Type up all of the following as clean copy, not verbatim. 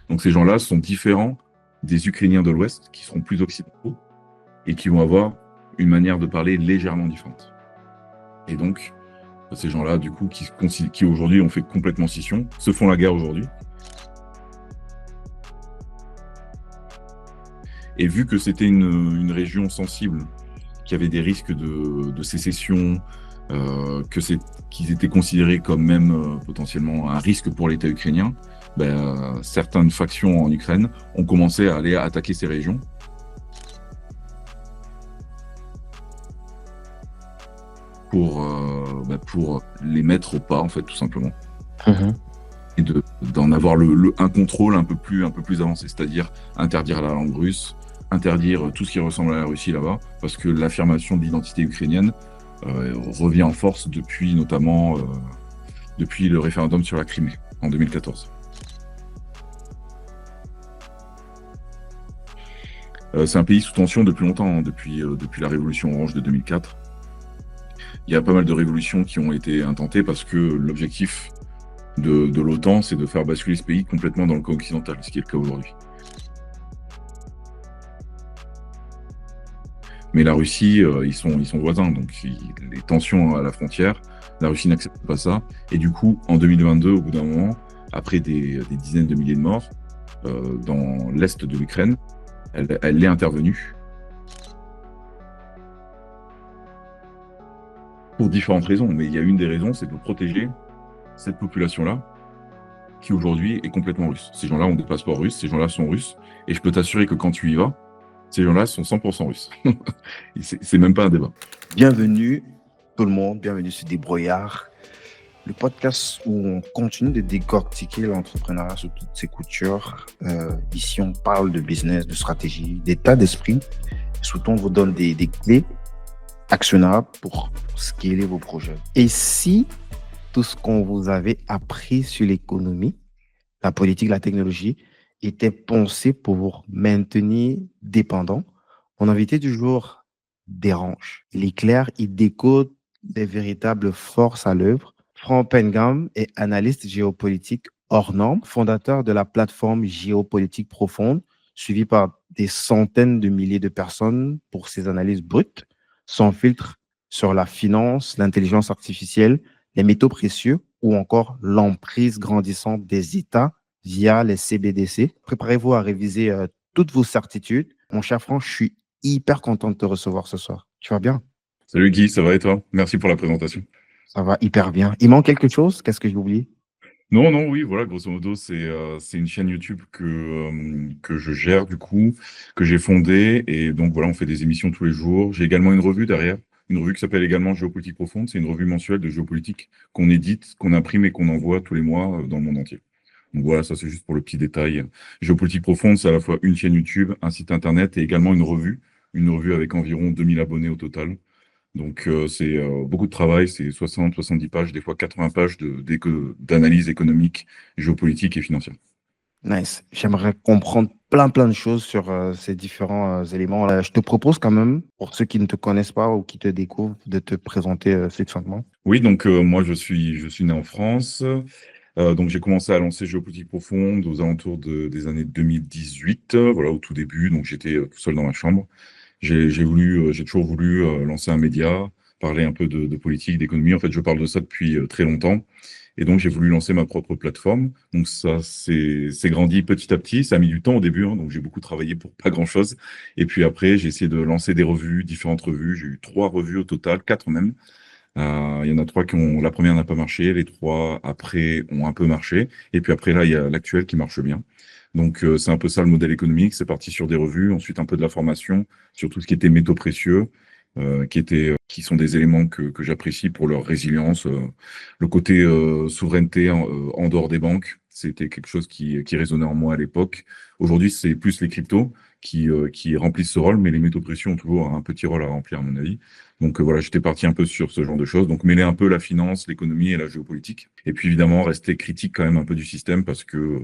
Donc ces gens-là sont différents des Ukrainiens de l'Ouest, qui seront plus occidentaux et qui vont avoir une manière de parler légèrement différente. Et donc, ces gens-là, du coup, qui aujourd'hui ont fait complètement scission, se font la guerre aujourd'hui. Et vu que c'était une région sensible, qui avait des risques de sécession, qu'ils étaient considérés comme même potentiellement un risque pour l'État ukrainien, certaines factions en Ukraine ont commencé à aller attaquer ces régions. Pour les mettre au pas, en fait, tout simplement. Et d'en avoir un contrôle un peu plus avancé, c'est-à-dire interdire la langue russe, interdire tout ce qui ressemble à la Russie là-bas, parce que l'affirmation de l'identité ukrainienne revient en force depuis notamment depuis le référendum sur la Crimée en 2014. C'est un pays sous tension depuis longtemps, hein, depuis la révolution orange de 2004. Il y a pas mal de révolutions qui ont été intentées parce que l'objectif de l'OTAN, c'est de faire basculer ce pays complètement dans le camp occidental, ce qui est le cas aujourd'hui. Mais la Russie, ils sont voisins, donc les tensions à la frontière, la Russie n'accepte pas ça. Et du coup, en 2022, au bout d'un moment, après des dizaines de milliers de morts dans l'est de l'Ukraine, elle est intervenue pour différentes raisons. Mais il y a une des raisons, c'est de protéger cette population-là, qui aujourd'hui est complètement russe. Ces gens-là ont des passeports russes, ces gens-là sont russes, et je peux t'assurer que quand tu y vas, ces gens-là sont 100% russes. C'est même pas un débat. Bienvenue tout le monde, bienvenue sur Débrouillard, le podcast où on continue de décortiquer l'entrepreneuriat sous toutes ses coutures. Ici, on parle de business, de stratégie, d'état d'esprit. Surtout, on vous donne des clés actionnables pour scaler vos projets. Et si tout ce qu'on vous avait appris sur l'économie, la politique, la technologie, était pensé pour vous maintenir dépendant, mon invité du jour dérange. Il éclaire, il décode des véritables forces à l'œuvre. Franck Pengam est analyste géopolitique hors norme, fondateur de la plateforme Géopolitique Profonde, suivi par des centaines de milliers de personnes pour ses analyses brutes, sans filtre sur la finance, l'intelligence artificielle, les métaux précieux ou encore l'emprise grandissante des États via les CBDC. Préparez-vous à réviser toutes vos certitudes. Mon cher Franck, je suis hyper content de te recevoir ce soir. Tu vas bien? Salut Guy, ça va et toi? Merci pour la présentation. Ça va hyper bien. Il manque quelque chose? Qu'est-ce que j'ai oublié? Non, oui, voilà, grosso modo, c'est une chaîne YouTube que je gère du coup, que j'ai fondée, et donc voilà, on fait des émissions tous les jours. J'ai également une revue derrière, une revue qui s'appelle également Géopolitique Profonde. C'est une revue mensuelle de géopolitique qu'on édite, qu'on imprime et qu'on envoie tous les mois dans le monde entier. Donc voilà, ça c'est juste pour le petit détail. Géopolitique Profonde, c'est à la fois une chaîne YouTube, un site internet et également une revue avec environ 2000 abonnés au total. Donc, c'est beaucoup de travail, c'est 60, 70 pages, des fois 80 pages d'analyse économique, géopolitique et financière. Nice. J'aimerais comprendre plein de choses sur ces différents éléments. Je te propose quand même, pour ceux qui ne te connaissent pas ou qui te découvrent, de te présenter succinctement. Oui, donc moi, je suis né en France. Donc, j'ai commencé à lancer Géopolitique Profonde aux alentours des années 2018, voilà, au tout début. Donc, j'étais tout seul dans ma chambre. J'ai toujours voulu lancer un média, parler un peu de politique, d'économie. En fait, je parle de ça depuis très longtemps. Et donc, j'ai voulu lancer ma propre plateforme. Donc, ça, c'est grandi petit à petit. Ça a mis du temps au début, hein, donc j'ai beaucoup travaillé pour pas grand-chose. Et puis après, j'ai essayé de lancer des revues, différentes revues. J'ai eu 3 revues au total, 4 même. Il y en a 3 la première n'a pas marché, les 3 après ont un peu marché. Et puis après, là, il y a l'actuel qui marche bien. Donc, c'est un peu ça le modèle économique. C'est parti sur des revues, ensuite un peu de la formation sur tout ce qui était métaux précieux, qui sont des éléments que j'apprécie pour leur résilience. Le côté souveraineté en dehors des banques, c'était quelque chose qui résonnait en moi à l'époque. Aujourd'hui, c'est plus les cryptos qui remplissent ce rôle, mais les métaux précieux ont toujours un petit rôle à remplir, à mon avis. Donc voilà, j'étais parti un peu sur ce genre de choses. Donc mêler un peu la finance, l'économie et la géopolitique. Et puis évidemment, rester critique quand même un peu du système parce que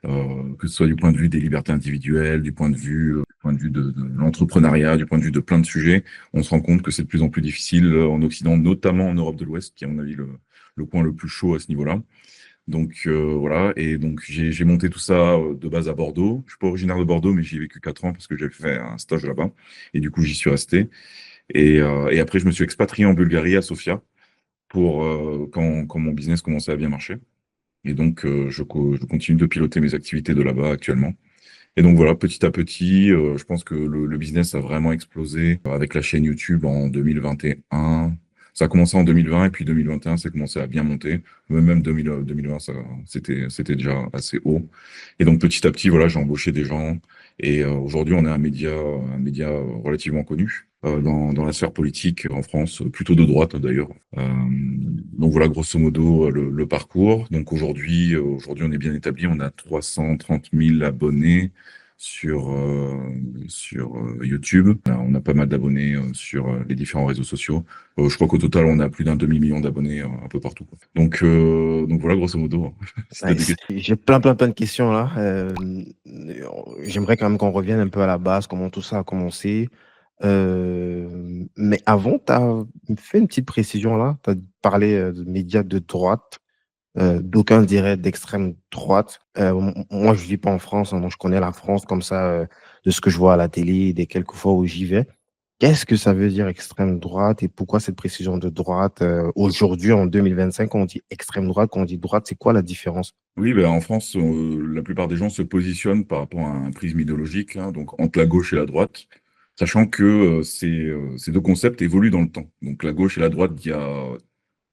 ce soit du point de vue des libertés individuelles, du point de vue de l'entrepreneuriat, du point de vue de plein de sujets, on se rend compte que c'est de plus en plus difficile en Occident, notamment en Europe de l'Ouest, qui est à mon avis le point le plus chaud à ce niveau-là. Donc voilà, et donc j'ai monté tout ça de base à Bordeaux. Je suis pas originaire de Bordeaux, mais j'y ai vécu 4 ans parce que j'avais fait un stage là-bas, et du coup j'y suis resté. Et après je me suis expatrié en Bulgarie à Sofia pour quand mon business commençait à bien marcher. Et donc je continue de piloter mes activités de là-bas actuellement. Et donc voilà, petit à petit, je pense que le business a vraiment explosé avec la chaîne YouTube en 2021. Ça a commencé en 2020 et puis 2021, ça a commencé à bien monter. Même 2020, c'était déjà assez haut. Et donc petit à petit, voilà, j'ai embauché des gens. Et aujourd'hui, on est un média relativement connu dans la sphère politique en France, plutôt de droite d'ailleurs. Donc voilà, grosso modo, le parcours. Donc aujourd'hui, on est bien établi. On a 330 000 abonnés sur YouTube. On a pas mal d'abonnés sur les différents réseaux sociaux. Je crois qu'au total, on a plus d'un demi-million d'abonnés un peu partout, quoi. Donc voilà, grosso modo, hein. Si t'as des Nice. questions. J'ai plein de questions là. J'aimerais quand même qu'on revienne un peu à la base, comment tout ça a commencé. Mais avant, tu as fait une petite précision là. Tu as parlé de médias de droite. D'aucuns diraient d'extrême droite. Moi, je ne vis pas en France, hein, donc je connais la France comme ça, de ce que je vois à la télé, des quelques fois où j'y vais. Qu'est-ce que ça veut dire extrême droite et pourquoi cette précision de droite aujourd'hui, en 2025, quand on dit extrême droite, quand on dit droite, c'est quoi la différence? Oui, ben, en France, la plupart des gens se positionnent par rapport à un prisme idéologique, hein, donc entre la gauche et la droite, sachant que ces deux concepts évoluent dans le temps. Donc la gauche et la droite, il y a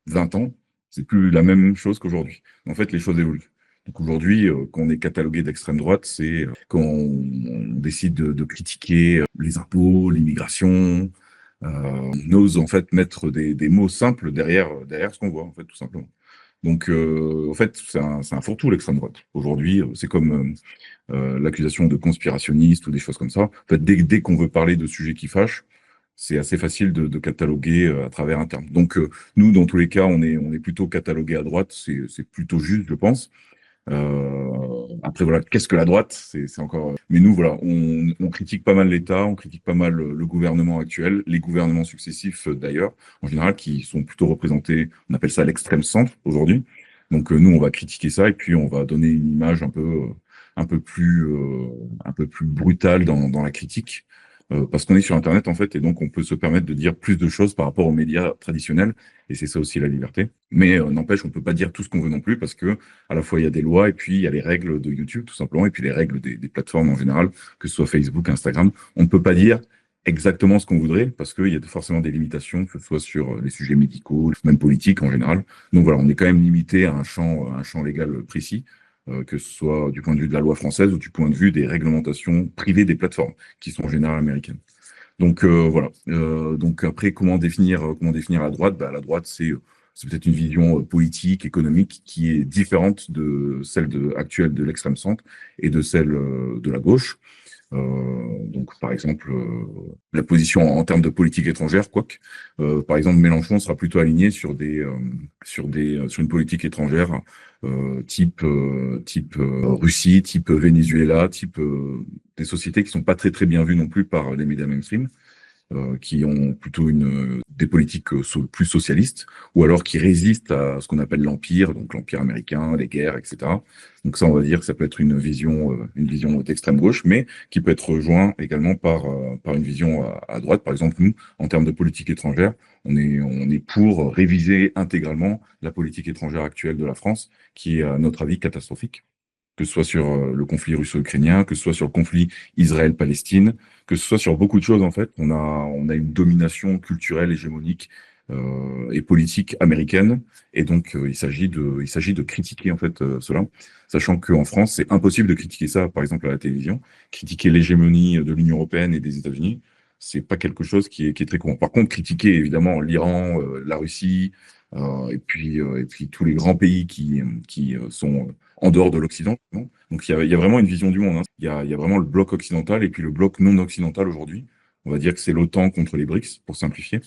20 ans, c'est plus la même chose qu'aujourd'hui. En fait, les choses évoluent. Donc aujourd'hui, quand on est catalogué d'extrême droite, c'est quand on décide de critiquer les impôts, l'immigration, on ose en fait mettre des mots simples derrière ce qu'on voit, en fait, tout simplement. Donc, en fait, c'est un fourre-tout, l'extrême droite. Aujourd'hui, c'est comme l'accusation de conspirationniste ou des choses comme ça. En fait, dès qu'on veut parler de sujets qui fâchent, c'est assez facile de cataloguer à travers un terme. Donc, nous, dans tous les cas, on est plutôt catalogué à droite. C'est plutôt juste, je pense. Après, voilà, qu'est-ce que la droite? C'est encore. Mais nous, voilà, on critique pas mal l'État, on critique pas mal le gouvernement actuel, les gouvernements successifs d'ailleurs, en général, qui sont plutôt représentés, on appelle ça l'extrême centre aujourd'hui. Donc, nous, on va critiquer ça et puis on va donner une image un peu plus brutale dans la critique. Parce qu'on est sur Internet, en fait, et donc on peut se permettre de dire plus de choses par rapport aux médias traditionnels, et c'est ça aussi la liberté. Mais n'empêche, on peut pas dire tout ce qu'on veut non plus, parce que à la fois il y a des lois, et puis il y a les règles de YouTube, tout simplement, et puis les règles des plateformes en général, que ce soit Facebook, Instagram. On ne peut pas dire exactement ce qu'on voudrait, parce qu'il y a forcément des limitations, que ce soit sur les sujets médicaux, même politiques en général. Donc voilà, on est quand même limité à un champ légal précis, que ce soit du point de vue de la loi française ou du point de vue des réglementations privées des plateformes, qui sont en général américaines. Donc voilà. Donc après, comment définir la droite? Bah, la droite, c'est peut-être une vision politique, économique qui est différente de celle actuelle de l'extrême centre et de celle de la gauche. Donc, par exemple, la position en termes de politique étrangère, quoique, par exemple, Mélenchon sera plutôt aligné sur une politique étrangère type Russie, type Venezuela, type des sociétés qui sont pas très très bien vues non plus par les médias mainstream, qui ont plutôt des politiques plus socialistes, ou alors qui résistent à ce qu'on appelle l'empire, donc l'empire américain, les guerres, etc. Donc ça, on va dire que ça peut être une vision d'extrême gauche, mais qui peut être rejoint également par une vision à droite. Par exemple, nous, en termes de politique étrangère, on est pour réviser intégralement la politique étrangère actuelle de la France, qui est, à notre avis, catastrophique, que ce soit sur le conflit russo-ukrainien, que ce soit sur le conflit Israël-Palestine, que ce soit sur beaucoup de choses, en fait. On a une domination culturelle, hégémonique et politique américaine. Et donc, il s'agit de critiquer, en fait, cela, sachant qu'en France, c'est impossible de critiquer ça, par exemple, à la télévision. Critiquer l'hégémonie de l'Union européenne et des États-Unis, c'est pas quelque chose qui est très courant. Par contre, critiquer, évidemment, l'Iran, la Russie, et puis tous les grands pays qui sont en dehors de l'Occident, non. Donc il y a vraiment une vision du monde, hein. Il y a vraiment le bloc occidental et puis le bloc non occidental aujourd'hui. On va dire que c'est l'OTAN contre les BRICS, pour simplifier.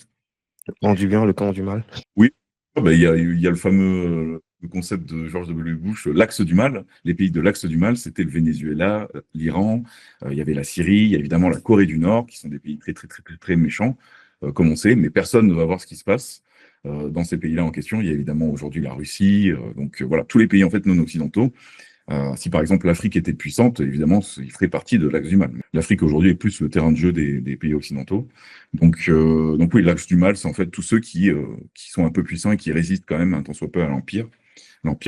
Le camp du bien, le camp du mal. Oui, ah bah, il y a le fameux le concept de George W. Bush, l'axe du mal. Les pays de l'axe du mal, c'était le Venezuela, l'Iran, il y avait la Syrie, il y a évidemment la Corée du Nord, qui sont des pays très, très, très, très, très méchants, comme on sait, mais personne ne va voir ce qui se passe. dans ces pays-là en question, il y a évidemment aujourd'hui la Russie, voilà, tous les pays en fait non occidentaux. Si par exemple l'Afrique était puissante, évidemment, il ferait partie de l'axe du mal. L'Afrique aujourd'hui est plus le terrain de jeu des pays occidentaux. Donc oui, l'axe du mal, c'est en fait tous ceux qui sont un peu puissants et qui résistent quand même un tant soit peu à l'empire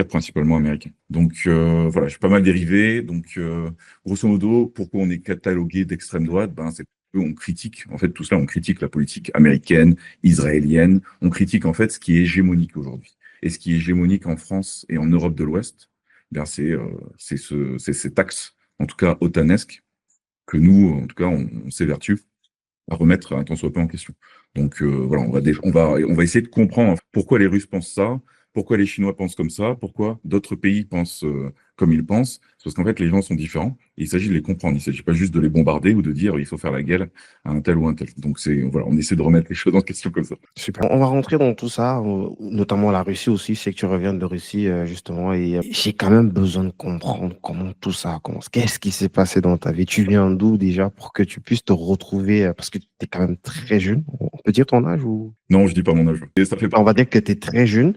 principalement américain. Voilà, j'ai pas mal dérivé. Grosso modo, pourquoi on est catalogué d'extrême droite? C'est on critique, en fait, tout cela, on critique la politique américaine, israélienne, on critique en fait ce qui est hégémonique aujourd'hui. Et ce qui est hégémonique en France et en Europe de l'Ouest, c'est cet axe, en tout cas otanesque, que nous, en tout cas, on s'évertue à remettre un tant soit peu en question. Voilà, on va essayer de comprendre pourquoi les Russes pensent ça, pourquoi les Chinois pensent comme ça, pourquoi d'autres pays pensent comme ils pensent. C'est parce qu'en fait, les gens sont différents et il s'agit de les comprendre. Il ne s'agit pas juste de les bombarder ou de dire il faut faire la guerre à un tel ou un tel. Voilà, on essaie de remettre les choses en question comme ça. Super. On va rentrer dans tout ça, notamment la Russie aussi. Je sais que tu reviens de Russie, justement, et j'ai quand même besoin de comprendre comment tout ça commence. Qu'est-ce qui s'est passé dans ta vie? Tu viens d'où déjà pour que tu puisses te retrouver, parce que tu es quand même très jeune. On peut dire ton âge ou... Non, je dis pas mon âge. Et ça fait pas. On va dire que tu es très jeune,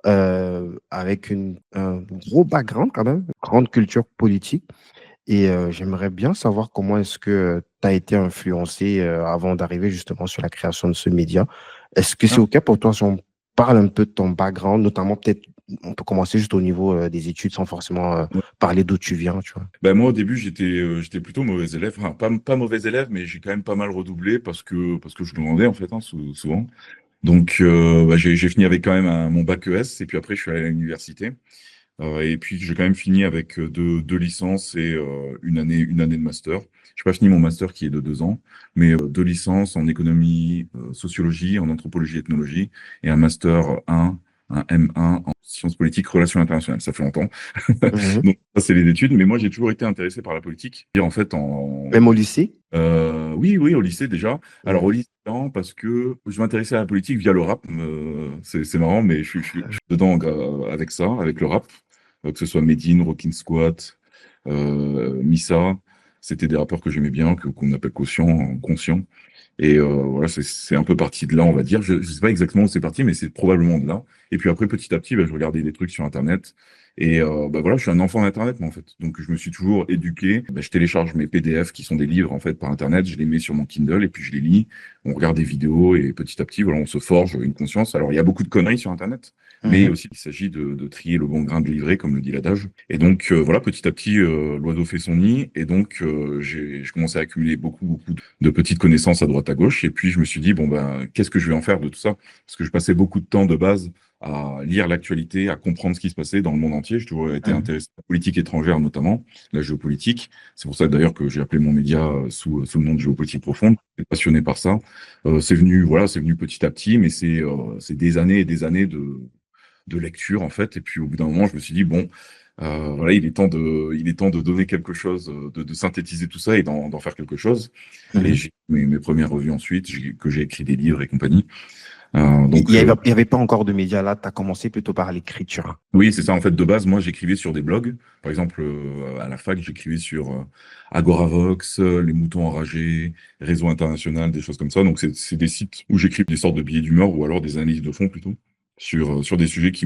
avec un gros background quand même, grande culture politique. Et j'aimerais bien savoir comment est-ce que tu as été influencé avant d'arriver justement sur la création de ce média. Est-ce que c'est Ah, OK pour toi si on parle un peu de ton background, notamment peut-être on peut commencer juste au niveau des études sans forcément ouais. parler d'où tu viens, tu vois. Moi, au début, j'étais plutôt mauvais élève. Enfin, pas mauvais élève, mais j'ai quand même pas mal redoublé parce que je demandais, en fait, souvent. J'ai fini avec quand même mon bac ES, et puis après, je suis allé à l'université. Et puis, j'ai quand même fini avec deux licences et une année de master. Je n'ai pas fini mon master qui est de 2 ans, mais 2 licences en économie, sociologie, en anthropologie, ethnologie, et un master 1, un M1 en sciences politiques, relations internationales. Ça fait longtemps. Mhm. Donc, ça, c'est les études. Mais moi, j'ai toujours été intéressé par la politique. Et en fait, Même au lycée? oui, oui, au lycée déjà. Alors, au Mhm. lycée, non, parce que je m'intéressais à la politique via le rap. C'est marrant, mais je suis dedans avec ça, avec le rap. Que ce soit Medine, Rockin' Squat, Missa. C'était des rappeurs que j'aimais bien, qu'on appelle conscient. Et voilà, c'est un peu parti de là, on va dire. Je ne sais pas exactement où c'est parti, mais c'est probablement de là. Et puis après, petit à petit, je regardais des trucs sur Internet. Et voilà, je suis un enfant d'Internet, moi, en fait. Donc, je me suis toujours éduqué. Je télécharge mes PDF, qui sont des livres, en fait, par Internet. Je les mets sur mon Kindle et puis je les lis. On regarde des vidéos et petit à petit, voilà, on se forge une conscience. Alors, il y a beaucoup de conneries sur Internet, mais Mhm. aussi, il s'agit de trier le bon grain de livret, comme le dit l'adage. Et donc, voilà, petit à petit, l'oiseau fait son nid. Et donc, je commençais à accumuler beaucoup de petites connaissances à droite à gauche. Et puis, je me suis dit, bon, qu'est-ce que je vais en faire de tout ça? Parce que je passais beaucoup de temps de base à lire l'actualité, à comprendre ce qui se passait dans le monde entier. J'ai toujours été Mhm. intéressé à la politique étrangère, notamment la géopolitique. C'est pour ça d'ailleurs que j'ai appelé mon média sous le nom de Géopolitique Profonde. J'étais passionné par ça. C'est venu petit à petit, mais c'est des années et des années de lecture en fait. Et puis au bout d'un moment, je me suis dit bon, voilà, il est temps de donner quelque chose, de synthétiser tout ça et d'en faire quelque chose. Et Mhm. j'ai mes premières revues ensuite, que j'ai écrit des livres et compagnie. Il Donc n'y avait, il y avait pas encore de médias là, tu as commencé plutôt par l'écriture. oui, c'est ça. En fait, de base, moi, j'écrivais sur des blogs. Par exemple, à la fac, j'écrivais sur Agoravox, Les Moutons Enragés, Réseau International, des choses comme ça. Donc, c'est des sites où j'écris des sortes de billets d'humeur ou alors des analyses de fond plutôt sur des sujets qui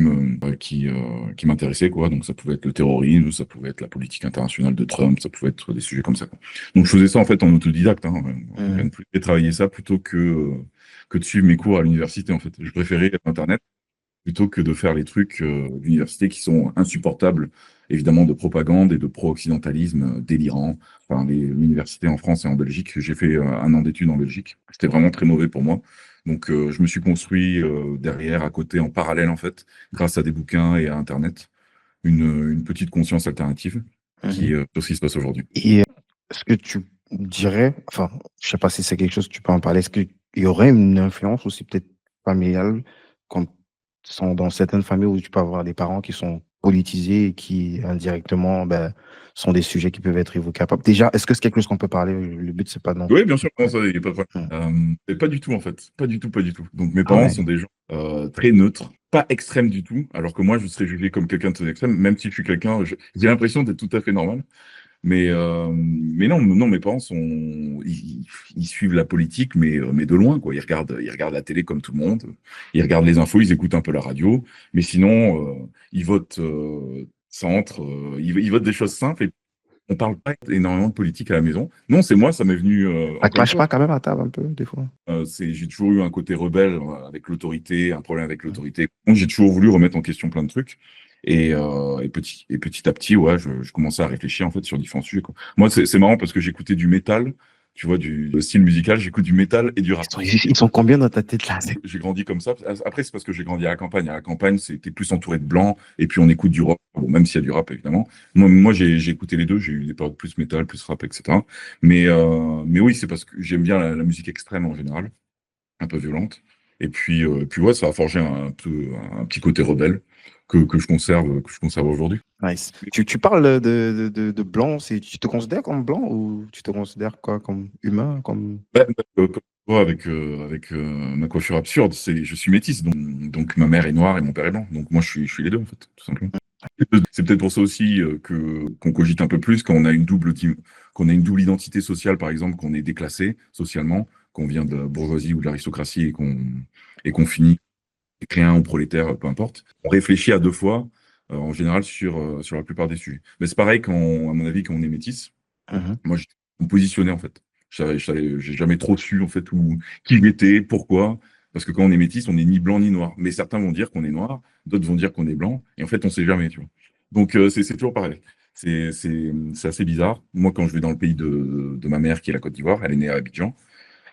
m'intéressaient, quoi. Donc, ça pouvait être le terrorisme, ça pouvait être la politique internationale de Trump, ça pouvait être des sujets comme ça, quoi. Donc, je faisais ça, en fait, en autodidacte, hein, rien Mhm. de plus. Et travailler ça plutôt que de suivre mes cours à l'université, en fait. Je préférais Internet plutôt que de faire les trucs d'université qui sont insupportables, évidemment, de propagande et de pro-occidentalisme délirant. Enfin, l'université en France et en Belgique, j'ai fait 1 an d'études en Belgique. C'était vraiment très mauvais pour moi. Donc, je me suis construit derrière, à côté, en parallèle, en fait, grâce à des bouquins et à Internet, une petite conscience alternative qui Mhm. est ce qui se passe aujourd'hui. Et est-ce que tu dirais, enfin, je sais pas si c'est quelque chose que tu peux en parler, est-ce qu'il y aurait une influence aussi peut-être familiale, comme sont dans certaines familles où tu peux avoir des parents qui sont politisés et qui indirectement sont des sujets qui peuvent être évoqués. Déjà, est-ce que c'est quelque chose qu'on peut parler? Le but, c'est pas non. Oui, bien sûr, comment ça, il n'y a pas de problème. Hum. Mais pas du tout, en fait. Pas du tout, pas du tout. Donc, mes Ah parents ouais. sont des gens très neutres, pas extrêmes du tout, alors que moi, je serais jugé comme quelqu'un de très extrême, même si je suis j'ai l'impression d'être tout à fait normal. Mais non, non, mes parents ils suivent la politique, mais de loin, quoi. Ils regardent la télé comme tout le monde. Ils regardent les infos, ils écoutent un peu la radio. Mais sinon, ils votent centre, ils votent des choses simples et on parle pas énormément de politique à la maison. Non, c'est moi, ça m'est venu, Ça encore une clash fois. pas quand même à table un peu, des fois. J'ai toujours eu un côté rebelle avec l'autorité, un problème avec l'autorité. Donc, j'ai toujours voulu remettre en question plein de trucs. Et petit à petit, ouais, je commençais à réfléchir en fait sur différents sujets, quoi. Moi, c'est marrant parce que j'écoutais du métal, tu vois, le style musical, j'écoute du métal et du rap. Ils sont combien dans ta tête là? J'ai grandi comme ça. Après, c'est parce que j'ai grandi à la campagne. À la campagne, c'était plus entouré de blancs et puis on écoute du rock. Bon, même s'il y a du rap, évidemment. Moi j'ai écouté les deux. J'ai eu des périodes plus métal, plus rap, etc. Mais oui, c'est parce que j'aime bien la musique extrême en général, un peu violente. Puis ouais, ça a forgé un petit côté rebelle que je conserve aujourd'hui. Nice. Tu parles de blanc, tu te considères comme blanc ou tu te considères quoi, comme humain, comme... Ouais, comme toi, avec ma coiffure absurde, je suis métisse, donc ma mère est noire et mon père est blanc. Donc moi, je suis les deux, en fait, tout simplement. C'est peut-être pour ça aussi qu'on cogite un peu plus quand on a qu'on a une double identité sociale, par exemple, qu'on est déclassé socialement, qu'on vient de la bourgeoisie ou de l'aristocratie et qu'on finit rien ou prolétaire, peu importe. On réfléchit à deux fois, en général, sur la plupart des sujets. Mais c'est pareil à mon avis, quand on est métisse. Mhm. Moi, je me positionnais, en fait. J'ai jamais trop su, en fait, qui j'étais, pourquoi. Parce que quand on est métis, on n'est ni blanc ni noir. Mais certains vont dire qu'on est noir, d'autres vont dire qu'on est blanc. Et en fait, on sait jamais, tu vois. Donc, c'est toujours pareil. C'est assez bizarre. Moi, quand je vais dans le pays de ma mère, qui est la Côte d'Ivoire, elle est née à Abidjan,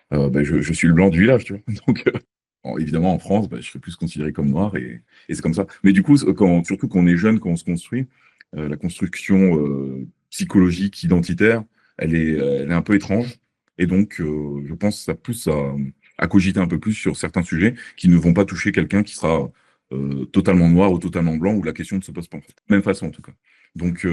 ben, je suis le blanc du village, tu vois. Donc, évidemment, en France, ben, je serais plus considéré comme noir et c'est comme ça. Mais du coup, surtout quand on est jeune, quand on se construit, la construction psychologique, identitaire, elle est un peu étrange. Et donc, je pense que ça pousse à cogiter un peu plus sur certains sujets qui ne vont pas toucher quelqu'un qui sera totalement noir ou totalement blanc, où la question ne se pose pas, en fait. Même façon, en tout cas. Donc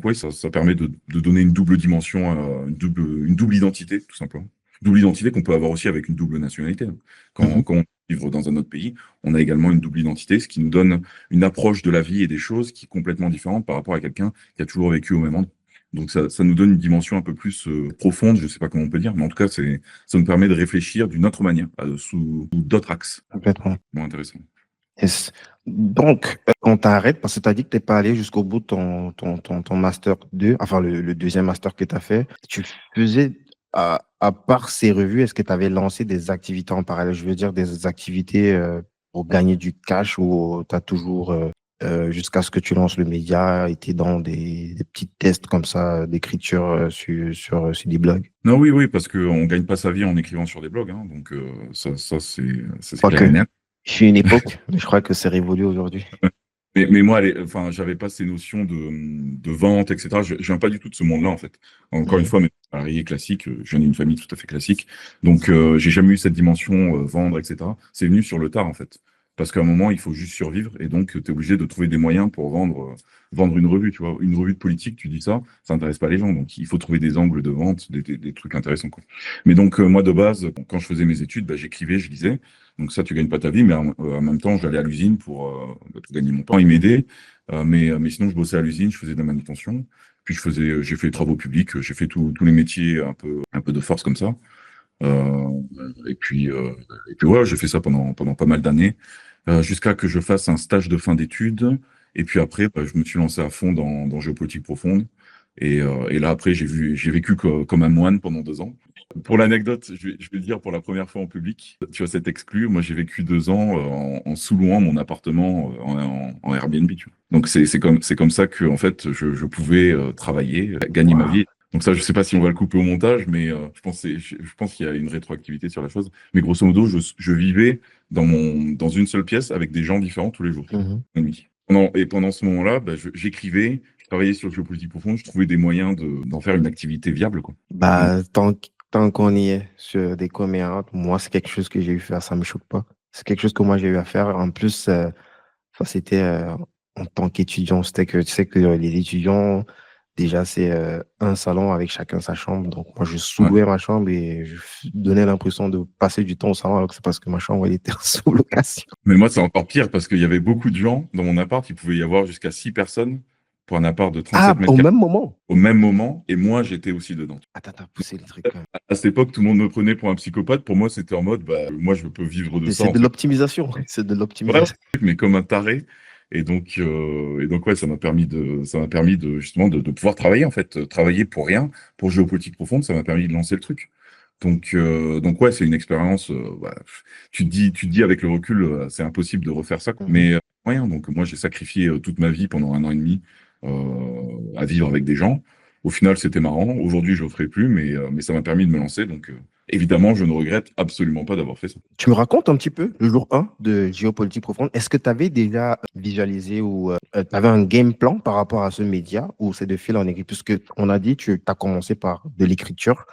oui, ça permet de donner une double dimension, une double identité, tout simplement. Double identité qu'on peut avoir aussi avec une double nationalité, hein. Mhm. Quand on vit dans un autre pays, on a également une double identité, ce qui nous donne une approche de la vie et des choses qui est complètement différente par rapport à quelqu'un qui a toujours vécu au même endroit. Donc ça nous donne une dimension un peu plus profonde, je ne sais pas comment on peut dire, mais en tout cas, ça nous permet de réfléchir d'une autre manière, sous d'autres axes. Complètement. Bon, intéressant. Yes. Donc, on t'arrête parce que tu as dit que tu n'es pas allé jusqu'au bout de ton master 2, enfin le deuxième master que tu as fait. Tu faisais, à part ces revues, est-ce que tu avais lancé des activités en parallèle? Je veux dire, des activités pour gagner du cash ou tu as toujours, jusqu'à ce que tu lances le média, été dans des petits tests comme ça d'écriture sur des blogs? Non, oui, oui, parce qu'on ne gagne pas sa vie en écrivant sur des blogs, hein, donc ça c'est clair et Quoique, net. je suis une époque, mais je crois que c'est révolu aujourd'hui. Mais moi, enfin, j'avais pas ces notions de vente, etc. Je viens pas du tout de ce monde-là, en fait. Encore une Mhm. fois, mes salariés classiques, je viens d'une famille tout à fait classique. Donc, j'ai jamais eu cette dimension vendre, etc. C'est venu sur le tard, en fait. Parce qu'à un moment, il faut juste survivre. Et donc, tu es obligé de trouver des moyens pour vendre une revue, tu vois. Une revue de politique, tu dis ça intéresse pas les gens. Donc, il faut trouver des angles de vente, des trucs intéressants, quoi. Mais donc, moi, de base, quand je faisais mes études, bah, j'écrivais, je lisais. Donc ça, tu gagnes pas ta vie, mais en même temps, j'allais à l'usine pour gagner mon pain. Ils m'aidaient, mais sinon, je bossais à l'usine, je faisais de la manutention. Puis j'ai fait les travaux publics, j'ai fait tous les métiers un peu de force comme ça. Euh, et puis ouais, j'ai fait ça pendant pas mal d'années, jusqu'à que je fasse un stage de fin d'études. Et puis après, bah, je me suis lancé à fond dans géopolitique profonde. Et là, après, j'ai vécu comme un moine pendant 2 ans. Pour l'anecdote, je vais le dire pour la première fois en public. Tu vois, cet exclu, moi, j'ai vécu 2 ans en sous-louant mon appartement en Airbnb, tu vois. Donc, c'est comme ça que, en fait, je pouvais travailler, gagner ma Waouh. vie. Donc ça, je sais pas si on va le couper au montage, mais je pense qu'il y a une rétroactivité sur la chose. Mais grosso modo, je vivais dans une seule pièce avec des gens différents tous les jours, Mhm. la nuit. Pendant ce moment-là, bah, j'écrivais, je travaillais sur le géopolitique profonde, je trouvais des moyens d'en faire une activité viable, quoi. Donc, Bah, tant qu'on y est sur des commérantes, moi, c'est quelque chose que j'ai eu à faire, ça me choque pas. C'est quelque chose que moi, j'ai eu à faire. En plus, ça, c'était en tant qu'étudiant. C'était que tu sais que les étudiants, déjà, c'est un salon avec chacun sa chambre. Donc, moi, je ouais. sous-louais ma chambre et donnais l'impression de passer du temps au salon alors que c'est parce que ma chambre, elle était en sous-location. Mais moi, c'est encore pire parce qu'il y avait beaucoup de gens dans mon appart, il pouvait y avoir jusqu'à 6 personnes pour un appart de Ah, 37 mètres au carrés même moment. au même moment, et moi, j'étais aussi dedans. Attends, t'as poussé le truc quand même. À cette époque, tout le monde me prenait pour un psychopathe. Pour moi, c'était en mode, bah, moi, je peux vivre de ça, C'est en de fait. l'optimisation. C'est de Ouais, l'optimisation. mais comme un taré. Et donc ouais, ça m'a permis de justement de pouvoir travailler, en fait. Travailler pour rien, pour Géopolitique Profonde, ça m'a permis de lancer le truc. Donc ouais, c'est une expérience, bah, tu te dis avec le recul, c'est impossible de refaire ça, quoi. Mhm. Mais rien, donc moi, j'ai sacrifié toute ma vie pendant 1 an et demi à vivre avec des gens. Au final, c'était marrant. Aujourd'hui, je le ferai plus, mais ça m'a permis de me lancer. Donc évidemment, je ne regrette absolument pas d'avoir fait ça. Tu me racontes un petit peu le jour 1 de Géopolitique Profonde. Est-ce que tu avais déjà visualisé ou tu avais un game plan par rapport à ce média ou c'est de fil en aiguille? Puisque on a dit, tu as commencé par de l'écriture.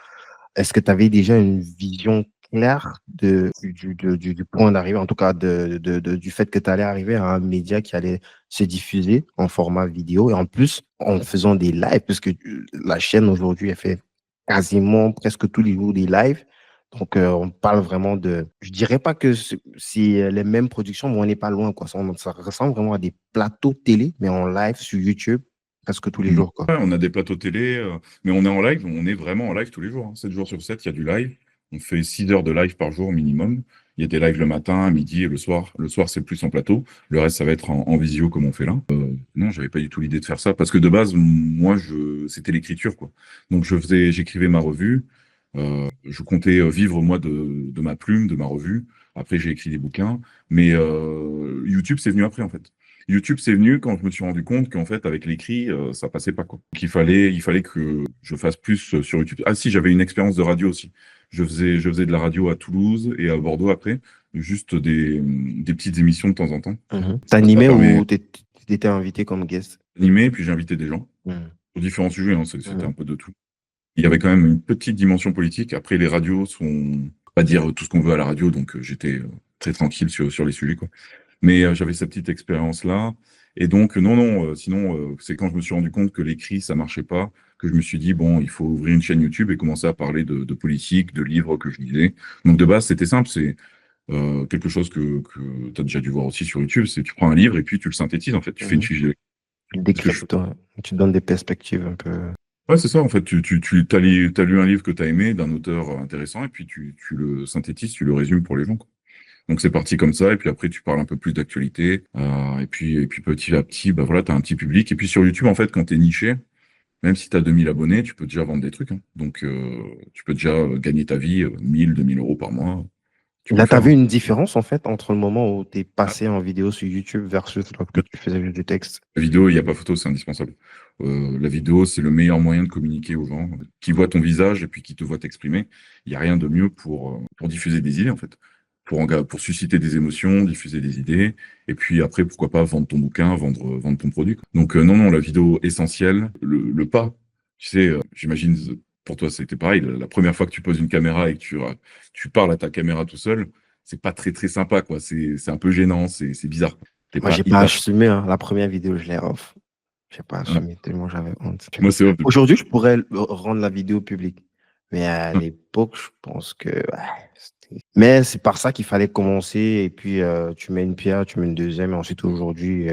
Est-ce que tu avais déjà une vision claire du point d'arrivée, en tout cas du fait que tu allais arriver à un média qui allait se diffuser en format vidéo et en plus en faisant des lives, puisque la chaîne aujourd'hui, elle fait quasiment presque tous les jours des lives. Donc, on parle vraiment de, je dirais pas que c'est les mêmes productions, mais on n'est pas loin, quoi. Ça ressemble vraiment à des plateaux télé, mais en live sur YouTube presque tous les Mm. jours, quoi. Ouais, on a des plateaux télé, mais on est en live, on est vraiment en live tous les jours, hein. 7 jours sur 7, il y a du live. On fait 6 heures de live par jour minimum. Il y a des lives le matin, à midi et le soir. Le soir, c'est plus en plateau. Le reste, ça va être en visio comme on fait là. Non, j'avais pas du tout l'idée de faire ça parce que de base, moi, c'était l'écriture, quoi. Donc, j'écrivais ma revue. Je comptais vivre, moi, de ma plume, de ma revue. Après, j'ai écrit des bouquins. Mais YouTube, c'est venu après, en fait. YouTube, c'est venu quand je me suis rendu compte qu'en fait, avec l'écrit, ça passait pas, quoi. Donc, il fallait que je fasse plus sur YouTube. Ah si, j'avais une expérience de radio aussi. Je faisais de la radio à Toulouse et à Bordeaux après, juste des petites émissions de temps en temps. Ça T'animais permet ou t'étais invité comme guest? d'animer, puis j'ai invité des gens Mhm. sur différents sujets, hein, c'était un Mhm. peu de tout. Il y avait quand même une petite dimension politique. Après, les radios sont pas dire tout ce qu'on veut à la radio, donc j'étais très tranquille sur les sujets, quoi. Mais j'avais cette petite expérience-là. Et donc, non, non, sinon, c'est quand je me suis rendu compte que l'écrit, ça marchait pas, que je me suis dit, bon, il faut ouvrir une chaîne YouTube et commencer à parler de politique, de livres que je lisais. Donc, de base, c'était simple, c'est quelque chose que tu as déjà dû voir aussi sur YouTube, c'est tu prends un livre et puis tu le synthétises, en fait. Tu fais une Mhm. fiche de Tu le chaque décryptes, chose. toi. Tu donnes des perspectives un peu. Ouais, c'est ça, en fait. T'as lu un livre que tu as aimé d'un auteur intéressant et puis tu le synthétises, tu le résumes pour les gens, quoi. Donc c'est parti comme ça, et puis après tu parles un peu plus d'actualité, et puis petit à petit, bah voilà, tu as un petit public. Et puis sur YouTube, en fait, quand tu es niché, même si tu as 2000 abonnés, tu peux déjà vendre des trucs, hein. Donc tu peux déjà gagner ta vie, 1000, 2000 euros par mois, tu peux Là, le tu as faire, vu hein. une différence, en fait, entre le moment où tu es Ah, passé en vidéo sur YouTube versus lorsque tu faisais juste du texte. la vidéo, il n'y a pas photo, c'est indispensable. La vidéo, c'est le meilleur moyen de communiquer aux gens qui voient ton visage et puis qui te voient t'exprimer. Il n'y a rien de mieux pour diffuser des idées, en fait. Pour susciter des émotions, diffuser des idées. Et puis après, pourquoi pas vendre ton bouquin, vendre ton produit, quoi. Donc, non, non, la vidéo essentielle, le pas. Tu sais, j'imagine, pour toi, c'était pareil. La première fois que tu poses une caméra et que tu parles à ta caméra tout seul, c'est pas très, très sympa, quoi. C'est un peu gênant, c'est bizarre, quoi. T'es Moi, pas j'ai pas hyper. assumé, hein. La première vidéo, je l'ai off. J'ai pas Ouais. assumé tellement j'avais honte. Moi, c'est off depuis. Aujourd'hui, je pourrais rendre la vidéo publique. Mais à l'époque, je pense que, ouais, mais c'est par ça qu'il fallait commencer. Et puis, tu mets une pierre, tu mets une deuxième. Et ensuite, aujourd'hui,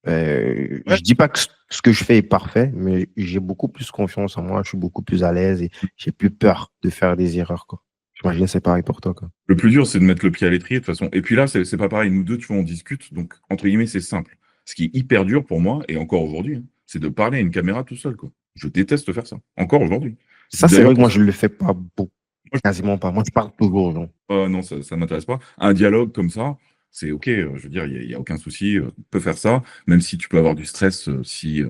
Ouais. je dis pas que ce que je fais est parfait, mais j'ai beaucoup plus confiance en moi. Je suis beaucoup plus à l'aise et j'ai plus peur de faire des erreurs, quoi. J'imagine que c'est pareil pour toi, quoi. Le plus dur, c'est de mettre le pied à l'étrier, de toute façon. Et puis là, c'est pas pareil. Nous deux, tu vois, on discute. Donc, entre guillemets, c'est simple. Ce qui est hyper dur pour moi, et encore aujourd'hui, hein, c'est de parler à une caméra tout seul, quoi. Je déteste faire ça. Encore aujourd'hui. Ça, C'est c'est d'ailleurs vrai que pour moi, ça. je le fais pas beaucoup, Moi, quasiment pas. Moi, je parle toujours aux gens. non, ça m'intéresse pas. Un dialogue comme ça, c'est OK. Je veux dire, il y a aucun souci. Tu peux faire ça, même si tu peux avoir du stress s'il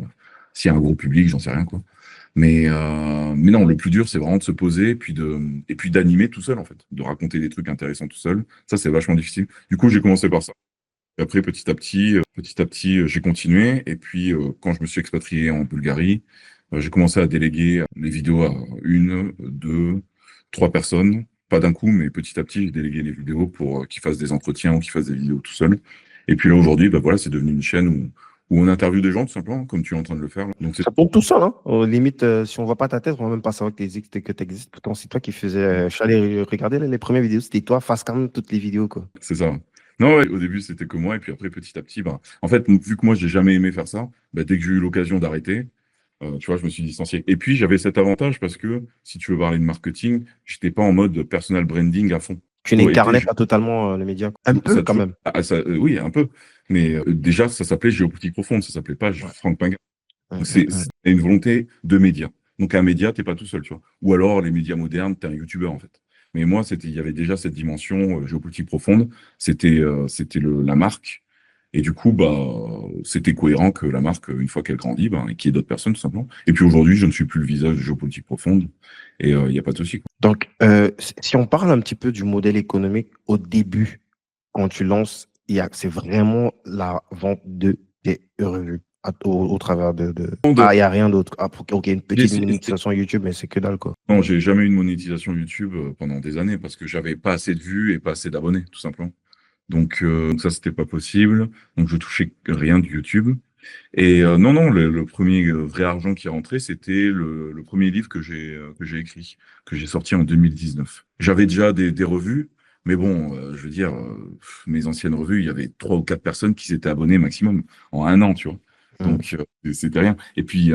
y a un gros public, j'en sais rien, quoi. Mais non, le plus dur, c'est vraiment de se poser et puis d'animer tout seul, en fait. De raconter des trucs intéressants tout seul. Ça, c'est vachement difficile. Du coup, j'ai commencé par ça. Et après, petit à petit, j'ai continué. Et puis, quand je me suis expatrié en Bulgarie, j'ai commencé à déléguer les vidéos à une, deux, trois personnes. Pas d'un coup, mais petit à petit, j'ai délégué les vidéos pour qu'ils fassent des entretiens ou qu'ils fassent des vidéos tout seul. Et puis là, aujourd'hui, bah voilà, c'est devenu une chaîne où on interviewe des gens, tout simplement, comme tu es en train de le faire. Donc, c'est Ça tourne tout seul, hein. Limite, si on voit pas ta tête, on va même pas savoir que tu existes. Pourtant, c'est toi qui faisais. Je suis allé regarder les premières vidéos, c'était toi, face cam, toutes les vidéos, quoi. c'est ça. Non, ouais, au début, c'était que moi, et puis après, petit à petit, bah, en fait, vu que moi, j'ai jamais aimé faire ça, bah, dès que j'ai eu l'occasion d'arrêter, tu vois, je me suis distancié. Et puis, j'avais cet avantage parce que, si tu veux parler de marketing, j'étais pas en mode personal branding à fond. Tu Toujours été, n'incarnais pas totalement le média. Un non, ça peu a quand toujours, même. oui, un peu. Mais déjà, ça s'appelait Géopolitique Profonde, ça s'appelait pas Ouais. Franck Pinga. Donc, Ouais. c'est une volonté de média. Donc, un média, t'es pas tout seul, tu vois. Ou alors, les médias modernes, t'es un youtubeur, en fait. Mais moi, il y avait déjà cette dimension géopolitique profonde. C'était la marque. Et du coup, bah, c'était cohérent que la marque, une fois qu'elle grandit, bah, et qu'il y ait d'autres personnes, tout simplement. Et puis aujourd'hui, je ne suis plus le visage de géopolitique profonde. Et il n'y a pas de souci, quoi. Donc, si on parle un petit peu du modèle économique au début, quand tu lances, c'est vraiment la vente de tes revenus au travers De- Ah, il n'y a rien d'autre. Ah, ok, une j'ai- petite c'est- monétisation YouTube, mais c'est que dalle, quoi. Non, j'ai jamais eu une monétisation YouTube pendant des années parce que j'avais pas assez de vues et pas assez d'abonnés, tout simplement. Donc ça, c'était pas possible. Donc je touchais rien de YouTube. Et non, non, le premier vrai argent qui est rentré, c'était le premier livre que j'ai écrit, que j'ai sorti en 2019. J'avais déjà des revues, mais bon, je veux dire, mes anciennes revues, il y avait 3 ou 4 personnes qui s'étaient abonnées maximum en un an, tu vois. Mhm. Donc c'était rien. Et puis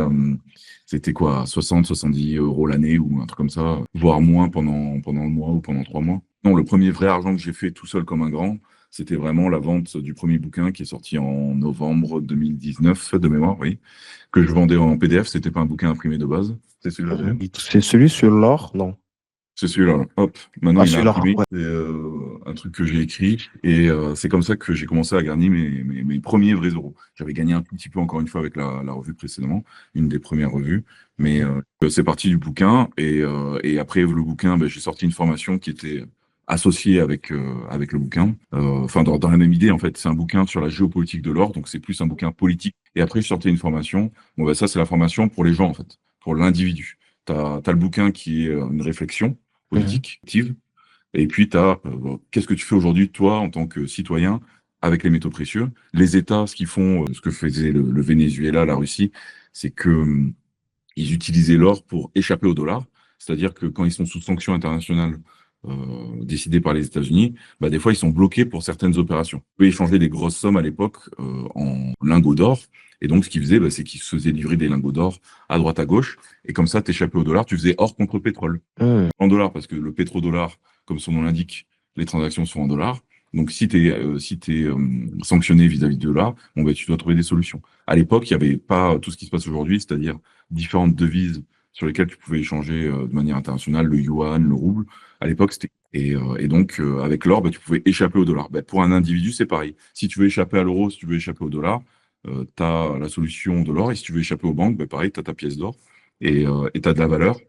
c'était quoi, 60, 70 € l'année ou un truc comme ça, voire moins pendant le mois ou pendant 3 mois. Non, le premier vrai argent que j'ai fait tout seul comme un grand, c'était vraiment la vente du premier bouquin qui est sorti en novembre 2019, de mémoire, oui, que je vendais en PDF. C'était pas un bouquin imprimé de base. C'est celui-là, d'ailleurs. C'est celui sur l'or? Non. C'est celui-là, là. Hop, maintenant Ah, il est sur l'or, imprimé. ouais. C'est un truc que j'ai écrit et c'est comme ça que j'ai commencé à gagner mes premiers vrais euros. J'avais gagné un tout petit peu encore une fois avec la revue précédemment, une des premières revues, mais c'est parti du bouquin et après le bouquin, ben, j'ai sorti une formation qui était associée avec le bouquin, enfin dans la même idée en fait. C'est un bouquin sur la géopolitique de l'or, donc c'est plus un bouquin politique. Et après je sortais une formation. Bon ben ça c'est la formation pour les gens en fait, pour l'individu. T'as le bouquin qui est une réflexion Mhm. politique, active. Et puis, tu as qu'est-ce que tu fais aujourd'hui, toi, en tant que citoyen, avec les métaux précieux. Les États, ce qu'ils font, ce que faisait le Venezuela, la Russie, c'est que ils utilisaient l'or pour échapper au dollar. C'est-à-dire que quand ils sont sous sanctions internationales décidées par les États-Unis, bah, des fois, ils sont bloqués pour certaines opérations. Ils pouvaient échanger des grosses sommes à l'époque en lingots d'or. Et donc, ce qu'ils faisaient, bah, c'est qu'ils se faisaient livrer des lingots d'or à droite, à gauche. Et comme ça, tu échappais au dollar, tu faisais or contre pétrole. Mhm. En dollars, parce que le pétrodollar, comme son nom l'indique, les transactions sont en dollars. Donc, si t'es sanctionné vis-à-vis du dollar, bon, ben, tu dois trouver des solutions. À l'époque, il n'y avait pas tout ce qui se passe aujourd'hui, c'est-à-dire différentes devises sur lesquelles tu pouvais échanger de manière internationale, le yuan, le rouble. À l'époque, c'était. Et donc, avec l'or, ben, tu pouvais échapper au dollar. Ben, pour un individu, c'est pareil. Si tu veux échapper à l'euro, si tu veux échapper au dollar, tu as la solution de l'or. Et si tu veux échapper aux banques, ben, pareil, tu as ta pièce d'or et tu as de la valeur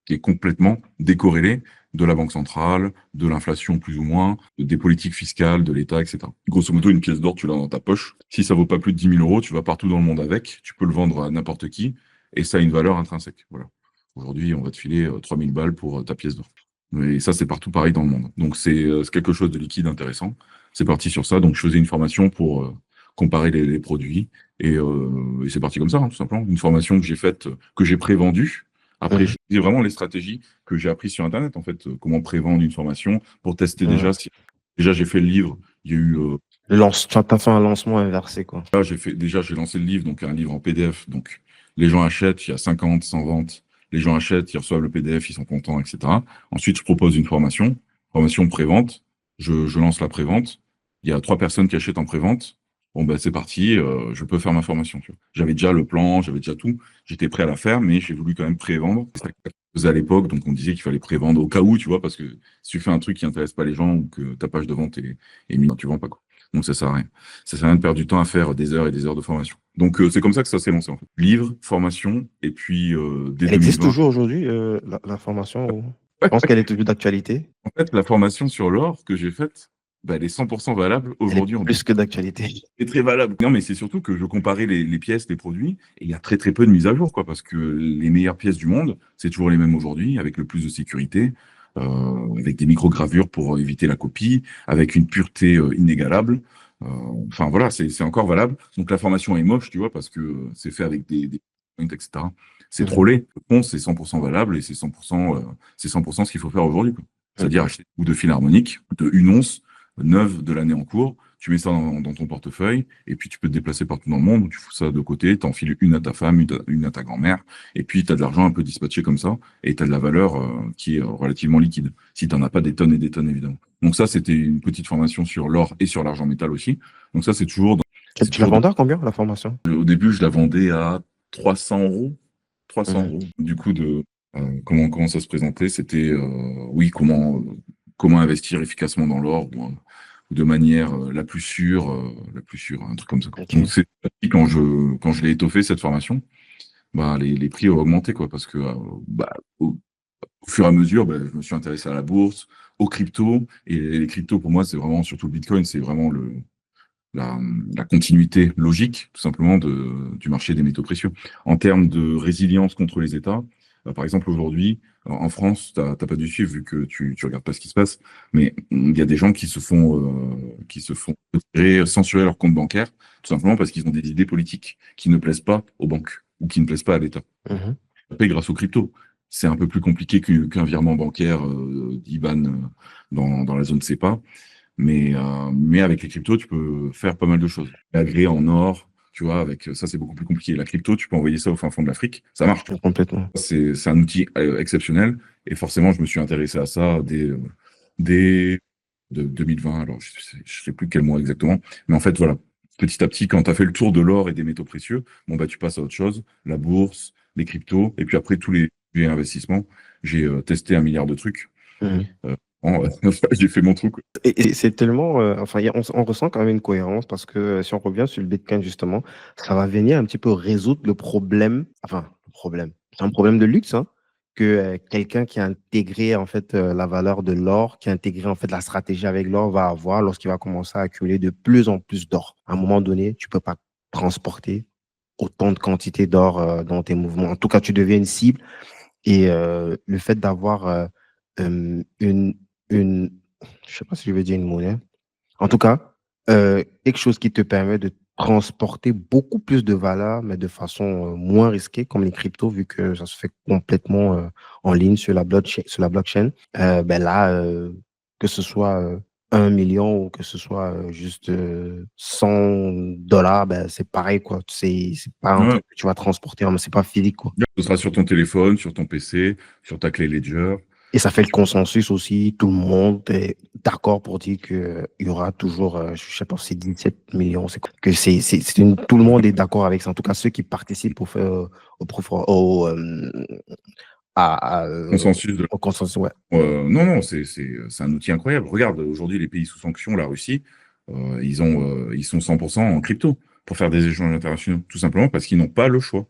qui est complètement décorrélé de la Banque centrale, de l'inflation plus ou moins, des politiques fiscales, de l'État, etc. Grosso modo, une pièce d'or, tu l'as dans ta poche. Si ça vaut pas plus de 10 000 €, tu vas partout dans le monde avec, tu peux le vendre à n'importe qui, et ça a une valeur intrinsèque. Voilà. Aujourd'hui, on va te filer 3000 balles pour ta pièce d'or. Et ça, c'est partout pareil dans le monde. Donc, c'est quelque chose de liquide intéressant. C'est parti sur ça. Donc, je faisais une formation pour comparer les produits. Et c'est parti comme ça, hein, tout simplement. Une formation que j'ai faite, que j'ai pré-vendue. Après, Mhm. c'est vraiment les stratégies que j'ai apprises sur Internet, en fait. Comment pré-vendre une formation pour tester Mhm. déjà. Déjà, j'ai fait le livre. Il y a eu Tu as fait un lancement inversé, quoi. là, j'ai lancé le livre, donc un livre en PDF. Donc, les gens achètent, il y a 50, 100 ventes. Les gens achètent, ils reçoivent le PDF, ils sont contents, etc. Ensuite, je propose une formation pré-vente. Je lance la pré-vente. Il y a 3 personnes qui achètent en pré-vente. Bon, ben, c'est parti, je peux faire ma formation, tu vois. J'avais déjà le plan, j'avais déjà tout. J'étais prêt à la faire, mais j'ai voulu quand même pré-vendre. C'est ça que je faisais à l'époque, donc on disait qu'il fallait pré-vendre au cas où, tu vois, parce que si tu fais un truc qui intéresse pas les gens ou que ta page de vente est mise, tu vends pas, quoi. Donc ça sert à rien. Ça sert à rien de perdre du temps à faire des heures et des heures de formation. Donc c'est comme ça que ça s'est lancé en fait. Livre, formation, et puis dès Elle existe 2020. toujours aujourd'hui, la formation? Je pense qu'elle est toujours d'actualité. En fait, la formation sur l'or que j'ai faite, bah, elle est 100% valable Elle est aujourd'hui en plus que d'actualité. est très valable. Non, mais c'est surtout que je comparais les pièces, les produits, et il y a très très peu de mise à jour, quoi, parce que les meilleures pièces du monde, c'est toujours les mêmes aujourd'hui, avec le plus de sécurité, avec des microgravures pour éviter la copie, avec une pureté inégalable. Euh, Enfin voilà, c'est encore valable. Donc la formation est moche, tu vois, parce que c'est fait avec des points, etc. C'est trop Mhm. laid. Bon, c'est 100% valable et c'est 100% ce qu'il faut faire aujourd'hui, quoi. C'est-à-dire acheter ou de fil harmonique, de une once neuves de l'année en cours, tu mets ça dans ton portefeuille, et puis tu peux te déplacer partout dans le monde, tu fous ça de côté, t'en files une à ta femme, une à ta grand-mère, et puis tu as de l'argent un peu dispatché comme ça, et tu as de la valeur qui est relativement liquide, si tu n'en as pas des tonnes et des tonnes, évidemment. Donc ça, c'était une petite formation sur l'or et sur l'argent métal aussi. Donc ça, c'est toujours... Tu la vendais à combien, la formation? Au début, je la vendais à 300 euros. 300 Mhm. euros. Du coup, comment ça se présentait, c'était, oui, comment investir efficacement dans l'or ou de manière la plus sûre, un truc comme ça. Ok. Donc, c'est quand je l'ai étoffé, cette formation, bah, les prix ont augmenté, quoi, parce que bah, au fur et à mesure, bah, je me suis intéressé à la bourse, aux cryptos, et les cryptos, pour moi, c'est vraiment, surtout le Bitcoin, c'est vraiment la, la continuité logique, tout simplement, du marché des métaux précieux. En termes de résilience contre les États, par exemple, aujourd'hui, en France, t'as pas dû suivre vu que tu regardes pas ce qui se passe, mais il y a des gens qui se font retirer, censurer leur compte bancaire, tout simplement parce qu'ils ont des idées politiques qui ne plaisent pas aux banques ou qui ne plaisent pas à l'État. Mhm. Ça paye grâce aux cryptos. C'est un peu plus compliqué qu'un virement bancaire d'IBAN dans la zone CEPA. Mais avec les cryptos, tu peux faire pas mal de choses. Agréer en or, tu vois, avec ça, c'est beaucoup plus compliqué. La crypto, tu peux envoyer ça au fin fond de l'Afrique, ça marche. Complètement. C'est un outil exceptionnel. Et forcément, je me suis intéressé à ça dès de 2020. Alors, je sais plus quel mois exactement. Mais en fait, voilà, petit à petit, quand tu as fait le tour de l'or et des métaux précieux, bon, bah, tu passes à autre chose, la bourse, les cryptos, et puis après, tous les investissements. J'ai testé 1 milliard de trucs. Mhm. Bon, j'ai fait mon truc. Et c'est tellement, enfin, on ressent quand même une cohérence parce que si on revient sur le Bitcoin, justement, ça va venir un petit peu résoudre le problème, enfin, le problème, c'est un problème de luxe, hein, que quelqu'un qui a intégré en fait la valeur de l'or, qui a intégré en fait la stratégie avec l'or va avoir lorsqu'il va commencer à accumuler de plus en plus d'or. À un moment donné, tu peux pas transporter autant de quantité d'or dans tes mouvements. En tout cas, tu deviens une cible et le fait d'avoir une, je sais pas si je veux dire une monnaie. En tout cas, quelque chose qui te permet de transporter beaucoup plus de valeur, mais de façon moins risquée, comme les cryptos, vu que ça se fait complètement en ligne sur la blockchain. Ben là, que ce soit 1 million ou que ce soit juste $100, ben c'est pareil, quoi. C'est pas un Ouais. truc que tu vas transporter, mais c'est pas physique, quoi. Ce sera sur ton téléphone, sur ton PC, sur ta clé Ledger. Et ça fait le consensus aussi. Tout le monde est d'accord pour dire qu'il y aura toujours, je sais pas si c'est 17 millions, c'est quoi, que tout le monde est d'accord avec ça. En tout cas, ceux qui participent au, fait, au, à, Consensus de... au consensus, ouais. Non, non, c'est un outil incroyable. Regarde, aujourd'hui, les pays sous sanction, la Russie, ils sont 100% en crypto pour faire des échanges internationaux, tout simplement parce qu'ils n'ont pas le choix.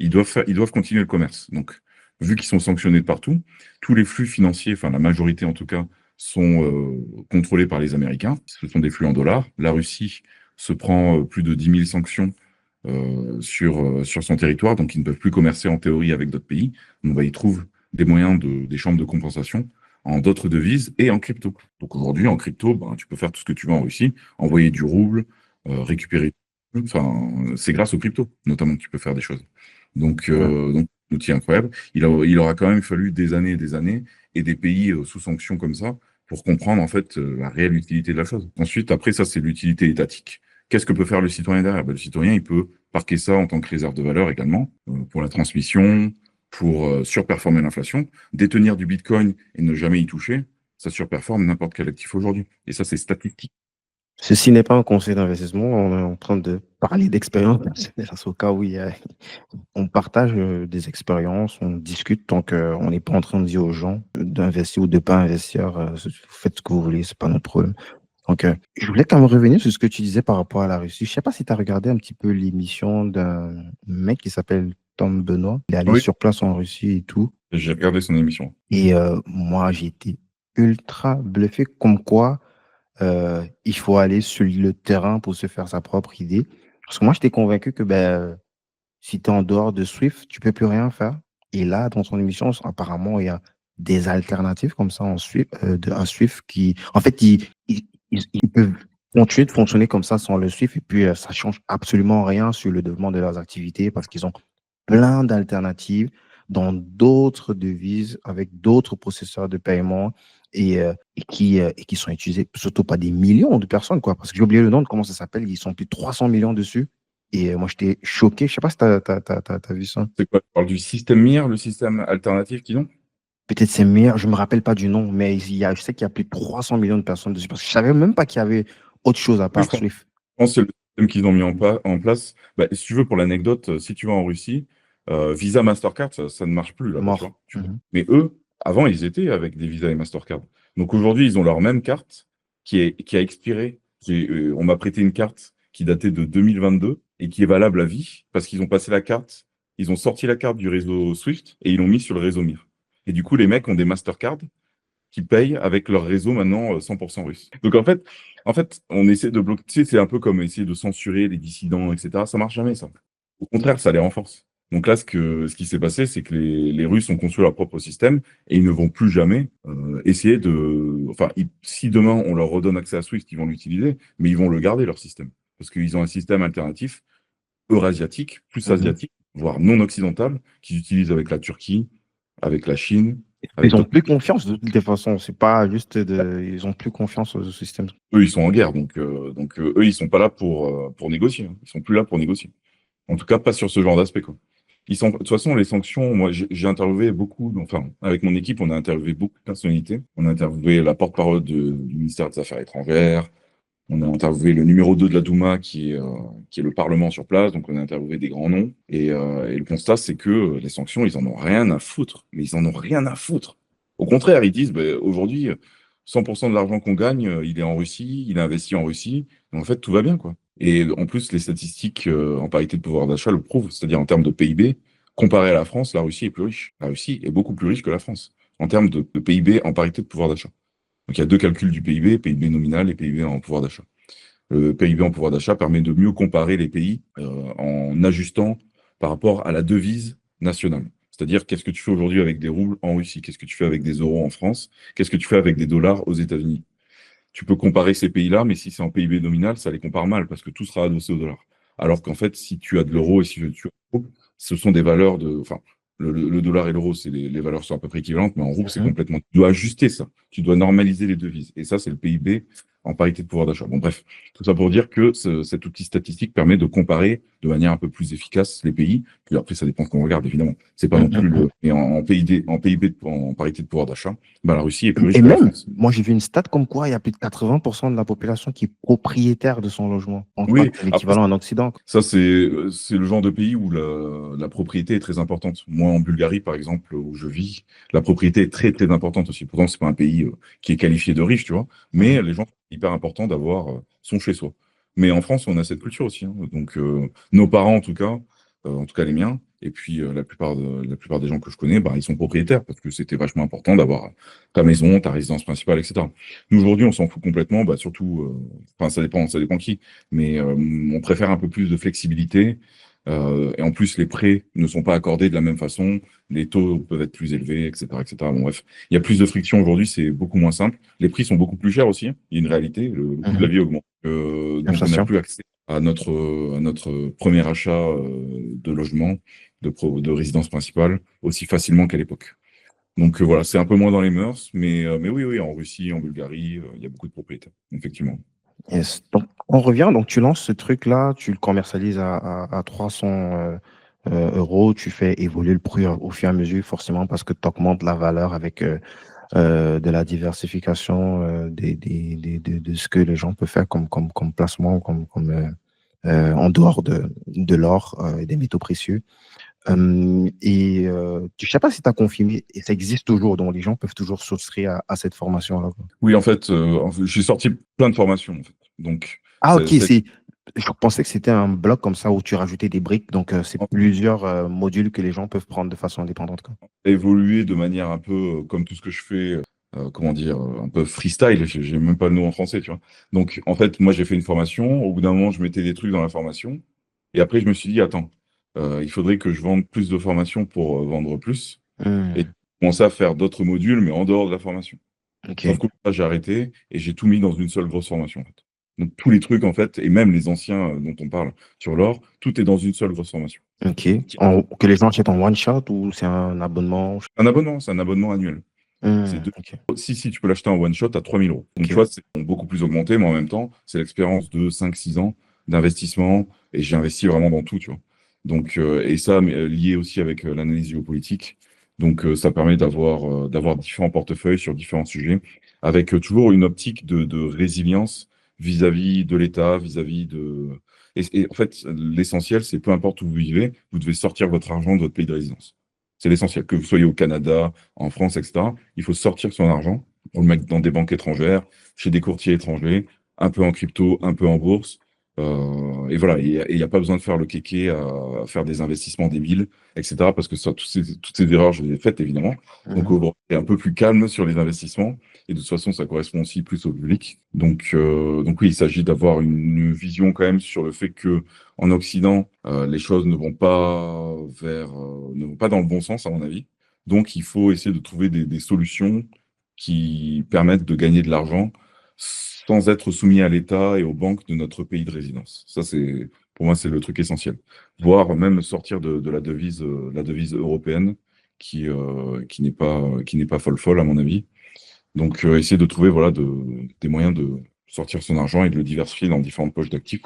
Ils doivent continuer le commerce. Donc, vu qu'ils sont sanctionnés de partout, tous les flux financiers, enfin la majorité en tout cas, sont contrôlés par les Américains. Ce sont des flux en dollars. La Russie se prend plus de 10 000 sanctions sur son territoire, donc ils ne peuvent plus commercer en théorie avec d'autres pays. Donc, bah, ils trouvent des moyens des chambres de compensation en d'autres devises et en crypto. Donc aujourd'hui, en crypto, ben, tu peux faire tout ce que tu veux en Russie, envoyer du rouble, récupérer. Enfin, c'est grâce aux crypto, notamment, que tu peux faire des choses. Ouais. Donc un outil incroyable. Il aura quand même fallu des années et des années et des pays sous sanctions comme ça pour comprendre en fait la réelle utilité de la chose. Ensuite, après ça, c'est l'utilité étatique. Qu'est-ce que peut faire le citoyen derrière? Ben, le citoyen, il peut parquer ça en tant que réserve de valeur également, pour la transmission, pour surperformer l'inflation. Détenir du Bitcoin et ne jamais y toucher, ça surperforme n'importe quel actif aujourd'hui. Et ça, c'est statistique. Ceci n'est pas un conseil d'investissement. On est en train de parler d'expérience personnelle. Au cas où on partage des expériences, on discute tant qu'on n'est pas en train de dire aux gens d'investir ou de pas investir. Vous faites ce que vous voulez, c'est pas notre problème. Donc, je voulais quand même revenir sur ce que tu disais par rapport à la Russie. Je sais pas si tu as regardé un petit peu l'émission d'un mec qui s'appelle Tom Benoît. Il est allé Oui, sur place en Russie et tout. j'ai regardé son émission. Et moi, j'ai été ultra bluffé comme quoi il faut aller sur le terrain pour se faire sa propre idée. Parce que moi, j'étais convaincu que ben, si tu es en dehors de Swift, tu peux plus rien faire. Et là, dans son émission, apparemment, il y a des alternatives comme ça en Swift, à Swift qui, en fait, ils peuvent continuer de fonctionner comme ça sans le Swift et puis ça change absolument rien sur le développement de leurs activités parce qu'ils ont plein d'alternatives. dans d'autres devises avec d'autres processeurs de paiement et qui sont utilisés surtout par des millions de personnes, quoi. Parce que j'ai oublié le nom de comment ça s'appelle. Ils sont plus de 300 millions dessus. Et moi, j'étais choqué. Je sais pas si tu as vu ça. C'est quoi? Tu parles du système MIR, le système alternatif qu'ils ont? Peut-être c'est meilleur, je me rappelle pas du nom, mais je sais qu'il y a plus de 300 millions de personnes dessus. Parce que je savais même pas qu'il y avait autre chose à Oui, je part pense Swift. Je pense que c'est le système qu'ils ont mis en place. Bah, si tu veux, pour l'anecdote, si tu vas en Russie, Visa, Mastercard, ça ne marche plus C'est là-bas, tu mort. vois. Mhm. Mais eux, avant, ils étaient avec des Visa et Mastercard. Donc aujourd'hui, ils ont leur même carte qui a expiré. On m'a prêté une carte qui datait de 2022 et qui est valable à vie parce qu'ils ont passé la carte, ils ont sorti la carte du réseau Swift et ils l'ont mis sur le réseau MIR. Et du coup, les mecs ont des Mastercard qui payent avec leur réseau maintenant 100% russe. Donc en fait, on essaie de bloquer, tu sais, c'est un peu comme essayer de censurer les dissidents, etc. Ça marche jamais, ça. Au contraire, ça les renforce. Donc là, ce qui s'est passé, c'est que les Russes ont construit leur propre système et ils ne vont plus jamais essayer de... Enfin, si demain on leur redonne accès à Swift, ils vont l'utiliser, mais ils vont le garder, leur système. Parce qu'ils ont un système alternatif eurasiatique, plus Mhm. asiatique, voire non occidental, qu'ils utilisent avec la Turquie, avec la Chine, avec Ils ont d'autres plus confiance de toutes les façons. C'est pas juste ils ont plus confiance au système. eux, ils sont en guerre, donc eux, ils sont pas là pour négocier, hein. Ils sont plus là pour négocier. En tout cas, pas sur ce genre d'aspect, quoi. De toute façon, les sanctions, moi, j'ai interviewé beaucoup, enfin, avec mon équipe, on a interviewé beaucoup de personnalités. On a interviewé la porte-parole du ministère des Affaires étrangères. On a interviewé le numéro 2 de la Douma, qui est le Parlement sur place. Donc, on a interviewé des grands noms. Et le constat, c'est que les sanctions, ils en ont rien à foutre. Mais ils en ont rien à foutre. Au contraire, ils disent, ben, aujourd'hui, 100% de l'argent qu'on gagne, il est en Russie, il est investi en Russie. Donc, en fait, tout va bien, quoi. Et en plus, les statistiques en parité de pouvoir d'achat le prouvent. C'est-à-dire en termes de PIB, comparé à la France, la Russie est plus riche. La Russie est beaucoup plus riche que la France en termes de PIB en parité de pouvoir d'achat. Donc il y a deux calculs du PIB, PIB nominal et PIB en pouvoir d'achat. Le PIB en pouvoir d'achat permet de mieux comparer les pays en ajustant par rapport à la devise nationale. C'est-à-dire, qu'est-ce que tu fais aujourd'hui avec des roubles en Russie? Qu'est-ce que tu fais avec des euros en France? Qu'est-ce que tu fais avec des dollars aux États-Unis? Tu peux comparer ces pays-là, mais si c'est en PIB nominal, ça les compare mal parce que tout sera adossé au dollar. Alors qu'en fait, si tu as de l'euro et si tu as de rouble, ce sont des valeurs de. Enfin, le dollar et l'euro, les valeurs sont à peu près équivalentes, mais en rouble, c'est Mhm. complètement. Tu dois ajuster ça. Tu dois normaliser les devises. Et ça, c'est le PIB en parité de pouvoir d'achat. Bon, bref, tout ça pour dire que cet outil statistique permet de comparer de manière un peu plus efficace les pays. Puis après, ça dépend de qu'on regarde, évidemment. C'est pas non plus Mhm. le. Mais en PIB, en parité de pouvoir d'achat, ben, la Russie est plus riche Et que la même, France. moi, j'ai vu une stat comme quoi il y a plus de 80% de la population qui est propriétaire de son logement. Je pense pas Oui, que c'est après, l'équivalent en Occident. ça, c'est le genre de pays où la propriété est très importante. Moi, en Bulgarie, par exemple, où je vis, la propriété est très, très importante aussi. Pourtant, c'est pas un pays qui est qualifié de riche, tu vois. Mais Mhm. les gens, c'est hyper important d'avoir son chez-soi. Mais en France, on a cette culture aussi, hein. Donc, nos parents, en tout cas les miens, et puis la plupart des gens que je connais, bah, ils sont propriétaires parce que c'était vachement important d'avoir ta maison, ta résidence principale, etc. Nous, aujourd'hui, on s'en fout complètement, bah, surtout, enfin, ça dépend qui, mais on préfère un peu plus de flexibilité. Et en plus, les prêts ne sont pas accordés de la même façon, les taux peuvent être plus élevés, etc., etc. Bon, bref, il y a plus de friction aujourd'hui, c'est beaucoup moins simple. Les prix sont beaucoup plus chers aussi, hein. Il y a une réalité, le coût de la Mhm. vie augmente. Donc, on n'a L'inflation. plus accès à notre premier achat de logement, de résidence principale, aussi facilement qu'à l'époque. Donc voilà, c'est un peu moins dans les mœurs, mais oui, oui, en Russie, en Bulgarie, il y a beaucoup de propriétaires, effectivement. Yes. Donc, on revient. Donc, tu lances ce truc-là, tu le commercialises à 300 euros, tu fais évoluer le prix au fur et à mesure, forcément, parce que tu augmentes la valeur avec de la diversification de ce que les gens peuvent faire comme placement, en dehors de l'or et des métaux précieux. Je ne sais pas si tu as confirmé, et ça existe toujours, donc les gens peuvent toujours souscrire à cette formation-là, quoi. Oui, en fait, j'ai sorti plein de formations, en fait. Donc, Ah, ok, c'est je pensais que c'était un bloc comme ça où tu rajoutais des briques, donc c'est plusieurs modules que les gens peuvent prendre de façon indépendante, quoi. évolué de manière un peu comme tout ce que je fais, comment dire, un peu freestyle, j'ai même pas le nom en français, tu vois. Donc, en fait, moi, j'ai fait une formation. Au bout d'un moment, je mettais des trucs dans la formation. Et après, je me suis dit, attends, il faudrait que je vende plus de formations pour vendre plus. Et j'ai Hmm, commencé à faire d'autres modules, mais en dehors de la formation. Sauf ok. que là, j'ai arrêté et j'ai tout mis dans une seule grosse formation, en fait. Donc, tous les trucs, en fait, et même les anciens dont on parle sur l'or, tout est dans une seule grosse formation. Ok. Que les gens achètent en one shot ou c'est un abonnement? C'est un abonnement annuel. C'est Ok. si tu peux l'acheter en one shot à 3 000 euros. Donc, tu Ok. vois, c'est beaucoup plus augmenté, mais en même temps, c'est l'expérience de 5 6 ans d'investissement et j'ai investi vraiment dans tout, tu vois. Donc, et ça, mais, lié aussi avec l'analyse géopolitique. Donc, ça permet d'avoir différents portefeuilles sur différents sujets avec toujours une optique de résilience vis-à-vis de l'État, vis-à-vis de. Et en fait, l'essentiel, c'est peu importe où vous vivez, vous devez sortir votre argent de votre pays de résidence. C'est l'essentiel. Que vous soyez au Canada, en France, etc., il faut sortir son argent pour le mettre dans des banques étrangères, chez des courtiers étrangers, un peu en crypto, un peu en bourse. Et voilà, et il n'y a pas besoin de faire le kéké à faire des investissements débiles, etc. Parce que ça, toutes ces erreurs, je les ai faites, évidemment. Donc, Mhm. aujourd'hui, c'est un peu plus calme sur les investissements. Et de toute façon, ça correspond aussi plus au public. Donc oui, il s'agit d'avoir une vision quand même sur le fait que en Occident, les choses ne vont pas dans le bon sens, à mon avis. Donc, il faut essayer de trouver des solutions qui permettent de gagner de l'argent sans être soumis à l'État et aux banques de notre pays de résidence. Ça, pour moi, c'est le truc essentiel. Voire même sortir de la devise européenne qui n'est pas folle folle, à mon avis. Donc, essayer de trouver voilà, des moyens de sortir son argent et de le diversifier dans différentes poches d'actifs.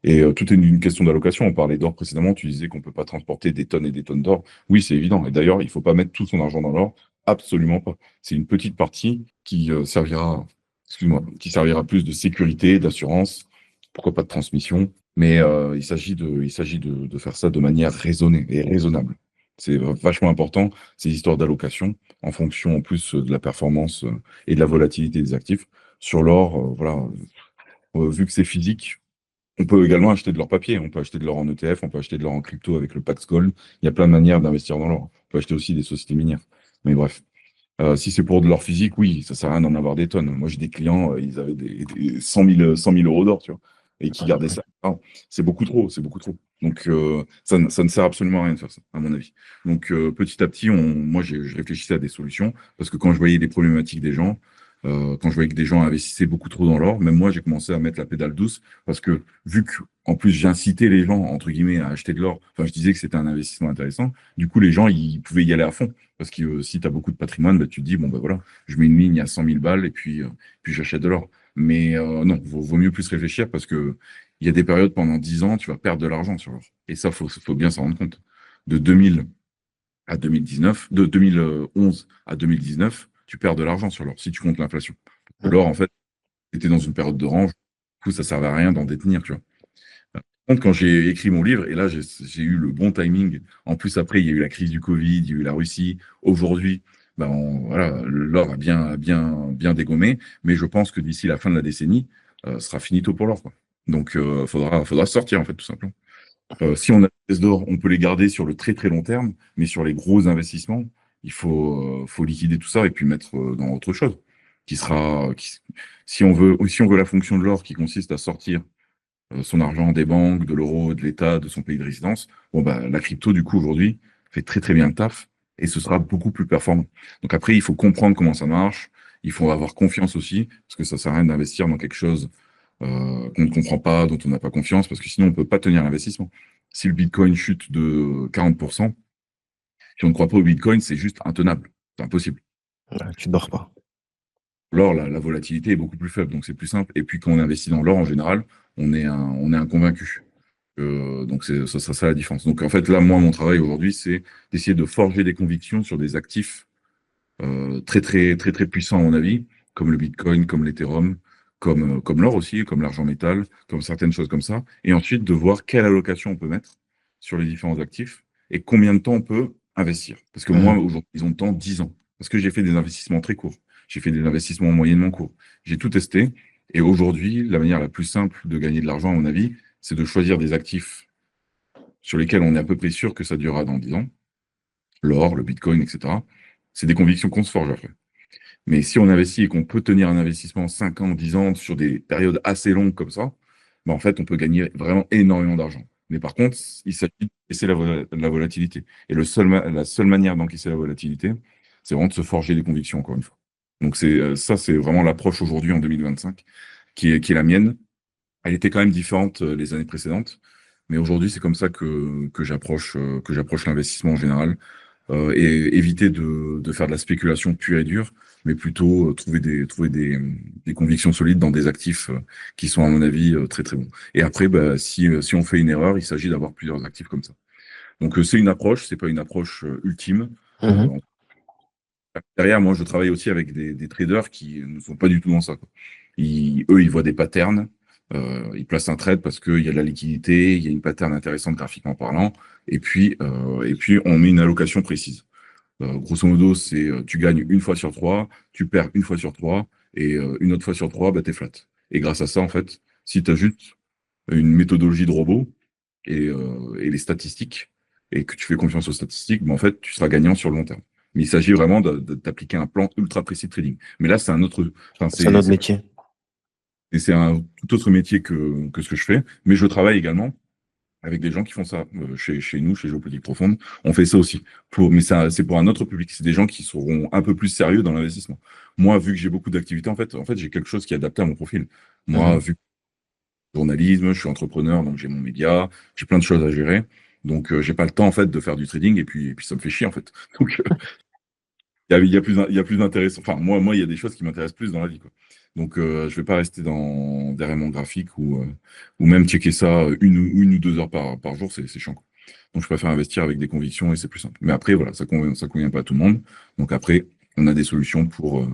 Et tout est une question d'allocation. On parlait d'or précédemment, tu disais qu'on ne peut pas transporter des tonnes et des tonnes d'or. Oui, c'est évident. Et d'ailleurs, il ne faut pas mettre tout son argent dans l'or. Absolument pas. C'est une petite partie qui servira, excuse-moi, qui servira plus de sécurité, d'assurance, pourquoi pas de transmission. Mais il s'agit de faire ça de manière raisonnée et raisonnable. C'est vachement important, ces histoires d'allocation, en fonction en plus de la performance et de la volatilité des actifs. Sur l'or, voilà, vu que c'est physique, on peut également acheter de l'or papier, on peut acheter de l'or en ETF, on peut acheter de l'or en crypto avec le Pax Gold. Il y a plein de manières d'investir dans l'or. On peut acheter aussi des sociétés minières. Mais bref, si c'est pour de l'or physique, oui, ça sert à rien d'en avoir des tonnes. Moi, j'ai des clients, ils avaient des 100 000 euros d'or, tu vois, et qui gardaient ça. Ah, c'est beaucoup trop, c'est beaucoup trop. Donc, ça ne sert absolument à rien de faire ça, à mon avis. Donc, petit à petit, moi, je réfléchissais à des solutions, parce que quand je voyais les problématiques des gens, quand je voyais que des gens investissaient beaucoup trop dans l'or, même moi, j'ai commencé à mettre la pédale douce, parce que vu que, en plus, j'incitais les gens, entre guillemets, à acheter de l'or, enfin, je disais que c'était un investissement intéressant, du coup, les gens, ils pouvaient y aller à fond. Parce que si tu as beaucoup de patrimoine, bah, tu te dis, bon, bah voilà, je mets une ligne à 100 000 balles et puis j'achète de l'or. Mais non, vaut mieux plus réfléchir parce que il y a des périodes pendant 10 ans, tu vas perdre de l'argent sur l'or. Et ça, faut bien s'en rendre compte. De 2000 à 2019, de 2011 à 2019, tu perds de l'argent sur l'or si tu comptes l'inflation. L'or, en fait, était dans une période de range. Du coup, ça servait à rien d'en détenir, tu vois. Par contre, quand j'ai écrit mon livre, et là, j'ai eu le bon timing. En plus, après, il y a eu la crise du Covid, il y a eu la Russie. Aujourd'hui, ben, voilà, l'or a bien dégommé. Mais je pense que d'ici la fin de la décennie, ce sera finito pour l'or, quoi. Donc, faudra sortir, en fait, tout simplement. Si on a des pièces d'or, on peut les garder sur le très, très long terme. Mais sur les gros investissements, faut liquider tout ça et puis mettre dans autre chose. Qui sera, qui- si on veut la fonction de l'or qui consiste à sortir son argent des banques, de l'euro, de l'État, de son pays de résidence, bon, bah, la crypto, du coup, aujourd'hui, fait très, très bien le taf et ce sera beaucoup plus performant. Donc après, il faut comprendre comment ça marche, il faut avoir confiance aussi, parce que ça sert à rien d'investir dans quelque chose qu'on ne comprend pas, dont on n'a pas confiance, parce que sinon, on ne peut pas tenir l'investissement. Si le Bitcoin chute de 40%, si on ne croit pas au Bitcoin, c'est juste intenable. C'est impossible. Ouais, tu dors pas. L'or, la volatilité est beaucoup plus faible, donc c'est plus simple. Et puis quand on investit dans l'or, en général, on est un convaincu. Donc ça sera ça la différence. Donc en fait, là, moi, mon travail aujourd'hui, c'est d'essayer de forger des convictions sur des actifs très, très, très, très puissants, à mon avis, comme le Bitcoin, comme l'Ethereum, comme l'or aussi, comme l'argent métal, comme certaines choses comme ça. Et ensuite, de voir quelle allocation on peut mettre sur les différents actifs et combien de temps on peut investir. Parce que moi, Mhm. aujourd'hui, ils ont le temps 10 ans. Parce que j'ai fait des investissements très courts. J'ai fait des investissements moyennement courts. J'ai tout testé. Et aujourd'hui, la manière la plus simple de gagner de l'argent, à mon avis, c'est de choisir des actifs sur lesquels on est à peu près sûr que ça durera dans 10 ans. L'or, le Bitcoin, etc. C'est des convictions qu'on se forge après. Mais si on investit et qu'on peut tenir un investissement 5 ans, 10 ans sur des périodes assez longues comme ça, ben en fait, on peut gagner vraiment énormément d'argent. Mais par contre, il s'agit d'encaisser la volatilité. Et la seule manière d'encaisser la volatilité, c'est vraiment de se forger des convictions, encore une fois. Donc ça, c'est vraiment l'approche aujourd'hui en 2025 qui est la mienne. Elle était quand même différente les années précédentes. Mais aujourd'hui, c'est comme ça que j'approche l'investissement en général. Et éviter de faire de la spéculation pure et dure, mais plutôt trouver des convictions solides dans des actifs qui sont, à mon avis, très très bons. Et après, bah, si on fait une erreur, il s'agit d'avoir plusieurs actifs comme ça. Donc c'est une approche, c'est pas une approche ultime. Mhm. Euh, Derrière, moi, je travaille aussi avec des traders qui ne sont pas du tout dans ça, quoi. Eux, ils voient des patterns, ils placent un trade parce qu'il y a de la liquidité, il y a une pattern intéressante graphiquement parlant, et puis on met une allocation précise. Grosso modo, c'est tu gagnes une fois sur trois, tu perds une fois sur trois, et une autre fois sur trois, bah, t'es flat. Et grâce à ça, en fait, si tu as juste une méthodologie de robot et les statistiques, et que tu fais confiance aux statistiques, bah, en fait, tu seras gagnant sur le long terme. Mais il s'agit vraiment d'appliquer un plan ultra précis de trading. Mais là, c'est un autre, enfin, C'est notre métier. c'est un tout autre métier que ce que je fais, mais je travaille également avec des gens qui font ça. Chez nous, chez Géopolitique Profonde, on fait ça aussi. Mais ça, c'est pour un autre public. C'est des gens qui seront un peu plus sérieux dans l'investissement. Moi, vu que j'ai beaucoup d'activités, en fait, j'ai quelque chose qui est adapté à mon profil. Moi, Mhm. vu que journalisme, je suis entrepreneur, donc j'ai mon média, j'ai plein de choses à gérer. Donc, j'ai pas le temps, en fait, de faire du trading et puis ça me fait chier, en fait. Donc, il y a plus d'intéressant. Enfin, moi, il y a des choses qui m'intéressent plus dans la vie, quoi. Donc, je vais pas rester derrière mon graphique ou même checker ça une ou 2 heures par jour, c'est chiant, quoi. Donc, je préfère investir avec des convictions et c'est plus simple. Mais après, voilà, ça convient pas à tout le monde. Donc, après, on a des solutions pour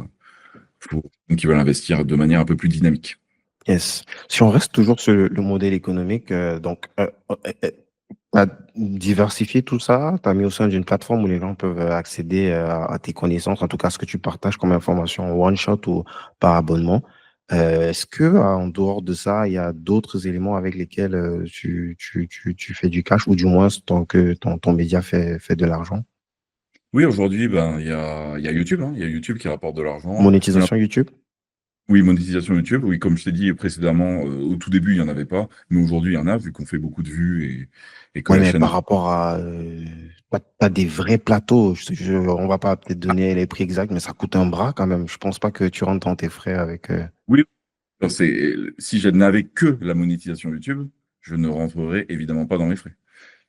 ceux qui veulent investir de manière un peu plus dynamique. Yes. Si on reste toujours sur le modèle économique, tu as diversifié tout ça, tu as mis au sein d'une plateforme où les gens peuvent accéder à tes connaissances, en tout cas ce que tu partages comme information one shot ou par abonnement. Est-ce que en dehors de ça, il y a d'autres éléments avec lesquels tu fais du cash ou du moins tant que ton média fait de l'argent? Oui, aujourd'hui, ben, il y a YouTube, hein. Il y a YouTube qui rapporte de l'argent. Alors, Monétisation YouTube? oui, monétisation YouTube. Oui, comme je t'ai dit précédemment, au tout début, il n'y en avait pas. Mais aujourd'hui, il y en a, vu qu'on fait beaucoup de vues et que Oui, la mais chaîne. par rapport à... t'as des vrais plateaux. On va pas peut-être donner les prix exacts, mais ça coûte un bras quand même. Je pense pas que tu rentres dans tes frais avec... Oui, alors si je n'avais que la monétisation YouTube, je ne rentrerais évidemment pas dans mes frais.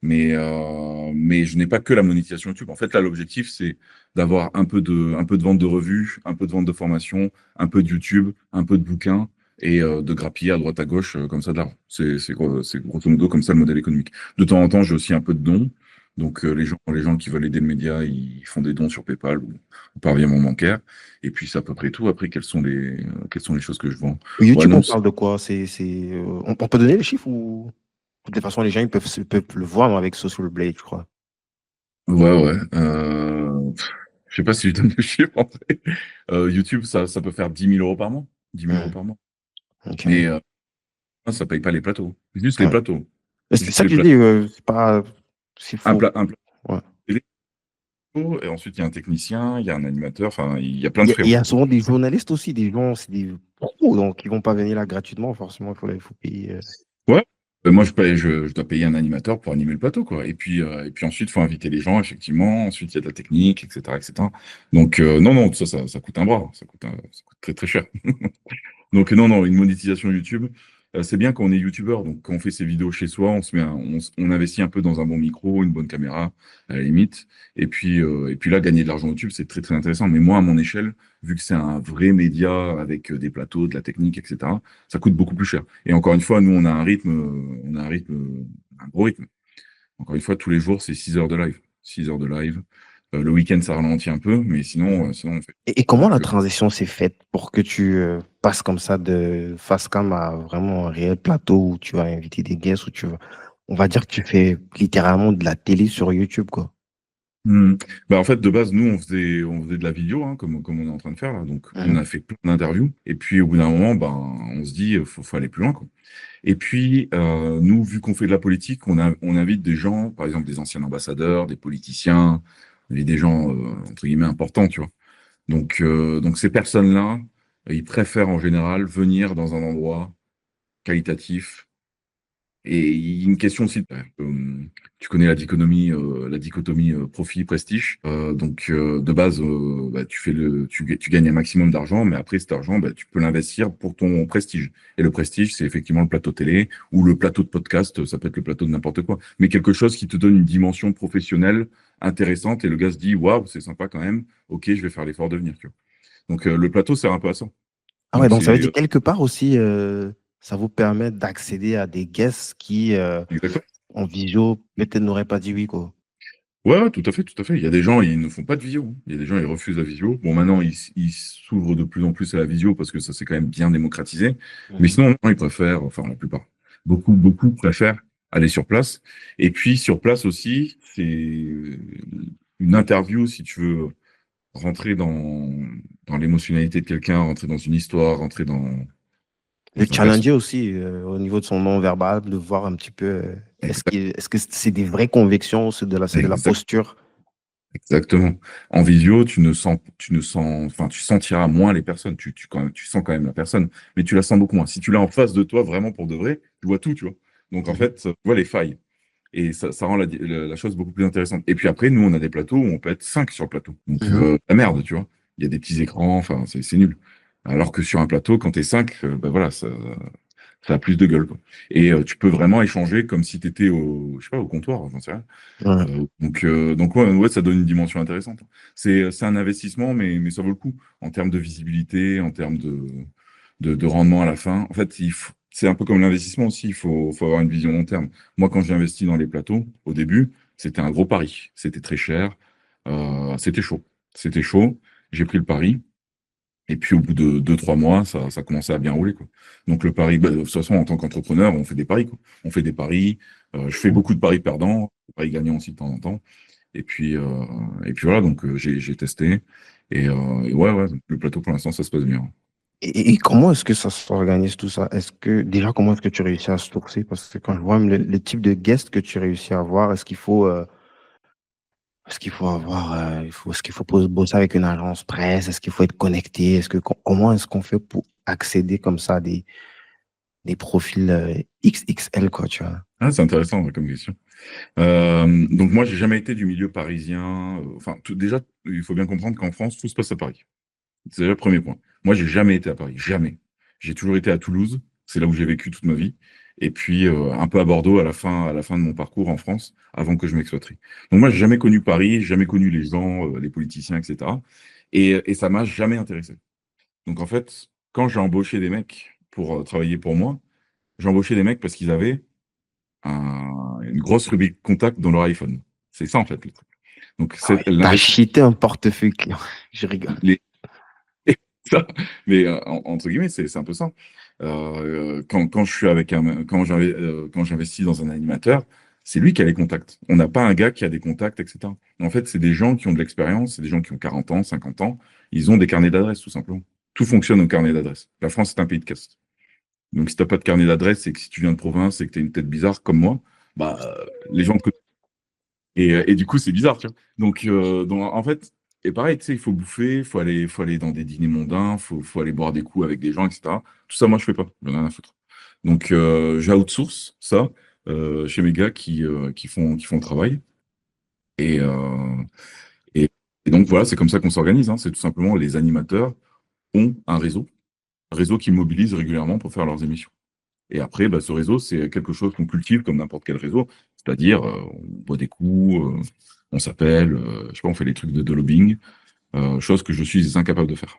Mais je n'ai pas que la monétisation YouTube. En fait, là, l'objectif, c'est d'avoir un peu de vente de revues, un peu de vente de formation, un peu de YouTube, un peu de bouquins et de grappiller à droite à gauche comme ça de l'argent. C'est grosso modo comme ça le modèle économique. De temps en temps, j'ai aussi un peu de dons. Donc, les gens qui veulent aider le média, ils font des dons sur PayPal ou par virement bancaire. Et puis, c'est à peu près tout. Après, quelles sont les choses que je vends? Ouais, YouTube, non, on parle de quoi? On peut donner les chiffres ou... De toute façon, les gens, ils peuvent le voir avec Social Blade, je crois. ouais, ouais. Je sais pas si je donne le chiffre en vrai. YouTube, ça peut faire 10 000 € par mois. 10 000 € Hmm, par mois. ok. Mais ça paye pas les plateaux. Juste les Ouais. plateaux. Mais c'est Juste ça les que je plateaux. dis, c'est pas... S'il faut... Un plat Ouais. télé, et ensuite il y a un technicien, il y a un animateur, enfin il y a plein de frais Il en y a fait. souvent des journalistes aussi, des gens, c'est des pros, donc ils vont pas venir là gratuitement, forcément, il faut payer. Ouais. Moi je dois payer un animateur pour animer le plateau, quoi. Et puis ensuite, il faut inviter les gens, effectivement. Ensuite, il y a de la technique, etc., etc. Donc non, non, ça coûte un bras. Ça coûte très très cher. Donc non, non, une monétisation YouTube, c'est bien quand on est YouTubeur, donc quand on fait ses vidéos chez soi, on investit un peu dans un bon micro, une bonne caméra, à la limite. Et puis là, gagner de l'argent YouTube, c'est très très intéressant. Mais moi, à mon échelle, vu que c'est un vrai média avec des plateaux, de la technique, etc., ça coûte beaucoup plus cher. Et encore une fois, nous, on a un gros rythme. Encore une fois, tous les jours, c'est 6 heures de live. 6 heures de live. Le week-end, ça ralentit un peu, mais sinon, on fait. Et comment la Donc, transition s'est faite pour que tu passes comme ça de face cam à vraiment un réel plateau où tu vas inviter des guests, où on va dire que tu fais littéralement de la télé sur YouTube, quoi. Hmm. Bah, en fait, de base, nous, on faisait de la vidéo, hein, comme on est en train de faire là. Donc, on Mhm. a fait plein d'interviews. Et puis, au bout d'un moment, ben, on se dit, faut aller plus loin, quoi. Et puis, nous, vu qu'on fait de la politique, on invite des gens, par exemple, des anciens ambassadeurs, des politiciens, et des gens, entre guillemets, importants, tu vois. Donc ces personnes-là, ils préfèrent en général venir dans un endroit qualitatif, Et il y a une question aussi, tu connais la dichotomie profit-prestige. De base, bah, tu gagnes un maximum d'argent, mais après cet argent, bah, tu peux l'investir pour ton prestige. Et le prestige, c'est effectivement le plateau télé ou le plateau de podcast, ça peut être le plateau de n'importe quoi. Mais quelque chose qui te donne une dimension professionnelle intéressante et le gars se dit, waouh, c'est sympa quand même, ok, je vais faire l'effort de venir, tu vois. Donc le plateau sert un peu à ça. Ah ouais, Donc donc ça veut c'est dire quelque part aussi, ça vous permet d'accéder à des guests qui, exactement. en visio, peut-être n'auraient pas dit oui, quoi. Ouais, ouais, tout à fait, tout à fait. Il y a des gens, ils ne font pas de visio, hein. Il y a des gens, ils refusent la visio. Bon, maintenant, ils s'ouvrent de plus en plus à la visio parce que ça s'est quand même bien démocratisé. Mais Mhm. sinon, non, ils préfèrent, enfin, la plupart, beaucoup préfèrent aller sur place. Et puis, sur place aussi, c'est une interview, si tu veux rentrer dans l'émotionnalité de quelqu'un, rentrer dans une histoire, rentrer Le dans un challenger personnage. aussi au niveau de son non-verbal, de voir un petit peu est-ce que c'est des vraies convictions ou c'est de la posture? Exactement. En visio, enfin, tu sentiras moins les personnes. Tu sens quand même la personne, mais tu la sens beaucoup moins. Si tu l'as en face de toi, vraiment pour de vrai, tu vois tout, tu vois. Donc, en Mhm. fait, tu vois les failles. Et ça rend la chose beaucoup plus intéressante. Et puis après, nous, on a des plateaux où on peut être 5 sur le plateau. Donc, Mhm. la merde, tu vois. Il y a des petits écrans, enfin, c'est nul. Alors que sur un plateau, quand t'es 5, ben voilà, ça a plus de gueule, quoi. Et tu peux vraiment échanger comme si tu étais je sais pas, au comptoir, j'en sais rien. Ouais. Donc ouais, ouais, ça donne une dimension intéressante. C'est un investissement, mais ça vaut le coup en termes de visibilité, en termes de rendement à la fin. En fait, c'est un peu comme l'investissement aussi, faut avoir une vision long terme. Moi, quand j'ai investi dans les plateaux, au début, c'était un gros pari. C'était très cher, c'était chaud. C'était chaud, j'ai pris le pari. Et puis au bout de 2, 3 mois, ça commençait à bien rouler, quoi. Donc le pari, bah, de toute façon, en tant qu'entrepreneur, on fait des paris, quoi. On fait des paris. Je fais beaucoup de paris perdants, des paris gagnants aussi de temps en temps. Et puis voilà, donc j'ai testé. Et ouais, ouais, le plateau pour l'instant, ça se passe bien. Et comment est-ce que ça s'organise tout ça? Déjà, comment est-ce que tu réussis à sourcer? Parce que quand je vois le type de guest que tu réussis à avoir, est-ce qu'il faut avoir, est-ce qu'il faut bosser avec une agence presse? Est-ce qu'il faut être connecté? Comment est-ce qu'on fait pour accéder comme ça à des profils XXL, quoi, tu vois? Ah, c'est intéressant ouais, comme question. Donc moi, j'ai jamais été du milieu parisien. Enfin, déjà, il faut bien comprendre qu'en France, tout se passe à Paris. C'est déjà le premier point. Moi, j'ai jamais été à Paris, jamais. J'ai toujours été à Toulouse, c'est là où j'ai vécu toute ma vie. Et puis un peu à Bordeaux à la fin de mon parcours en France, avant que je m'expatrie. Donc moi, j'ai jamais connu Paris, jamais connu les gens, les politiciens, etc. Et ça m'a jamais intéressé. Donc en fait, quand j'ai embauché des mecs pour travailler pour moi, j'ai embauché des mecs parce qu'ils avaient une grosse rubrique contact dans leur iPhone. C'est ça en fait le truc. Donc Ah ouais, c'est t'as l'investissement. cheaté un portefeuille client. Je rigole. Ça. Mais entre guillemets, c'est un peu ça. Quand je suis avec quand j'investis dans un animateur, c'est lui qui a les contacts. On n'a pas un gars qui a des contacts, etc. En fait, c'est des gens qui ont de l'expérience, c'est des gens qui ont 40 ans, 50 ans. Ils ont des carnets d'adresses, tout simplement. Tout fonctionne au carnet d'adresses. La France, c'est un pays de caste. Donc, si t'as pas de carnet d'adresse, c'est que si tu viens de province et que tu as une tête bizarre comme moi, bah, les gens te et du coup, c'est bizarre, tu vois. Donc, en fait, et pareil, tu sais, il faut bouffer, faut aller dans des dîners mondains, faut aller boire des coups avec des gens, etc. Tout ça, moi, je fais pas. J'en ai rien à foutre. Donc, j'outsource ça chez mes gars qui font le travail. Et, euh, et, et donc, voilà, c'est comme ça qu'on s'organise, hein. C'est tout simplement les animateurs ont un réseau qui mobilise régulièrement pour faire leurs émissions. Et après, bah, ce réseau, c'est quelque chose qu'on cultive comme n'importe quel réseau. C'est-à-dire, on boit des coups, on s'appelle, je sais pas, on fait les trucs de lobbying, chose que je suis incapable de faire.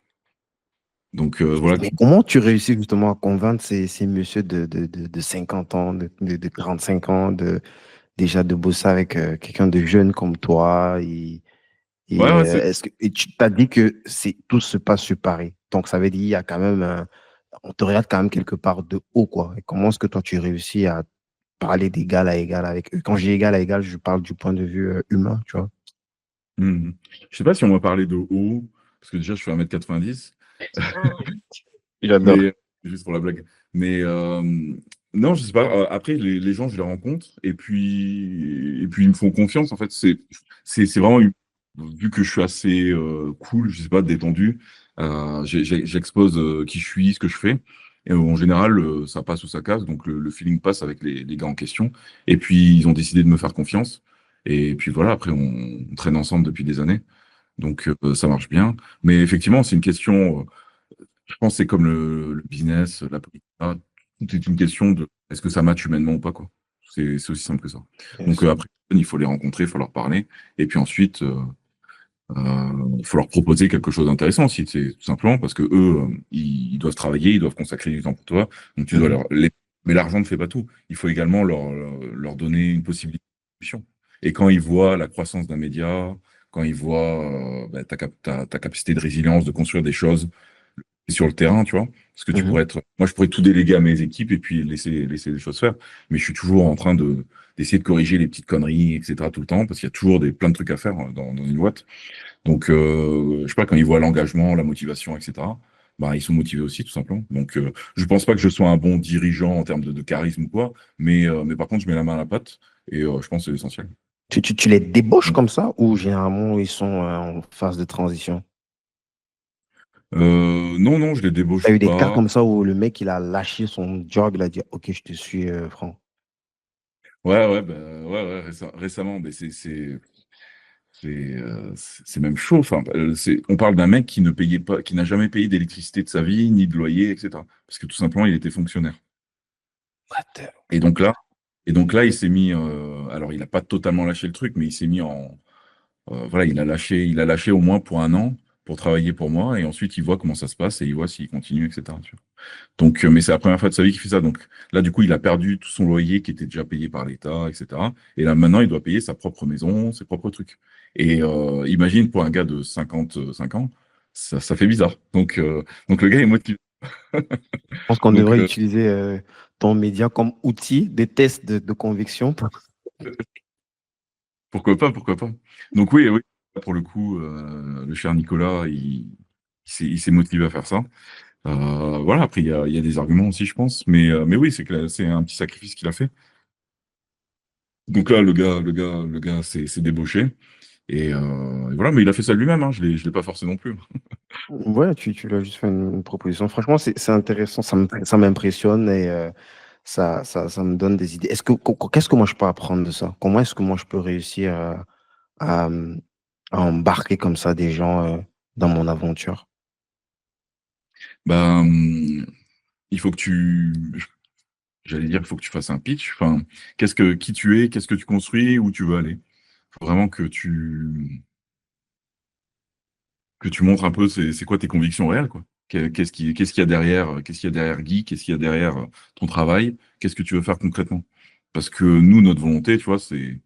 Donc, voilà. Mais comment tu réussis justement à convaincre ces messieurs de 50 ans, de 45 ans, déjà de bosser avec quelqu'un de jeune comme toi? Ouais, ouais, Et tu t'as dit que tout se passe sur Paris. Donc, ça veut dire qu'il y a quand même on te regarde quand même quelque part de haut, quoi. Et comment est-ce que toi, tu réussis à parler d'égal à égal avec eux? Quand j'ai égal à égal, je parle du point de vue humain, tu vois. mhm. Je sais pas si on va parler de haut, parce que déjà, je fais 1,90 m, J'adore. mais juste pour la blague. Mais non, je sais pas. Après, les gens, je les rencontre, et puis ils me font confiance. En fait, c'est vraiment vu que je suis assez cool, je sais pas, détendu. J'expose qui je suis, ce que je fais, Et en général, ça passe ou ça casse, donc le feeling passe avec les gars en question. Et puis, ils ont décidé de me faire confiance. Et puis voilà, après, on traîne ensemble depuis des années. Donc, ça marche bien. Mais effectivement, c'est une question, je pense que c'est comme le business, la politique. Tout est une question de est-ce que ça match humainement ou pas, quoi. C'est aussi simple que ça. Donc, Yes. après, il faut les rencontrer, il faut leur parler. Et puis ensuite, il faut leur proposer quelque chose d'intéressant aussi, c'est tout simplement parce que eux, ils doivent travailler, ils doivent consacrer du temps pour toi, donc tu dois Mhm. mais l'argent ne fait pas tout. Il faut également leur donner une possibilité de solution. Et quand ils voient la croissance d'un média, quand ils voient bah, ta capacité de résilience, de construire des choses sur le terrain, tu vois, parce que tu Mhm. pourrais moi, je pourrais tout déléguer à mes équipes et puis laisser les choses faire, mais je suis toujours en train d'essayer de corriger les petites conneries, etc. tout le temps, parce qu'il y a toujours plein de trucs à faire dans une boîte. Donc, je sais pas, quand ils voient l'engagement, la motivation, etc., bah, ils sont motivés aussi, tout simplement. Donc, je pense pas que je sois un bon dirigeant en termes de charisme ou quoi, mais par contre, je mets la main à la pâte et je pense que c'est essentiel. Tu les débauches Donc, comme ça ou généralement ils sont en phase de transition? non, non, je les Tu as débauche eu des cas pas. comme ça où le mec il a lâché son job, il a dit ok, je te suis, Franck. Ouais, ouais, bah, ouais, ouais, récemment, mais c'est même chaud. Enfin, on parle d'un mec qui ne payait pas, qui n'a jamais payé d'électricité de sa vie, ni de loyer, etc. Parce que tout simplement, il était fonctionnaire. What the- Et donc là, et donc là, il s'est mis. Alors, il n'a pas totalement lâché le truc, mais il s'est mis en. Voilà, il a lâché au moins pour un an pour travailler pour moi, et ensuite il voit comment ça se passe et il voit s'il continue, etc. tu vois. Donc, mais c'est la première fois de sa vie qu'il fait ça. Donc là, du coup, il a perdu tout son loyer qui était déjà payé par l'État, etc. Et là, maintenant, il doit payer sa propre maison, ses propres trucs. Et imagine pour un gars de 55 ans, ça fait bizarre. Donc le gars est motivé. Je pense qu'on Donc devrait utiliser ton média comme outil de test de conviction. pourquoi pas, pourquoi pas. Donc oui, oui, pour le coup, le cher Nicolas, il s'est motivé à faire ça. Voilà, après, il y a des arguments aussi, je pense. Mais oui, c'est un petit sacrifice qu'il a fait. Donc là, le gars s'est débauché. Et voilà, mais il a fait ça lui-même, hein, je l'ai pas forcé non plus. Ouais, tu lui as juste fait une proposition. Franchement, c'est intéressant, ça m'impressionne et ça me donne des idées. Qu'est-ce que moi je peux apprendre de ça? Comment est-ce que moi je peux réussir à, à embarquer comme ça des gens dans mon aventure? Ben, il faut que j'allais dire, il faut que tu fasses un pitch. Enfin, qui tu es, qu'est-ce que tu construis, où tu veux aller. Il faut vraiment que tu montres un peu c'est quoi tes convictions réelles, quoi. Qu'est-ce qu'il y a derrière, qu'est-ce qu'il y a derrière Guy, qu'est-ce qu'il y a derrière ton travail, qu'est-ce que tu veux faire concrètement. Parce que nous, notre volonté, tu vois, c'est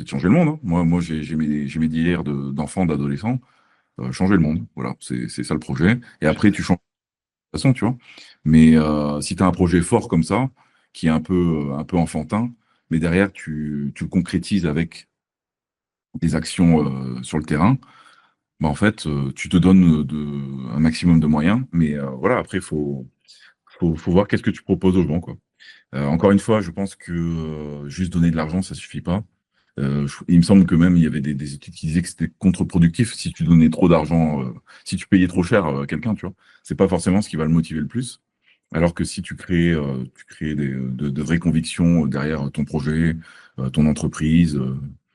de changer le monde, hein. Moi, j'ai mes dires d'enfants, d'adolescents, changer le monde. Voilà, c'est ça le projet. Et après, tu changes de façon, tu vois. Mais si tu as un projet fort comme ça, qui est un peu enfantin, mais derrière, tu le concrétises avec des actions sur le terrain, bah, en fait, tu te donnes un maximum de moyens, mais voilà, après, faut voir qu'est-ce que tu proposes aux gens, quoi. Encore une fois, je pense que juste donner de l'argent, ça suffit pas. Il me semble que même il y avait des études qui disaient que c'était contre-productif si tu donnais trop d'argent, si tu payais trop cher quelqu'un, tu vois. C'est pas forcément ce qui va le motiver le plus. Alors que si tu crées de vraies convictions derrière ton projet, ton entreprise,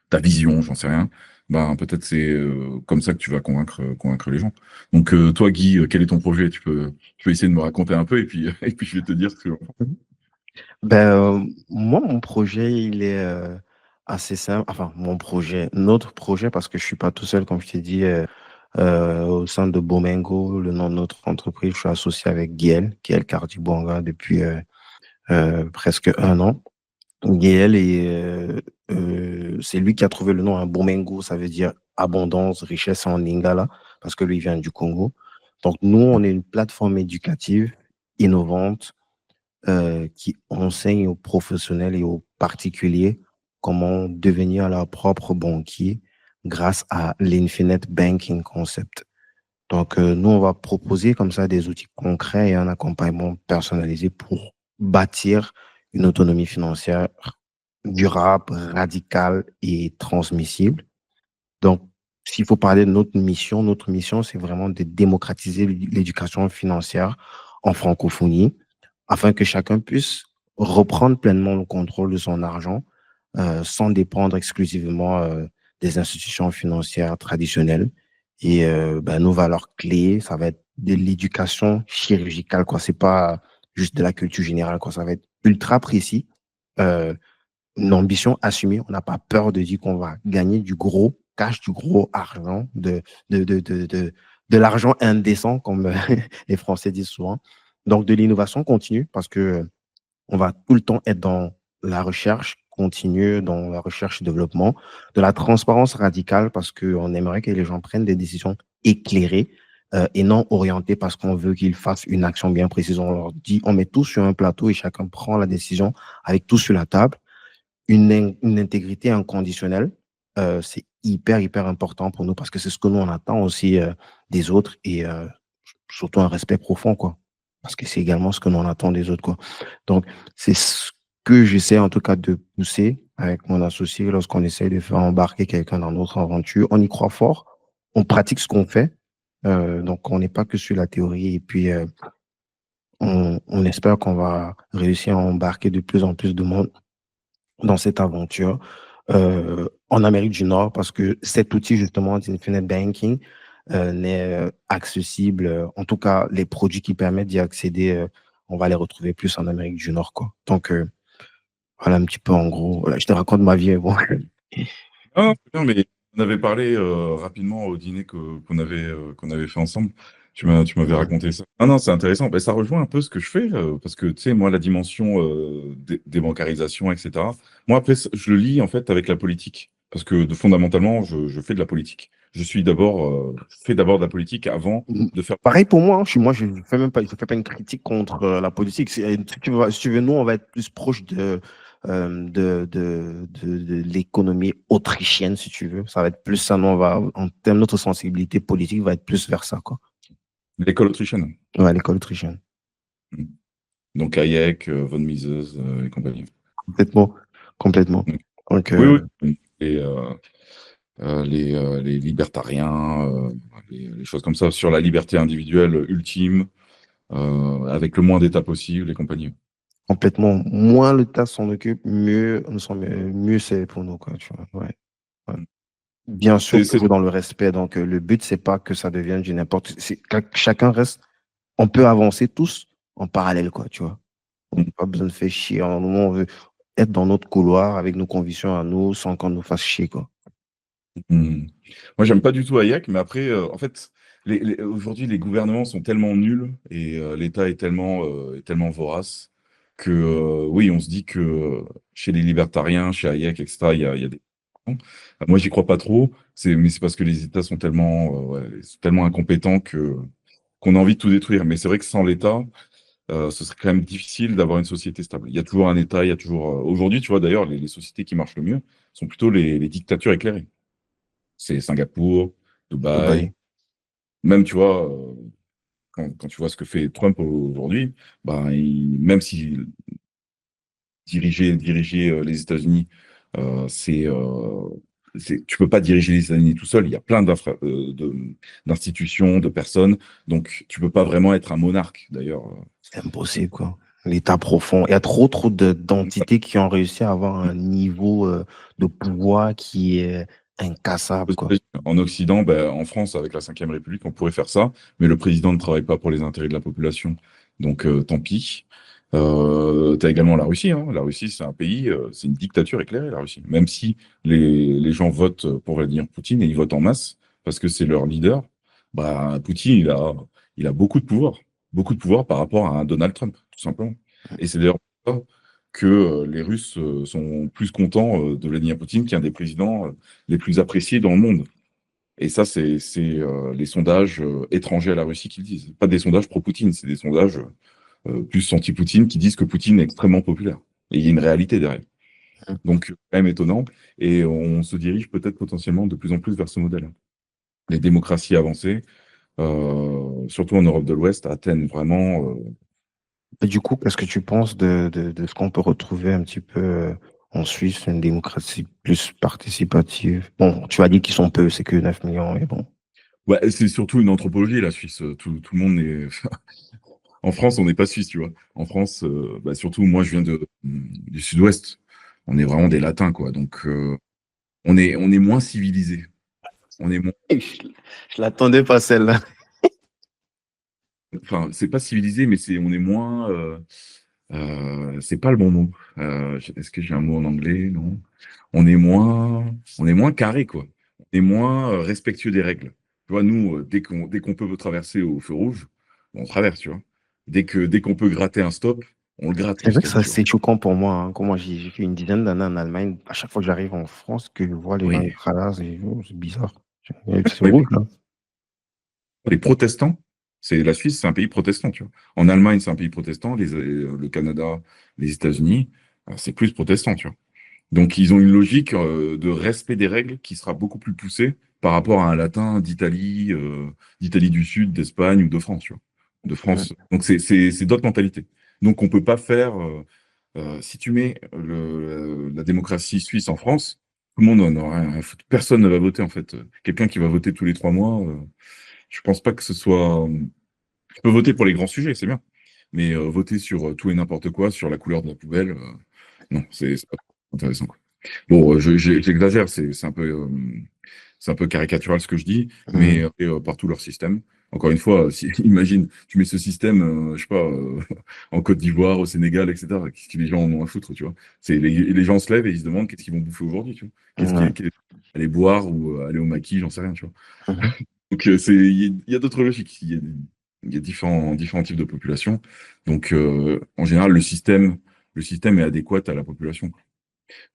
ta vision, j'en sais rien, ben peut-être c'est comme ça que tu vas convaincre les gens. Donc toi, Guy, quel est ton projet? Tu peux essayer de me raconter un peu et puis, et puis je vais te dire ce que. Ben, moi, mon projet, il est assez simple. Enfin, mon projet, notre projet, parce que je suis pas tout seul, comme je t'ai dit, au sein de Bomengo, le nom de notre entreprise, je suis associé avec Gaël Kardibouanga depuis presque un an. Gaël, c'est lui qui a trouvé le nom à Bomengo, ça veut dire abondance, richesse en lingala, parce que lui il vient du Congo. Donc, nous, on est une plateforme éducative innovante qui enseigne aux professionnels et aux particuliers comment devenir leur propre banquier grâce à l'Infinite Banking Concept. Donc, nous, on va proposer comme ça des outils concrets et un accompagnement personnalisé pour bâtir une autonomie financière durable, radicale et transmissible. Donc, s'il faut parler de notre mission, c'est vraiment de démocratiser l'éducation financière en francophonie afin que chacun puisse reprendre pleinement le contrôle de son argent sans dépendre exclusivement des institutions financières traditionnelles. Et ben, nos valeurs clés, ça va être de l'éducation chirurgicale, quoi. C'est pas juste de la culture générale, quoi. Ça va être ultra précis. Euh, une ambition assumée. On n'a pas peur de dire qu'on va gagner du gros cash, du gros argent, de l'argent indécent, comme les Français disent souvent. Donc, de l'innovation continue parce que on va tout le temps être dans la recherche continue, dans la recherche et développement, de la transparence radicale parce qu'on aimerait que les gens prennent des décisions éclairées et non orientées parce qu'on veut qu'ils fassent une action bien précise. On leur dit, on met tout sur un plateau et chacun prend la décision avec tout sur la table. Une intégrité inconditionnelle, c'est hyper, hyper important pour nous parce que c'est ce que nous, on attend aussi des autres et surtout un respect profond, quoi. Parce que c'est également ce que nous, on attend des autres, quoi. Donc, c'est ce que j'essaie en tout cas de pousser avec mon associé lorsqu'on essaie de faire embarquer quelqu'un dans notre aventure. On y croit fort, on pratique ce qu'on fait, donc on n'est pas que sur la théorie et puis on espère qu'on va réussir à embarquer de plus en plus de monde dans cette aventure en Amérique du Nord parce que cet outil justement d'Infinite Banking n'est accessible, en tout cas les produits qui permettent d'y accéder, on va les retrouver plus en Amérique du Nord, quoi. Donc voilà un petit peu en gros, voilà, je te raconte ma vie, mais bon. Ah, c'est bien, mais on avait parlé rapidement au dîner qu'on avait fait ensemble. Tu m'avais Mhm. raconté ça. Ah non, c'est intéressant. Ben, ça rejoint un peu ce que je fais, parce que tu sais, moi, la dimension débancarisation, etc. Moi, après, je le lis en fait avec la politique, parce que fondamentalement, je fais de la politique. Je fais d'abord de la politique avant de faire. Pareil pour moi, hein, moi je ne fais même pas, je fais pas une critique contre la politique. Si tu veux, nous, on va être plus proche de l'économie autrichienne, si tu veux. Ça va être plus ça, nous, on va, en termes de notre sensibilité politique, va être plus vers ça, quoi. L'école autrichienne. Ouais, l'école autrichienne. Mm. Donc Hayek, von Mises et compagnie. Complètement. Complètement. Mm. Donc, Oui, oui. Et les libertariens, les choses comme ça, sur la liberté individuelle ultime, avec le moins d'État possible et compagnie. complètement. Moins l'État s'en occupe, mieux c'est pour nous, quoi, tu vois. Ouais, ouais. Mm. Bien sûr, C'est, toujours dans le respect. Donc, le but, c'est pas que ça devienne du n'importe. Chacun reste. On peut avancer tous en parallèle, quoi, tu vois. On n'a pas besoin de faire chier. On veut être dans notre couloir avec nos convictions à nous sans qu'on nous fasse chier, quoi. Hmm. Moi, j'aime pas du tout Hayek, mais après, en fait, aujourd'hui, les gouvernements sont tellement nuls et l'État est tellement vorace que, oui, on se dit que chez les libertariens, chez Hayek, etc., il y a des. Moi, j'y crois pas trop, mais c'est parce que les États sont ouais, sont tellement incompétents qu'on a envie de tout détruire. Mais c'est vrai que sans l'État, ce serait quand même difficile d'avoir une société stable. Il y a toujours un État, il y a toujours. Aujourd'hui, tu vois, d'ailleurs, les sociétés qui marchent le mieux sont plutôt les dictatures éclairées. C'est Singapour, Dubaï. Dubaï. Même, tu vois, quand tu vois ce que fait Trump aujourd'hui, ben, même si diriger les États-Unis, euh, c'est, euh, tu peux pas diriger les États-Unis tout seul. Il y a plein d'institutions, de personnes. Donc, tu peux pas vraiment être un monarque, d'ailleurs. C'est impossible, quoi. L'état profond. Il y a trop d'entités qui ont réussi à avoir un niveau de pouvoir qui est incassable, quoi. En Occident, ben, en France, avec la Ve République, on pourrait faire ça, mais le président ne travaille pas pour les intérêts de la population. Donc, tant pis. Tu as également la Russie, hein. La Russie, c'est un pays, c'est une dictature éclairée, la Russie. Même si les gens votent pour Vladimir Poutine et ils votent en masse parce que c'est leur leader, bah, Poutine, il a beaucoup de pouvoir par rapport à un Donald Trump, tout simplement. Et c'est d'ailleurs pour ça que les Russes sont plus contents de Vladimir Poutine, qui est un des présidents les plus appréciés dans le monde. Et ça, c'est les sondages étrangers à la Russie qui le disent. Pas des sondages pro-Poutine, c'est des sondages plus anti-Poutine qui disent que Poutine est extrêmement populaire. Et il y a une réalité derrière. Donc, quand même étonnant. Et on se dirige peut-être potentiellement de plus en plus vers ce modèle. Les démocraties avancées, surtout en Europe de l'Ouest, atteignent vraiment. Et du coup, qu'est-ce que tu penses de ce qu'on peut retrouver un petit peu en Suisse, une démocratie plus participative? Bon, tu as dit qu'ils sont peu, c'est que 9 millions, mais bon. Ouais, c'est surtout une anthropologie, la Suisse. Tout le monde est. En France, on n'est pas suisse, tu vois. En France, bah, surtout, moi, je viens du sud-ouest. On est vraiment des latins, quoi. Donc, on est moins civilisés. On est moins, Je l'attendais pas celle-là. enfin, c'est pas civilisé, mais on est moins, c'est pas le bon mot. Est-ce que j'ai un mot en anglais? Non. On est moins carré, quoi. On est moins respectueux des règles. Tu vois, nous, dès qu'on peut traverser au feu rouge, on traverse, tu vois. Dès qu'on peut gratter un stop, on le gratte, le C'est vrai que stop, ça, tu vois. c'est choquant pour moi, hein. Comment j'ai fait une dizaine d'années en Allemagne. À chaque fois que j'arrive en France, que je vois les gens Oui. qui traversent, oh, c'est bizarre. C'est Les, rouge, là. les protestants, la Suisse, c'est un pays protestant, tu vois. En Allemagne, c'est un pays protestant. Le Canada, les États-Unis, c'est plus protestant, tu vois. Donc, ils ont une logique de respect des règles qui sera beaucoup plus poussée par rapport à un latin d'Italie du Sud, d'Espagne ou de France, tu vois. De Mm. France. Donc, c'est d'autres mentalités. Donc, on peut pas faire. Si tu mets la démocratie suisse en France, tout le monde en aura rien à foutre. Personne ne va voter, en fait. Quelqu'un qui va voter tous les 3 mois, je pense pas que ce soit. Je peux voter pour les grands sujets, c'est bien. Mais voter sur tout et n'importe quoi, sur la couleur de la poubelle, non, c'est pas intéressant, quoi. Bon, j'exagère, c'est un peu caricatural ce que je dis, mais Mhm. partout leur système. Encore une fois, imagine, tu mets ce système, je sais pas, en Côte d'Ivoire, au Sénégal, etc. Qu'est-ce que les gens en ont à foutre, tu vois? Les gens se lèvent et ils se demandent qu'est-ce qu'ils vont bouffer aujourd'hui, tu vois? Ouais. Aller boire ou aller au maquis, j'en sais rien, tu vois? Mhm. Donc, il y a d'autres logiques. Il y a différents types de populations. Donc, en général, le système est adéquat à la population.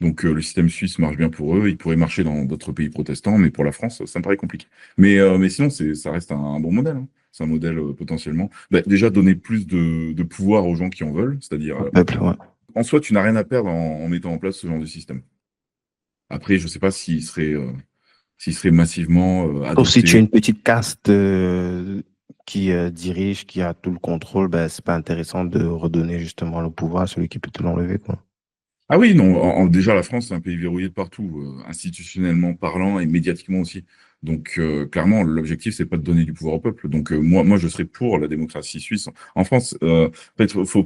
Donc, le système suisse marche bien pour eux. Il pourrait marcher dans d'autres pays protestants, mais pour la France, ça me paraît compliqué. Mais sinon, ça reste un bon modèle, hein. C'est un modèle potentiellement. Bah, déjà, donner plus de pouvoir aux gens qui en veulent. C'est-à-dire, Au peuple, ouais. en soi, tu n'as rien à perdre en mettant en place ce genre de système. Après, je ne sais pas s'il serait massivement Sauf si tu adopté. as une petite caste qui dirige, qui a tout le contrôle, ben, c'est pas intéressant de redonner justement le pouvoir à celui qui peut te l'enlever, quoi. Ah oui, non, déjà la France, c'est un pays verrouillé de partout, institutionnellement parlant et médiatiquement aussi. Donc clairement, l'objectif, c'est pas de donner du pouvoir au peuple. Donc moi, je serais pour la démocratie suisse. En France, en fait, faut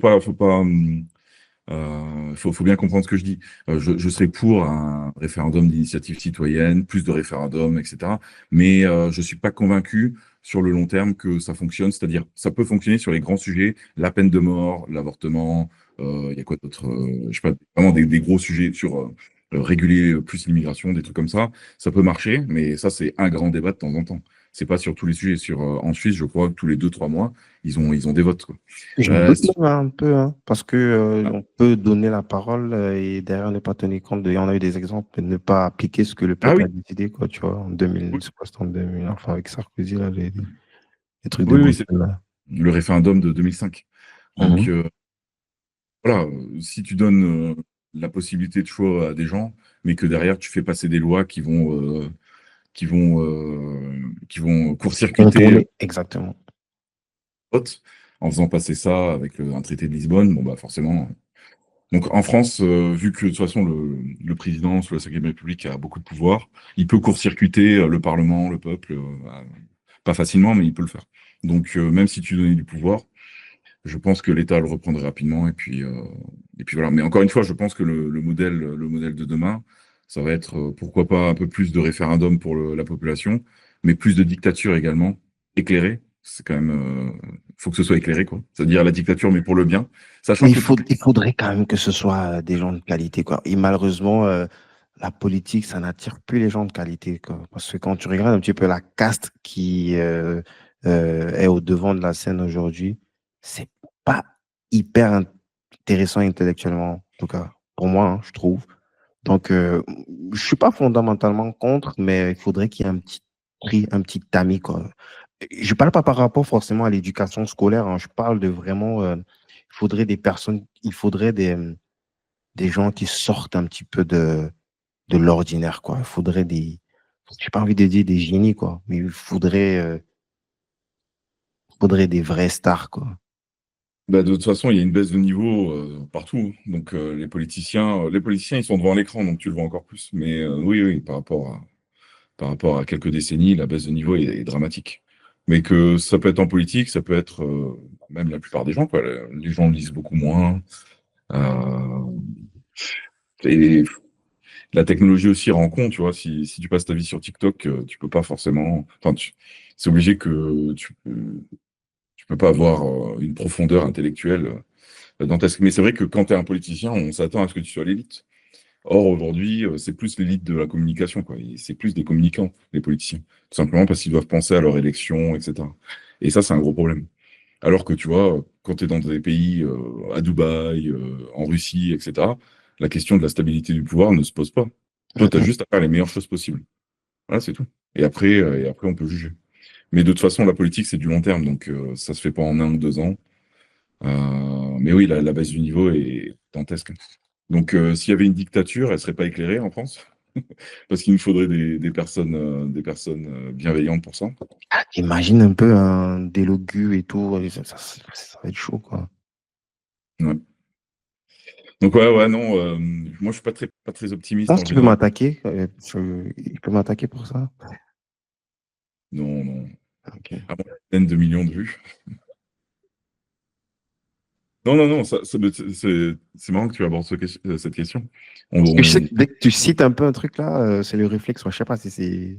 bien comprendre ce que je dis. Je serais pour un référendum d'initiative citoyenne, plus de référendums, etc. Mais je suis pas convaincu sur le long terme que ça fonctionne. C'est-à-dire, ça peut fonctionner sur les grands sujets, la peine de mort, l'avortement, il y a quoi d'autre? Je sais pas, vraiment des gros sujets sur réguler plus l'immigration, des trucs comme ça. Ça peut marcher, mais ça, c'est un grand débat de temps en temps. C'est pas sur tous les sujets. En Suisse, je crois que tous les 2, 3 mois, ils ont des votes, quoi. Je Euh, doute si- même un peu, hein, parce que on peut donner la parole et derrière ne pas tenir compte de. On a eu des exemples de ne pas appliquer ce que le ah peuple oui, a décidé, quoi, tu vois, en 2000, oui, c'est quoi, c'était en 2000, enfin avec Sarkozy, là, les trucs de oui, oui, Bruxelles, là. le référendum de 2005. Donc, Mhm. voilà, si tu donnes la possibilité de choix à des gens, mais que derrière tu fais passer des lois qui vont court-circuiter Contourner, exactement. le vote, en faisant passer ça avec un traité de Lisbonne, bon bah forcément. Donc en France, vu que de toute façon le président sous la Cinquième République a beaucoup de pouvoir, il peut court-circuiter le Parlement, le peuple, pas facilement, mais il peut le faire. Donc même si tu donnais du pouvoir, je pense que l'État le reprendrait rapidement et puis voilà. Mais encore une fois, je pense que le modèle de demain, ça va être pourquoi pas un peu plus de référendum pour la population, mais plus de dictature également, éclairée. C'est quand même, faut que ce soit éclairé, quoi. C'est-à-dire la dictature, mais pour le bien, Mais sachant que toutes il faudrait quand même que ce soit des gens de qualité, quoi. Et malheureusement, la politique, ça n'attire plus les gens de qualité, quoi. Parce que quand tu regardes un petit peu la caste qui est au devant de la scène aujourd'hui, c'est pas hyper intéressant intellectuellement, en tout cas, pour moi, hein, je trouve. Donc, je suis pas fondamentalement contre, mais il faudrait qu'il y ait un petit prix, un petit tamis, quoi. Je parle pas par rapport forcément à l'éducation scolaire, hein. Je parle de vraiment, il faudrait des personnes, il faudrait des gens qui sortent un petit peu de l'ordinaire, quoi. Il faudrait j'ai pas envie de dire des génies, quoi, mais il faudrait des vrais stars, quoi. bah, de toute façon, il y a une baisse de niveau partout, hein. Donc les politiciens, ils sont devant l'écran, donc tu le vois encore plus. Mais oui, oui, par rapport à quelques décennies, la baisse de niveau est dramatique. Mais que ça peut être en politique, ça peut être même la plupart des gens, quoi. Les gens lisent beaucoup moins. Euh, et la technologie aussi rend compte, tu vois, si tu passes ta vie sur TikTok, tu peux pas forcément. Enfin, c'est obligé que tu peux pas avoir une profondeur intellectuelle dantesque. Mais c'est vrai que quand tu es un politicien, on s'attend à ce que tu sois l'élite. Or, aujourd'hui, c'est plus l'élite de la communication, quoi. C'est plus des communicants, les politiciens. Tout simplement parce qu'ils doivent penser à leur élection, etc. Et ça, c'est un gros problème. Alors que, tu vois, quand tu es dans des pays, à Dubaï, en Russie, etc., la question de la stabilité du pouvoir ne se pose pas. Toi, tu as Mhm. juste à faire les meilleures choses possibles. Voilà, c'est tout. Et après, on peut juger. Mais de toute façon, la politique, c'est du long terme, donc ça se fait pas en 1 ou 2 ans. Mais oui, la base du niveau est dantesque. Donc, s'il y avait une dictature, elle serait pas éclairée en France, parce qu'il nous faudrait des personnes bienveillantes pour ça. Ah, imagine un peu un Délogu et tout, et ça va être chaud, quoi. Ouais. Donc ouais, ouais, non, moi je suis pas très Je optimiste pense en qu'il peut général. m'attaquer. Il peut m'attaquer pour ça. Non, non. Ok. À moins de dizaines de millions de vues. Non, non, non, c'est marrant que tu abordes cette question. On, Parce que je sais on- que dès que tu cites un peu un truc là, c'est le réflexe. Moi, je sais pas si c'est.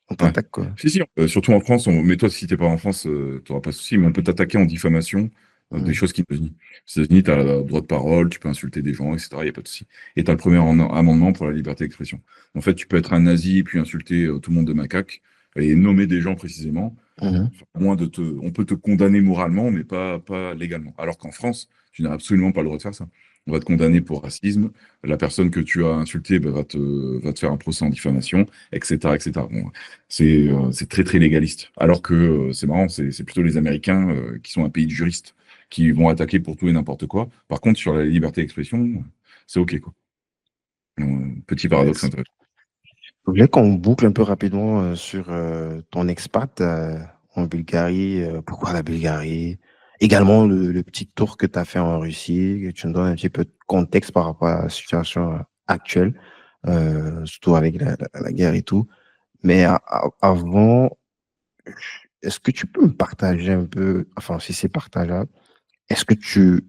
On ouais. t'attaque, quoi. Si, si, surtout en France, mais toi, si t'es pas en France, tu n'auras pas de souci, mais on peut t'attaquer en diffamation des Mhm. choses qui aux États-Unis. Aux États-Unis, tu as le droit de parole, tu peux insulter des gens, etc. Il n'y a pas de souci. Et tu as le premier amendement pour la liberté d'expression. En fait, tu peux être un nazi puis insulter tout le monde de macaque et nommer des gens précisément. Mhm. On peut te condamner moralement, mais pas légalement. Alors qu'en France, tu n'as absolument pas le droit de faire ça. On va te condamner pour racisme. La personne que tu as insultée va te faire un procès en diffamation, etc., etc. Bon, c'est très, très légaliste. Alors que c'est marrant, c'est plutôt les Américains qui sont un pays de juristes qui vont attaquer pour tout et n'importe quoi. Par contre, sur la liberté d'expression, c'est OK, quoi. Petit paradoxe intéressant. Je voulais qu'on boucle un peu rapidement sur ton expat en Bulgarie. Pourquoi la Bulgarie? Également le petit tour que tu as fait en Russie, que tu nous donnes un petit peu de contexte par rapport à la situation actuelle, surtout avec la guerre et tout. Mais avant, est-ce que tu peux me partager un peu, enfin, si c'est partageable, est-ce que tu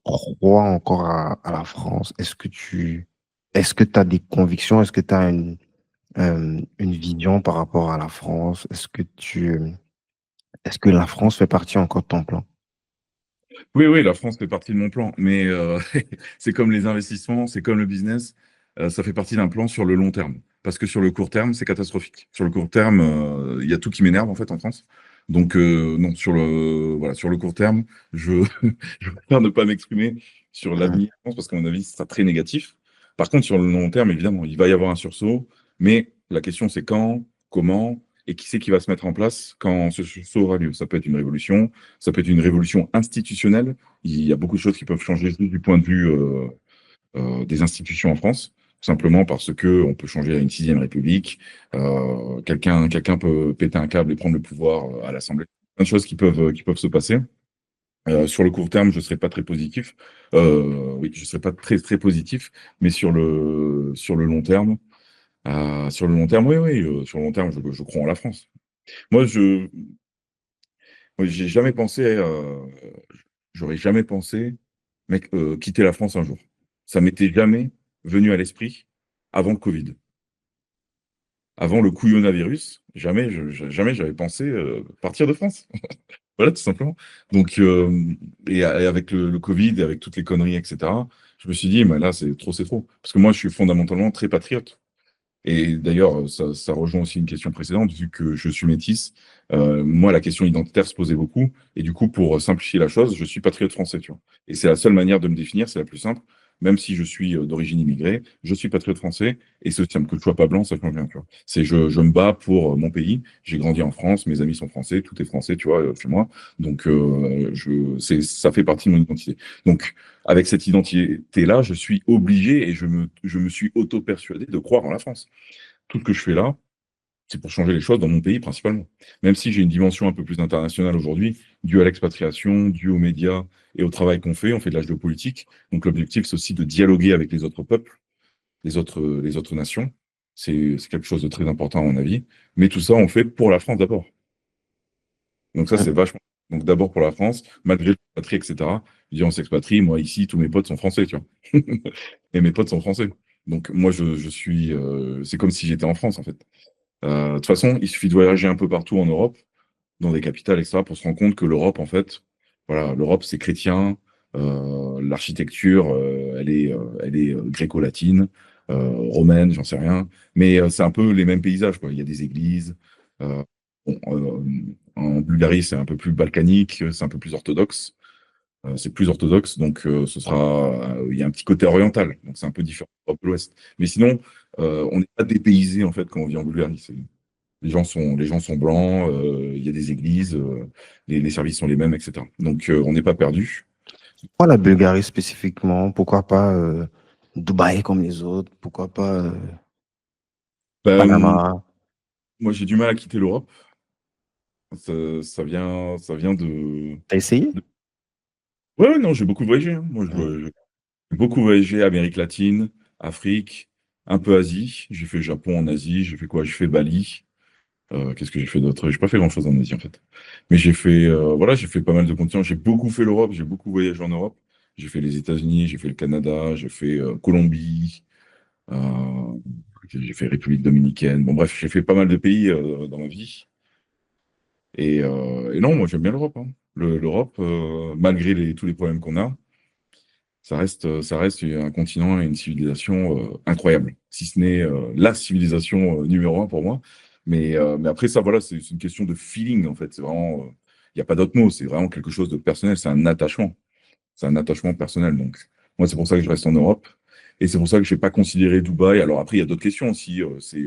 crois encore à la France? Est-ce que tu as des convictions? Est-ce que tu as une vision par rapport à la France? Est-ce que la France fait partie encore de ton plan? Oui, oui, la France fait partie de mon plan, mais c'est comme les investissements, c'est comme le business, ça fait partie d'un plan sur le long terme. Parce que sur le court terme, c'est catastrophique. Sur le court terme, il y a tout qui m'énerve en fait en France. Donc non, voilà, sur le court terme, je, je préfère ne pas m'exprimer sur Mhm. l'avenir de la France parce qu'à mon avis, ce sera très négatif. Par contre, sur le long terme, évidemment, il va y avoir un sursaut, mais la question c'est quand, comment et qui c'est qui va se mettre en place quand ce sursaut aura lieu. Ça peut être une révolution, ça peut être une révolution institutionnelle. Il y a beaucoup de choses qui peuvent changer juste du point de vue des institutions en France, tout simplement parce que on peut changer à une sixième république. Quelqu'un peut péter un câble et prendre le pouvoir à l'Assemblée. Plein de choses qui peuvent se passer. Sur le court terme, je ne serai pas très positif. Oui, je ne serai pas très très positif, mais sur le long terme, oui, oui, sur le long terme, je crois en la France. Moi, j'ai jamais pensé, j'aurais jamais pensé, mec, quitter la France un jour. Ça m'était jamais venu à l'esprit avant le Covid. Avant le couillonavirus, jamais j'avais pensé partir de France. Voilà, tout simplement. Donc, et avec le Covid, et avec toutes les conneries, etc., je me suis dit, mais là, c'est trop, c'est trop. Parce que moi, je suis fondamentalement très patriote. Et d'ailleurs, ça rejoint aussi une question précédente, vu que je suis métisse. Moi, la question identitaire se posait beaucoup. Et du coup, pour simplifier la chose, je suis patriote français, tu vois. Et c'est la seule manière de me définir, c'est la plus simple. Même si je suis d'origine immigrée, je suis patriote français. Et c'est aussi simple que je sois pas blanc, ça change rien, tu vois. Je me bats pour mon pays. J'ai grandi en France, mes amis sont français, tout est français, tu vois, chez moi. Donc, ça fait partie de mon identité. Donc, avec cette identité-là, je suis obligé et je me suis auto-persuadé de croire en la France. Tout ce que je fais là, c'est pour changer les choses dans mon pays principalement. Même si j'ai une dimension un peu plus internationale aujourd'hui, due à l'expatriation, due aux médias et au travail qu'on fait, on fait de la géopolitique. Donc l'objectif, c'est aussi de dialoguer avec les autres peuples, les autres nations. C'est quelque chose de très important à mon avis. Mais tout ça, on le fait pour la France d'abord. Donc ça, Hum. c'est vachement. Donc d'abord pour la France, malgré le patrie, etc. Je dis on s'expatrie, moi ici, tous mes potes sont français, tu vois. Et mes potes sont français. Donc moi, je suis. C'est comme si j'étais en France, en fait. De toute façon, il suffit de voyager un peu partout en Europe, dans des capitales, etc., pour se rendre compte que l'Europe, en fait, voilà, l'Europe, c'est chrétien. L'architecture, elle est gréco-latine, romaine, j'en sais rien. Mais c'est un peu les mêmes paysages, quoi. Il y a des églises. euh, bon, en Bulgarie, c'est un peu plus balkanique, c'est un peu plus orthodoxe. C'est plus orthodoxe, donc il y a un petit côté oriental, donc c'est un peu différent de l'Ouest. Mais sinon, on n'est pas dépaysé en fait quand on vit en Bulgarie. Les gens sont blancs, il y a des églises, les services sont les mêmes, etc. Donc on n'est pas perdu. Pourquoi la Bulgarie spécifiquement? Pourquoi pas Dubaï comme les autres? Pourquoi pas Ben, Panama? moi, j'ai du mal à quitter l'Europe. Ça vient T'as essayé? Ouais, ouais, non, j'ai beaucoup voyagé, hein. Moi, Hum. j'ai beaucoup voyagé Amérique latine, Afrique, un peu Asie. J'ai fait Japon en Asie. J'ai fait quoi? J'ai fait Bali. Qu'est-ce que j'ai fait d'autre? J'ai pas fait grand-chose en Asie en fait. Mais voilà, j'ai fait pas mal de continents. J'ai beaucoup fait l'Europe, j'ai beaucoup voyagé en Europe. J'ai fait les États-Unis, j'ai fait le Canada, j'ai fait Colombie, euh, j'ai fait République dominicaine. Bon bref, j'ai fait pas mal de pays dans ma vie. Et non, moi j'aime bien l'Europe, hein. L'Europe, malgré tous les problèmes qu'on a, ça reste un continent et une civilisation incroyable, si ce n'est la civilisation numéro un pour moi. Mais après ça, voilà, c'est une question de feeling en fait. C'est vraiment, il n'y a pas d'autre mot. C'est vraiment quelque chose de personnel. C'est un attachement. C'est un attachement personnel. Donc moi, c'est pour ça que je reste en Europe. Et c'est pour ça que je n'ai pas considéré Dubaï. Alors après, il y a d'autres questions aussi. C'est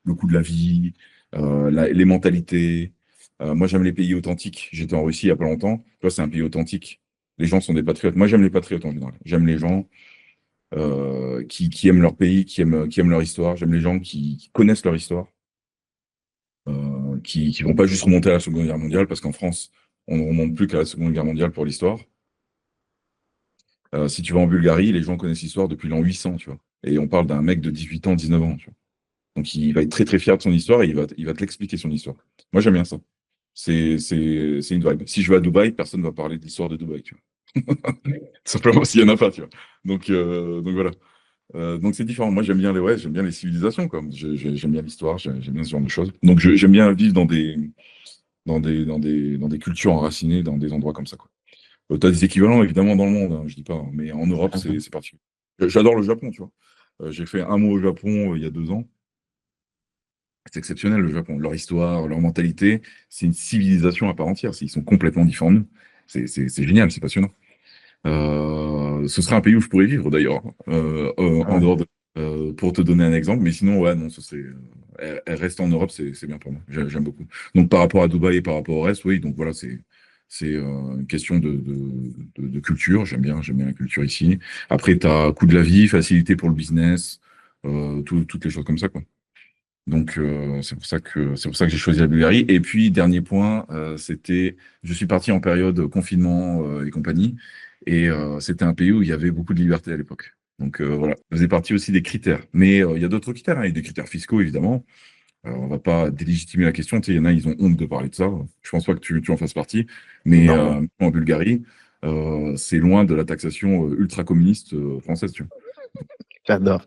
le coût de la vie, les mentalités. Moi, j'aime les pays authentiques. J'étais en Russie il n'y a pas longtemps. Tu vois, c'est un pays authentique. Les gens sont des patriotes. Moi, j'aime les patriotes en général. J'aime les gens qui aiment leur pays, qui aiment leur histoire. J'aime les gens qui connaissent leur histoire, qui vont pas juste remonter à la Seconde Guerre mondiale, parce qu'en France, on ne remonte plus qu'à la Seconde Guerre mondiale pour l'histoire. Si tu vas en Bulgarie, les gens connaissent l'histoire depuis l'an 800, tu vois. Et on parle d'un mec de 18 ans, 19 ans, tu vois. Donc il va être très très fier de son histoire et il va te l'expliquer son histoire. Moi, j'aime bien ça. C'est une vibe. Si je vais à Dubaï, personne ne va parler de l'histoire de Dubaï, tu vois. Simplement s'il n'y en a pas, tu vois. Donc voilà. Donc c'est différent. Moi ouais, j'aime bien les civilisations, quoi. J'aime bien l'histoire, j'aime bien ce genre de choses. Donc j'aime bien vivre dans des cultures enracinées, dans des endroits comme ça, quoi. Tu as des équivalents évidemment dans le monde, hein, je dis pas, hein, mais en Europe Mhm. c'est particulier. J'adore le Japon, tu vois. J'ai fait un mois au Japon il y a 2 ans. C'est exceptionnel le Japon. Leur histoire, leur mentalité, c'est une civilisation à part entière. Ils sont complètement différents de nous. C'est génial, c'est passionnant. Ce serait un pays où je pourrais vivre d'ailleurs, en Mhm. dehors pour te donner un exemple. Mais sinon, ouais, non, elle reste en Europe, c'est bien pour moi. J'aime beaucoup. Donc par rapport à Dubaï et par rapport au reste, oui. Donc voilà, c'est une question de culture. J'aime bien la culture ici. Après, tu as coût de la vie, facilité pour le business, toutes les choses comme ça, quoi. Donc c'est pour ça que j'ai choisi la Bulgarie. Et puis dernier point, je suis parti en période confinement et compagnie, et c'était un pays où il y avait beaucoup de liberté à l'époque. Donc voilà, ça faisait partie aussi des critères. Mais il y a d'autres critères, hein. Il y a des critères fiscaux évidemment. On va pas délégitimer la question. Tu sais, il y en a, ils ont honte de parler de ça. Je pense pas que tu en fasses partie. Mais Non, en Bulgarie, c'est loin de la taxation ultra-communiste française, tu vois. j'adore.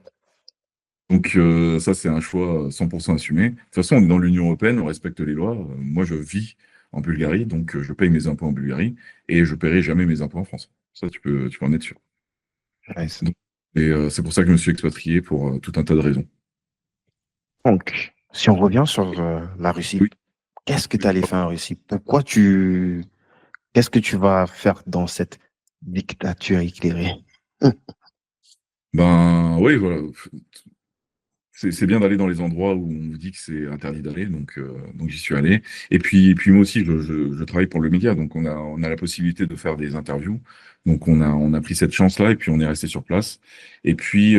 Donc ça, c'est un choix 100% assumé. De toute façon, on est dans l'Union européenne, on respecte les lois. Moi, je vis en Bulgarie, donc je paye mes impôts en Bulgarie et je paierai jamais mes impôts en France. Ça, tu peux en être sûr. Nice. Donc, c'est pour ça que je me suis expatrié pour tout un tas de raisons. Donc, si on revient sur la Russie, Oui. qu'est-ce que tu allais faire en Russie? Qu'est-ce que tu vas faire dans cette dictature éclairée? Ben oui, voilà. C'est bien d'aller dans les endroits où on vous dit que c'est interdit d'aller, donc j'y suis allé. Et puis moi aussi, je travaille pour le média, donc on a la possibilité de faire des interviews. Donc on a pris cette chance-là et puis on est resté sur place. Et puis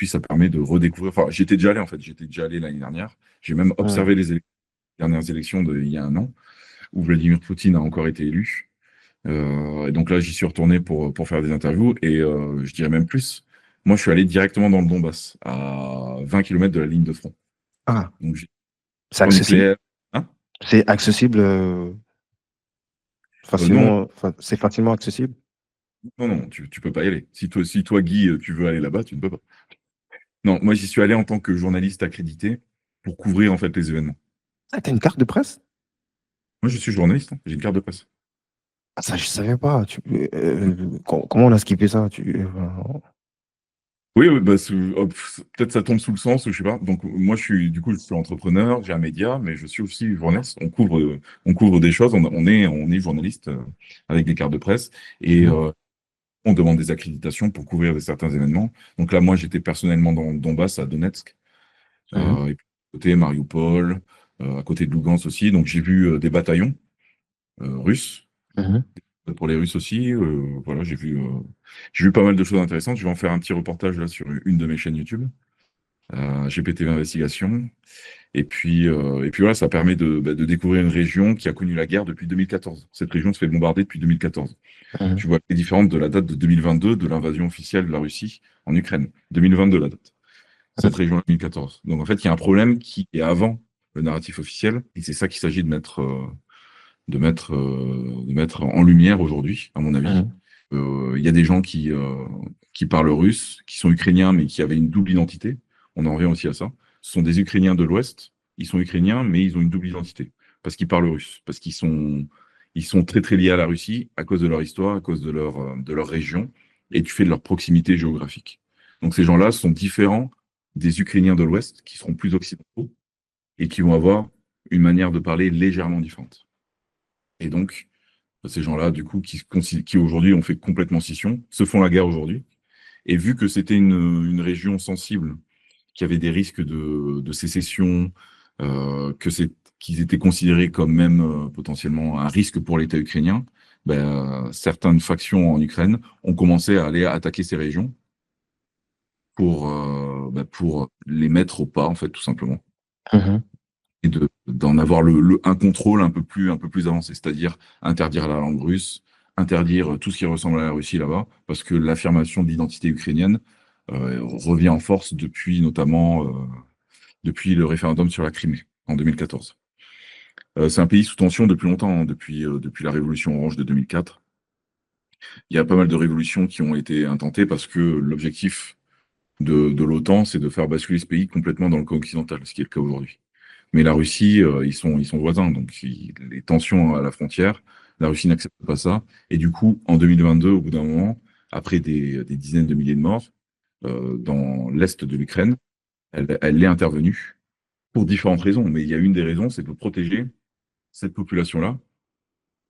ça permet de redécouvrir. Enfin, j'étais déjà allé en fait, j'étais déjà allé l'année dernière. J'ai même Hmm. observé dernières élections il y a un an, où Vladimir Poutine a encore été élu. Et donc là, j'y suis retourné pour faire des interviews. Et je dirais même plus. Moi, je suis allé directement dans le Donbass, à 20 km de la ligne de front. Ah, Donc, j'ai c'est pas accessible? nucléaire. Hein? C'est accessible Non, facilement, c'est facilement accessible. non, non, tu peux pas y aller. Si toi, Guy, tu veux aller là-bas, tu ne peux pas. Non, moi, j'y suis allé en tant que journaliste accrédité pour couvrir, en fait, les événements. Ah, t'as une carte de presse? Moi, je suis journaliste, hein, j'ai une carte de presse. Ah, ça, je savais pas. Comment on a skippé ça? Oui, oui, bah, peut-être ça tombe sous le sens, ou je sais pas. Donc, moi, du coup, je suis entrepreneur, j'ai un média, mais je suis aussi journaliste. On couvre des choses, on est journaliste avec des cartes de presse et Mhm, on demande des accréditations pour couvrir certains événements. Donc là, moi, j'étais personnellement dans Donbass, à Donetsk, mhm, et puis à côté, Mariupol, à côté de Lugansk aussi. Donc, j'ai vu des bataillons russes. mhm, Pour les Russes aussi, voilà, j'ai vu pas mal de choses intéressantes. Je vais en faire un petit reportage là sur une de mes chaînes YouTube. GPTV Investigation. Et puis voilà, ça permet de découvrir une région qui a connu la guerre depuis 2014. Cette région se fait bombarder depuis 2014. mhm, Tu vois, elle est différente de la date de 2022, de l'invasion officielle de la Russie en Ukraine. 2022, la date. Cette région-là, 2014. Donc en fait, il y a un problème qui est avant le narratif officiel, et c'est ça qu'il s'agit de mettre en lumière aujourd'hui, à mon avis. mhm, Il y a des gens qui parlent russe, qui sont ukrainiens, mais qui avaient une double identité. On en revient aussi à ça. Ce sont des Ukrainiens de l'Ouest. Ils sont ukrainiens, mais ils ont une double identité. Parce qu'ils parlent russe. Parce qu'ils sont très, très liés à la Russie à cause de leur histoire, à cause de leur région, et du fait de leur proximité géographique. Donc ces gens-là sont différents des Ukrainiens de l'Ouest, qui seront plus occidentaux, et qui vont avoir une manière de parler légèrement différente. Et donc, ces gens-là, du coup, qui aujourd'hui ont fait complètement scission, se font la guerre aujourd'hui. Et vu que c'était une région sensible, qui avait des risques de sécession, qu'ils étaient considérés comme même potentiellement un risque pour l'État ukrainien, ben, certaines factions en Ukraine ont commencé à aller attaquer ces régions pour les mettre au pas, en fait, tout simplement. mhm, Et d'en avoir un contrôle un peu plus avancé, c'est-à-dire interdire la langue russe, interdire tout ce qui ressemble à la Russie là-bas, parce que l'affirmation de l'identité ukrainienne revient en force depuis le référendum sur la Crimée en 2014. C'est un pays sous tension depuis longtemps, hein, depuis la révolution orange de 2004. Il y a pas mal de révolutions qui ont été intentées parce que l'objectif de l'OTAN, c'est de faire basculer ce pays complètement dans le camp occidental, ce qui est le cas aujourd'hui. Mais la Russie, ils sont voisins, donc les tensions à la frontière, la Russie n'accepte pas ça. Et du coup, en 2022, au bout d'un moment, après des dizaines de milliers de morts dans l'est de l'Ukraine, elle est intervenue pour différentes raisons. Mais il y a une des raisons, c'est de protéger cette population-là,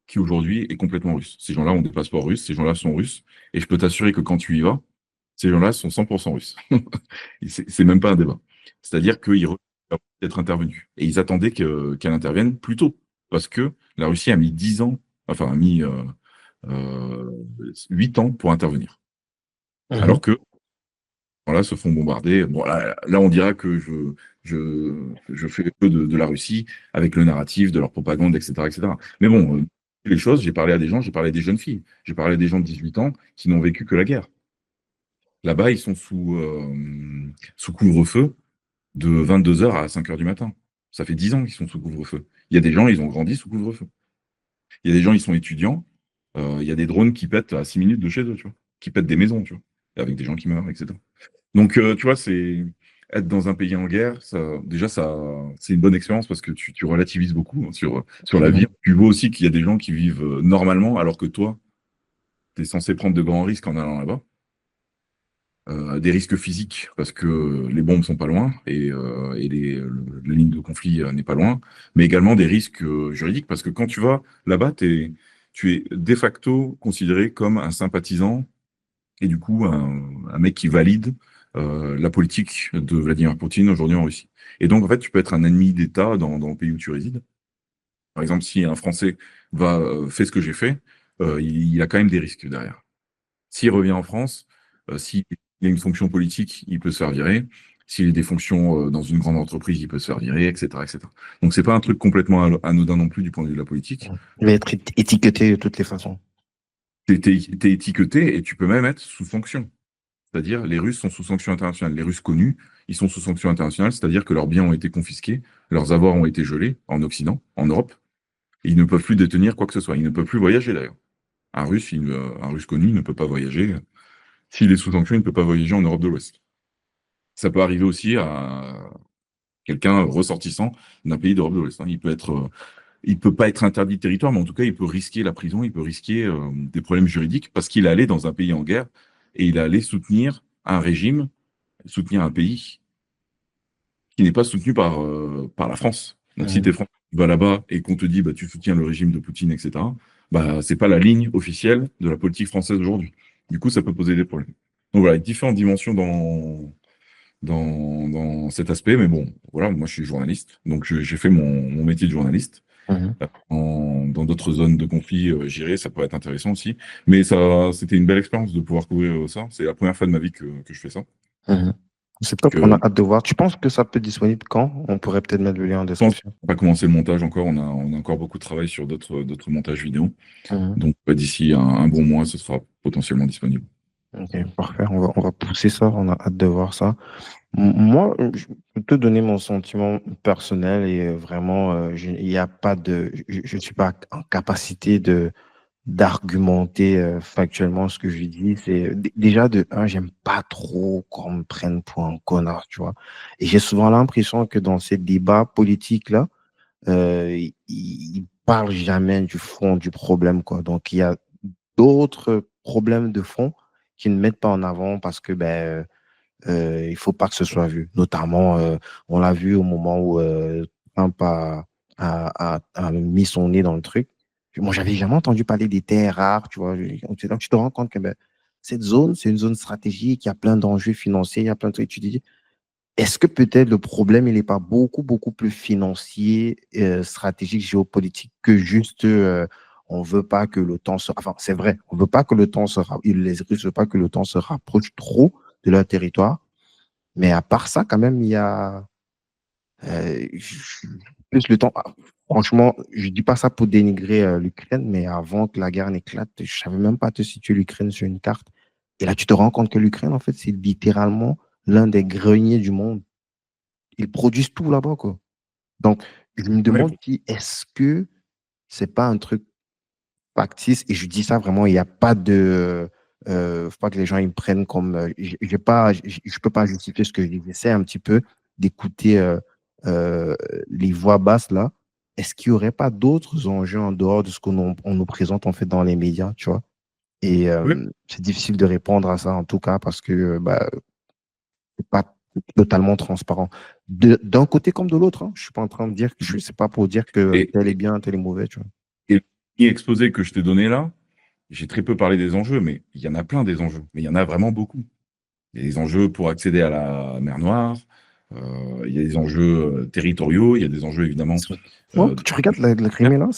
qui aujourd'hui est complètement russe. Ces gens-là ont des passeports russes, ces gens-là sont russes. Et je peux t'assurer que quand tu y vas, ces gens-là sont 100% russes. C'est même pas un débat. C'est-à-dire qu'ils refusent d'être intervenus. Et ils attendaient qu'elle intervienne plus tôt. Parce que la Russie a mis 10 ans, enfin a mis euh, 8 ans pour intervenir. mhm, Alors que voilà, se font bombarder. Bon, là, on dira que je fais peu de la Russie avec le narratif, de leur propagande, etc., etc. Mais bon, les choses, j'ai parlé à des gens, j'ai parlé à des jeunes filles, j'ai parlé à des gens de 18 ans qui n'ont vécu que la guerre. Là-bas, ils sont sous couvre-feu de 22 heures à 5 heures du matin. Ça fait 10 ans qu'ils sont sous couvre-feu. Il y a des gens, ils ont grandi sous couvre-feu. Il y a des gens, ils sont étudiants. Il y a des drones qui pètent à 6 minutes de chez eux, tu vois, qui pètent des maisons, tu vois, et avec des gens qui meurent, etc. Donc, tu vois, c'est être dans un pays en guerre, déjà, c'est une bonne expérience parce que tu relativises beaucoup, hein, sur la vie. mhm, Tu vois aussi qu'il y a des gens qui vivent normalement, alors que toi, tu es censé prendre de grands risques en allant là-bas. Des risques physiques parce que les bombes sont pas loin et la ligne de conflit n'est pas loin, mais également des risques juridiques parce que quand tu vas là-bas, tu es de facto considéré comme un sympathisant et du coup un mec qui valide la politique de Vladimir Poutine aujourd'hui en Russie. Et donc en fait, tu peux être un ennemi d'État dans le pays où tu résides. Par exemple, si un Français fait ce que j'ai fait, il a quand même des risques derrière. S'il revient en France, s'il a une fonction politique, il peut se faire virer. S'il a des fonctions dans une grande entreprise, il peut se faire virer, etc., etc. Donc c'est pas un truc complètement anodin non plus du point de vue de la politique. mhm. Il va être étiqueté de toutes les façons. T'es étiqueté et tu peux même être sous sanction. C'est-à-dire les Russes sont sous sanction internationale. Les Russes connus, ils sont sous sanction internationale, c'est-à-dire que leurs biens ont été confisqués leurs avoirs ont été gelés en Occident, en Europe, et ils ne peuvent plus détenir quoi que ce soit. Ils ne peuvent plus voyager d'ailleurs. Un Russe connu ne peut pas voyager. S'il est sous sanction, il ne peut pas voyager en Europe de l'Ouest. Ça peut arriver aussi à quelqu'un ressortissant d'un pays d'Europe de l'Ouest, hein. Il peut pas être interdit de territoire, mais en tout cas, il peut risquer la prison, il peut risquer des problèmes juridiques parce qu'il est allé dans un pays en guerre et il est allé soutenir un régime, soutenir un pays qui n'est pas soutenu par la France. Donc, si tu es Mhm. français, tu vas là-bas et qu'on te dit bah, tu soutiens le régime de Poutine, etc., bah, c'est pas la ligne officielle de la politique française aujourd'hui. Du coup, ça peut poser des problèmes. Donc voilà, différentes dimensions dans cet aspect, mais bon, voilà, moi je suis journaliste, donc j'ai fait mon métier de journaliste. Mhm. Dans d'autres zones de conflit, j'irai, ça pourrait être intéressant aussi. Mais ça, c'était une belle expérience de pouvoir couvrir ça. C'est la première fois de ma vie que je fais ça. Mhm. C'est top, on Que, a hâte de voir. Tu penses que ça peut être disponible quand? On pourrait peut-être mettre le lien en je pense qu'on description. n'a pas commencé le montage encore. On a encore beaucoup de travail sur d'autres montages vidéo. Mhm. Donc, d'ici un bon mois, ce sera potentiellement disponible. Ok, parfait. On va pousser ça. On a hâte de voir ça. Moi, je peux te donner mon sentiment personnel et vraiment, il n'y a pas de, je ne suis pas en capacité d'argumenter factuellement ce que je dis. C'est déjà de un, j'aime pas trop qu'on me prenne pour un connard, tu vois. Et j'ai souvent l'impression que dans ces débats politiques-là, ils parlent jamais du fond du problème, quoi. Donc, il y a d'autres problèmes de fond qu'ils ne mettent pas en avant parce que il faut pas que ce soit vu. Notamment, on l'a vu au moment où Trump a mis son nez dans le truc. Moi, j'avais jamais entendu parler des terres rares, tu vois. Donc, tu te rends compte que cette zone, c'est une zone stratégique, il y a plein d'enjeux financiers, il y a plein de trucs. Tu te dis, est-ce que peut-être le problème, il n'est pas beaucoup, beaucoup plus financier, stratégique, géopolitique que juste on veut pas que le temps se... Enfin, c'est vrai, on veut pas que le temps les Russes veulent pas que le temps se rapproche trop de leur territoire. Mais à part ça, quand même, il y a plus le temps. Franchement, je dis pas ça pour dénigrer l'Ukraine, mais avant que la guerre n'éclate, je savais même pas te situer l'Ukraine sur une carte. Et là, tu te rends compte que l'Ukraine, en fait, c'est littéralement l'un des greniers du monde. Ils produisent tout là-bas, quoi. Donc, je me Ouais, demande si est-ce que c'est pas un truc factice, et je dis ça vraiment, il n'y a pas de. Faut pas que les gens ils me prennent comme. Je peux pas justifier ce que je dis. J'essaie un petit peu d'écouter euh, les voix basses là. Est-ce qu'il n'y aurait pas d'autres enjeux en dehors de ce on nous présente en fait dans les médias, tu vois? Et ouais. c'est difficile de répondre à ça en tout cas parce que c'est pas totalement transparent. D'un côté comme de l'autre, hein. Je suis pas en train de dire que je sais pas pour dire que Et, tel est bien, tel est mauvais, tu vois. et le petit exposé que je t'ai donné là, j'ai très peu parlé des enjeux, mais il y en a plein des enjeux. Mais il y en a vraiment beaucoup. Il y a des enjeux pour accéder à la mer Noire, il y a des enjeux territoriaux, il y a des enjeux évidemment. Ouais, euh, tu regardes la Crimée là,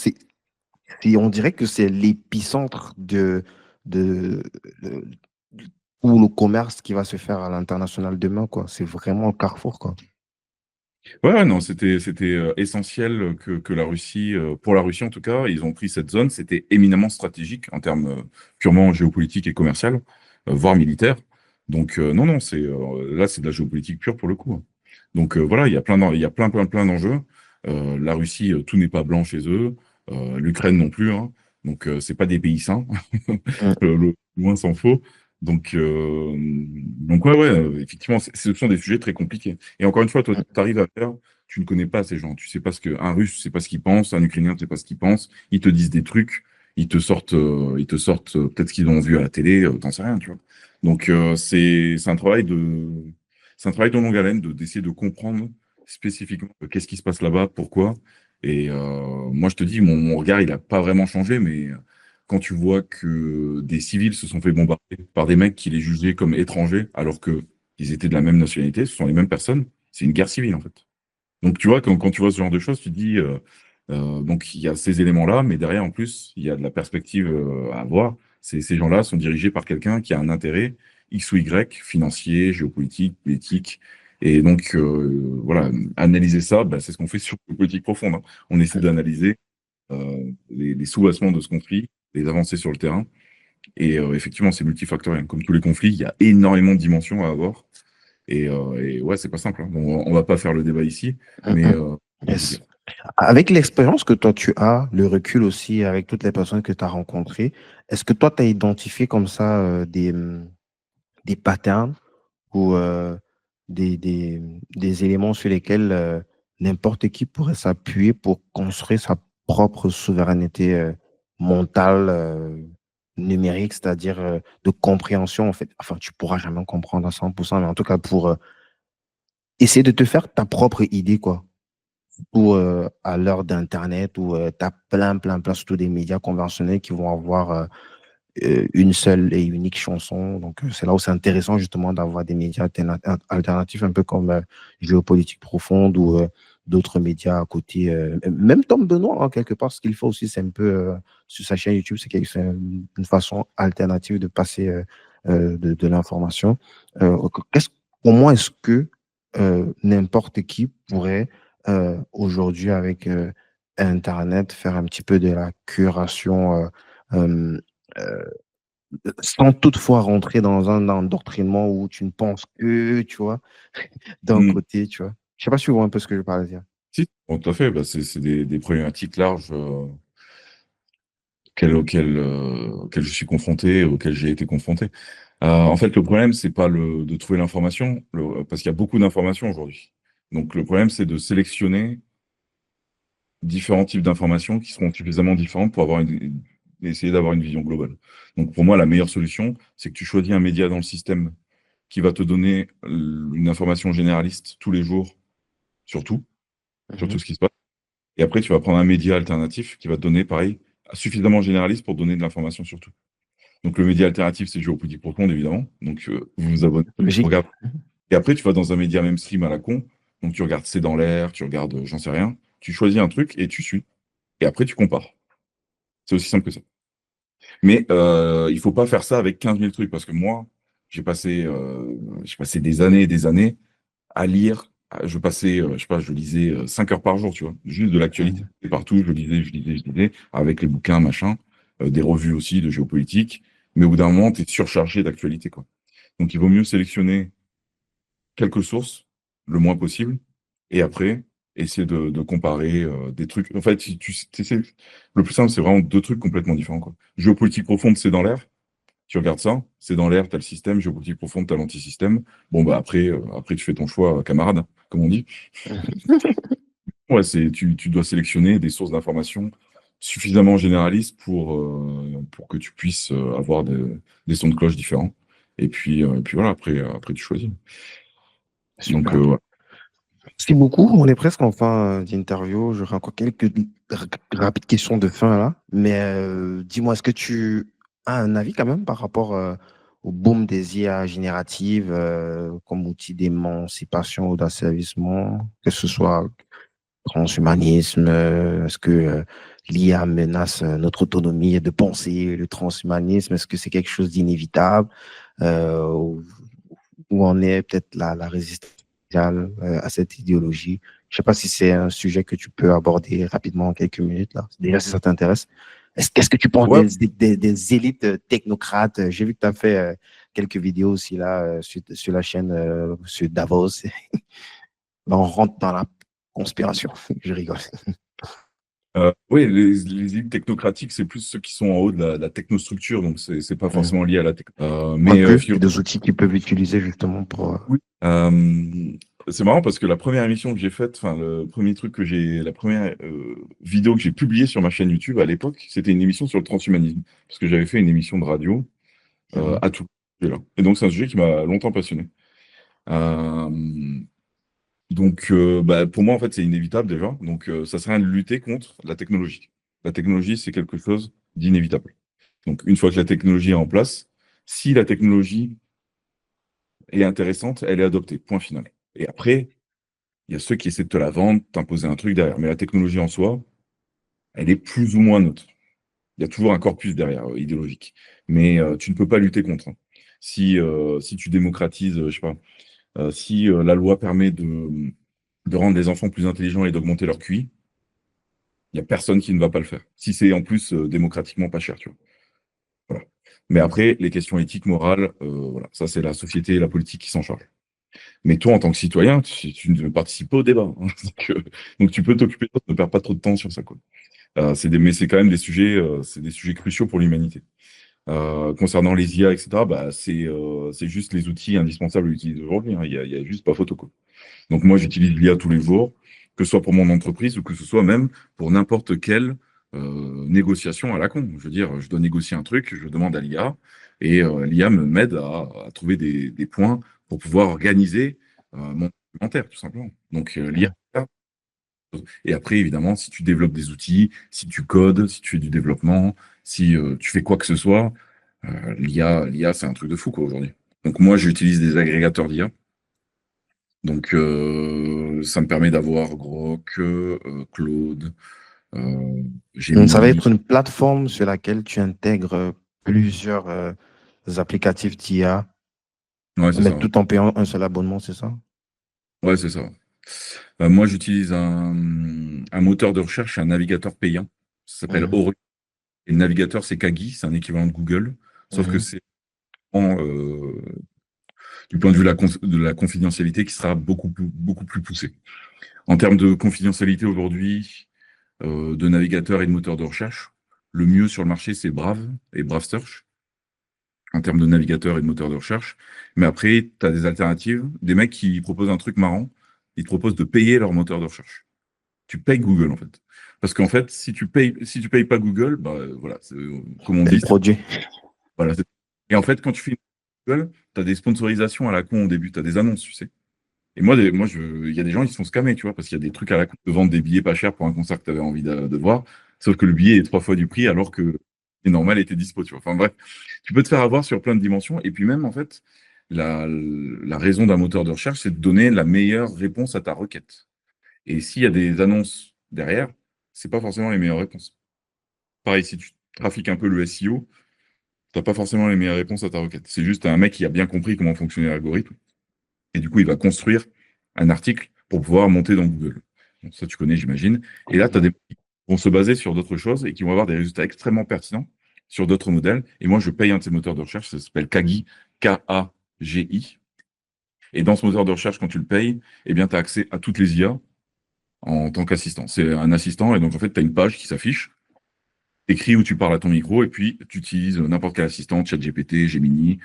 on dirait que c'est l'épicentre de tout le commerce qui va se faire à l'international demain, quoi. C'est vraiment le carrefour, quoi. Ouais, ouais, non, c'était essentiel que la Russie, pour la Russie en tout cas, ils ont pris cette zone. C'était éminemment stratégique en termes purement géopolitiques et commercial, voire militaire. Donc non, non, là c'est de la géopolitique pure pour le coup, hein. Donc voilà, il y a plein d'enjeux. La Russie, tout n'est pas blanc chez eux. L'Ukraine non plus, hein. Donc c'est pas des pays sains, Mm, loin s'en faut. Donc ouais, ouais, effectivement, ce sont des sujets très compliqués. Et encore une fois, toi, tu mm, arrives à faire, tu ne connais pas ces gens. Tu sais pas un Russe, tu sais pas ce qu'il pense, un Ukrainien, tu sais pas ce qu'il pense. Ils te disent des trucs, ils te sortent peut-être ce qu'ils ont vu à la télé, t'en sais rien, tu vois. Donc c'est un travail de longue haleine d'essayer de comprendre spécifiquement qu'est-ce qui se passe là-bas, pourquoi. Et moi, je te dis, mon regard, il a pas vraiment changé, mais quand tu vois que des civils se sont fait bombarder par des mecs qui les jugeaient comme étrangers, alors que ils étaient de la même nationalité, ce sont les mêmes personnes, c'est une guerre civile en fait. Donc tu vois, quand tu vois ce genre de choses, tu te dis, donc il y a ces éléments-là, mais derrière en plus, il y a de la perspective à avoir. Ces gens-là sont dirigés par quelqu'un qui a un intérêt X ou Y, financier, géopolitique, politique. Et donc, voilà, analyser ça, bah, c'est ce qu'on fait sur la politique profonde, hein. On essaie d'analyser les sous-bassements de ce conflit, les avancées sur le terrain. Et effectivement, c'est multifactoriel. Comme tous les conflits, il y a énormément de dimensions à avoir. Et ouais, c'est pas simple, hein. Bon, on va pas faire le débat ici, mm, mais mm. on peut Yes. dire. Avec l'expérience que toi tu as, le recul aussi avec toutes les personnes que tu as rencontrées, est-ce que toi tu as identifié comme ça des patterns ou des éléments sur lesquels n'importe qui pourrait s'appuyer pour construire sa propre souveraineté mentale, numérique, c'est-à-dire de compréhension en fait. Enfin, tu pourras jamais comprendre à 100%, mais en tout cas pour essayer de te faire ta propre idée, quoi. Ou à l'heure d'Internet où tu as plein, surtout des médias conventionnels qui vont avoir une seule et unique chanson. Donc, c'est là où c'est intéressant justement d'avoir des médias alternatifs, un peu comme Géopolitique Profonde ou d'autres médias à côté. Même Tom Benoît, en quelque part, ce qu'il fait aussi, c'est un peu sur sa chaîne YouTube, c'est une façon alternative de passer de l'information. Qu'est-ce, comment est-ce que n'importe qui pourrait aujourd'hui, avec Internet, faire un petit peu de la curation euh, euh, sans toutefois rentrer dans un endoctrinement où tu ne penses que, tu vois, d'un Hmm. côté, tu vois. Je sais pas si tu vois un peu ce que je parle de dire. Si, bon, tout à fait. Bah, c'est des problématiques larges auxquelles je suis confronté, auxquelles j'ai été confronté. En fait, le problème, c'est pas de trouver l'information, parce qu'il y a beaucoup d'informations aujourd'hui. Donc, le problème, c'est de sélectionner différents types d'informations qui seront suffisamment différentes pour essayer d'avoir une vision globale. Donc, pour moi, la meilleure solution, c'est que tu choisis un média dans le système qui va te donner une information généraliste tous les jours sur tout, sur tout Mhm, ce qui se passe. Et après, tu vas prendre un média alternatif qui va te donner, pareil, suffisamment généraliste pour donner de l'information sur tout. Donc, le média alternatif, c'est Géopolitique Profonde, évidemment. Donc, vous vous abonnez, logique. regarde. Et après, tu vas dans un média mainstream à la con. Donc, tu regardes C'est dans l'air, tu regardes, j'en sais rien. Tu choisis un truc et tu suis. Et après, tu compares. C'est aussi simple que ça. Mais il faut pas faire ça avec 15 000 trucs. Parce que moi, j'ai passé des années et des années à lire. Je passais, je sais pas, je lisais 5 heures par jour, tu vois. Juste de l'actualité. Mhm. Et partout, je lisais, avec les bouquins, machin, des revues aussi de géopolitique. Mais au bout d'un moment, tu es surchargé d'actualité, quoi. Donc, il vaut mieux sélectionner quelques sources, le moins possible, et après, essayer de comparer des trucs. En fait, si le plus simple, c'est vraiment deux trucs complètement différents, quoi. Géopolitique profonde, c'est dans l'air. Tu regardes ça, c'est dans l'air, tu as le système. Géopolitique profonde, tu as l'antisystème. Bon, bah après, tu fais ton choix, camarade, comme on dit. Ouais, tu dois sélectionner des sources d'informations suffisamment généralistes pour que tu puisses avoir des sons de cloche différents. Et puis voilà, après, tu choisis. Donc, Super. ouais. Merci beaucoup. On est presque en fin d'interview. J'aurai encore quelques rapides questions de fin là. Mais dis-moi, est-ce que tu as un avis quand même par rapport au boom des IA génératives comme outil d'émancipation ou d'asservissement, que ce soit transhumanisme, est-ce que l'IA menace notre autonomie de pensée, le transhumanisme, est-ce que c'est quelque chose d'inévitable, ou où en est peut-être la résistance à cette idéologie? Je ne sais pas si c'est un sujet que tu peux aborder rapidement en quelques minutes là. Déjà, si ça t'intéresse. Qu'est-ce que tu penses Ouais, des élites technocrates? J'ai vu que tu as fait quelques vidéos aussi là sur la chaîne sur Davos. On rentre dans la conspiration. Je rigole. oui, les élites technocratiques, c'est plus ceux qui sont en haut de la technostructure, donc c'est pas Mm. forcément lié à la tech. Quoique, il y a des outils qu'ils peuvent utiliser justement pour. Oui. C'est marrant parce que la première émission que j'ai faite, enfin le premier truc la première vidéo que j'ai publiée sur ma chaîne YouTube à l'époque, c'était une émission sur le transhumanisme, parce que j'avais fait une émission de radio Mhm. à tout. Là. Et donc c'est un sujet qui m'a longtemps passionné. Euh, donc bah, pour moi en fait c'est inévitable déjà, donc ça sert à rien de lutter contre la technologie. La technologie c'est quelque chose d'inévitable. Donc une fois que la technologie est en place, si la technologie est intéressante, elle est adoptée, point final. Et après, il y a ceux qui essaient de te la vendre, t'imposer un truc derrière. Mais la technologie en soi, elle est plus ou moins neutre. Il y a toujours un corpus derrière, idéologique. Mais tu ne peux pas lutter contre, hein. Si tu démocratises, je sais pas, si la loi permet de rendre les enfants plus intelligents et d'augmenter leur QI, il n'y a personne qui ne va pas le faire. Si c'est en plus démocratiquement pas cher, tu vois. Voilà. Mais après, les questions éthiques, morales, voilà, ça c'est la société et la politique qui s'en chargent. Mais toi, en tant que citoyen, tu ne participes pas au débat, hein. Donc, tu peux t'occuper de ça, ne perds pas trop de temps sur ça, quoi. Mais c'est quand même c'est des sujets cruciaux pour l'humanité. Concernant les IA, etc., bah, c'est juste les outils indispensables à utiliser aujourd'hui, hein. Il y a juste pas photo, quoi. Donc moi, j'utilise l'IA tous les jours, que ce soit pour mon entreprise ou que ce soit même pour n'importe quelle négociation à la con. Je veux dire, je dois négocier un truc, je demande à l'IA et l'IA m'aide à trouver des points pour pouvoir organiser mon inventaire, tout simplement. Donc l'IA. Et après, évidemment, si tu développes des outils, si tu codes, si tu fais du développement, si tu fais quoi que ce soit, l'IA, c'est un truc de fou, quoi, aujourd'hui. Donc moi, j'utilise des agrégateurs d'IA. Donc, ça me permet d'avoir Grok, Claude, Ça va Gemini. être une plateforme sur laquelle tu intègres plusieurs applicatifs d'IA, Ouais, c'est mais ça. tout en payant un seul abonnement, c'est ça? Ouais, c'est ça. Moi, j'utilise un moteur de recherche, un navigateur payant. Ça s'appelle Mhm, Aurum. Et le navigateur, c'est Kagi, c'est un équivalent de Google. Sauf que mhm. c'est du point de vue de la confidentialité qui sera beaucoup plus poussé. En termes de confidentialité aujourd'hui, de navigateur et de moteur de recherche, le mieux sur le marché, c'est Brave et Brave Search, en termes de navigateur et de moteur de recherche. Mais après, tu as des alternatives, des mecs qui proposent un truc marrant, ils te proposent de payer leur moteur de recherche. Tu payes Google, en fait. Parce qu'en fait, si tu payes pas Google, bah, voilà, comme on C'est le dit, produit. voilà. Et en fait, quand tu fais une Google, tu as des sponsorisations à la con au début, tu as des annonces, tu sais. Et il y a des gens, ils se font scammer, tu vois, parce qu'il y a des trucs à la con de vendre des billets pas chers pour un concert que tu avais envie de voir, sauf que le billet est 3 fois du prix alors que c'est normal était dispo, tu vois. Enfin bref, tu peux te faire avoir sur plein de dimensions. Et puis même, en fait, la raison d'un moteur de recherche, c'est de donner la meilleure réponse à ta requête. Et s'il y a des annonces derrière, c'est pas forcément les meilleures réponses. Pareil, si tu trafiques un peu le SEO, t'as pas forcément les meilleures réponses à ta requête. C'est juste un mec qui a bien compris comment fonctionnait l'algorithme. Et du coup, il va construire un article pour pouvoir monter dans Google. Donc, ça, tu connais, j'imagine. Et là, tu as des qui vont se baser sur d'autres choses et qui vont avoir des résultats extrêmement pertinents sur d'autres modèles. Et moi, je paye un de ces moteurs de recherche, ça s'appelle Kagi, Kagi. Et dans ce moteur de recherche, quand tu le payes, eh bien, tu as accès à toutes les IA en tant qu'assistant. C'est un assistant, et donc, en fait, tu as une page qui s'affiche, écrit où tu parles à ton micro, et puis tu utilises n'importe quel assistant, ChatGPT, Gemini,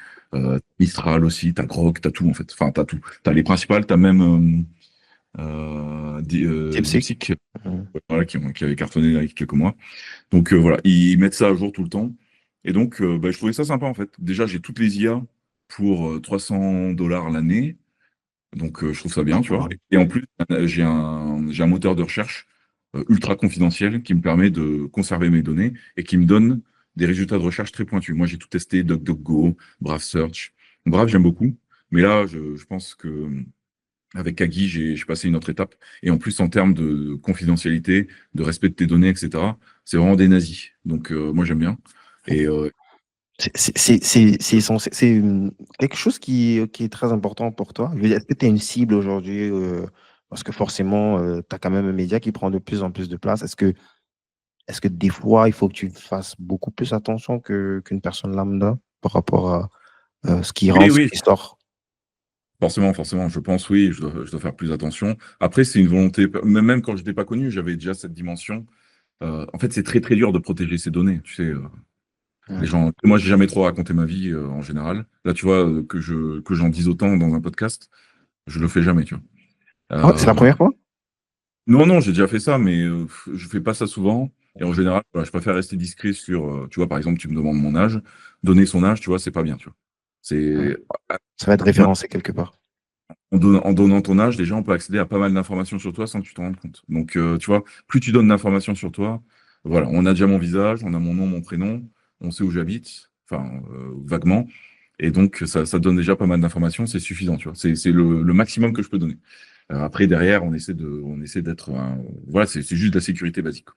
Mistral aussi, tu as Grok, tu as tout, en fait. Enfin, tu as tout. Tu as les principales, tu as même DeepSeek. DeepSeek, Mhm. voilà, qui avait cartonné il y a quelques mois. Donc voilà, ils mettent ça à jour tout le temps. Et donc, bah, je trouvais ça sympa en fait. Déjà, j'ai toutes les IA pour $300 l'année. Donc, je trouve ça bien, tu vois. Mhm. Et en plus, j'ai un moteur de recherche ultra confidentiel qui me permet de conserver mes données et qui me donne des résultats de recherche très pointus. Moi, j'ai tout testé, DuckDuckGo, Brave Search. Brave, j'aime beaucoup. Mais là, je pense que avec Kagi, j'ai passé une autre étape. Et en plus, en termes de confidentialité, de respect de tes données, etc., c'est vraiment des nazis. Donc, moi, j'aime bien. Et C'est quelque chose qui est très important pour toi. Je veux dire, est-ce que tu as une cible aujourd'hui parce que forcément, tu as quand même un média qui prend de plus en plus de place. Est-ce que des fois, il faut que tu fasses beaucoup plus attention qu'une personne lambda par rapport à ce qui oui, rentre, ce oui, qui sort? forcément, je pense, oui, je dois faire plus attention. Après, c'est une volonté, même quand je n'étais pas connu, j'avais déjà cette dimension. En fait, c'est très dur de protéger ces données. Tu sais, les Mhm. gens, moi, j'ai jamais trop raconté ma vie en général. Là, tu vois, que j'en dise autant dans un podcast, je le fais jamais, tu vois. Ah ouais, c'est la Euh, première fois? non, non, j'ai déjà fait ça, mais je fais pas ça souvent. Et en général, voilà, je préfère rester discret sur, tu vois, par exemple, tu me demandes mon âge, donner son âge, tu vois, c'est pas bien, tu vois. Mhm. C'est, Ça va être référencé quelque part. en donnant ton âge, déjà, on peut accéder à pas mal d'informations sur toi sans que tu t'en rendes compte. Donc, tu vois, plus tu donnes d'informations sur toi, voilà, on a déjà mon visage, on a mon nom, mon prénom, on sait où j'habite, enfin, vaguement. Et donc, ça donne déjà pas mal d'informations, c'est suffisant, tu vois. C'est le maximum que je peux donner. Après, derrière, on essaie d'être, voilà, c'est juste de la sécurité basique.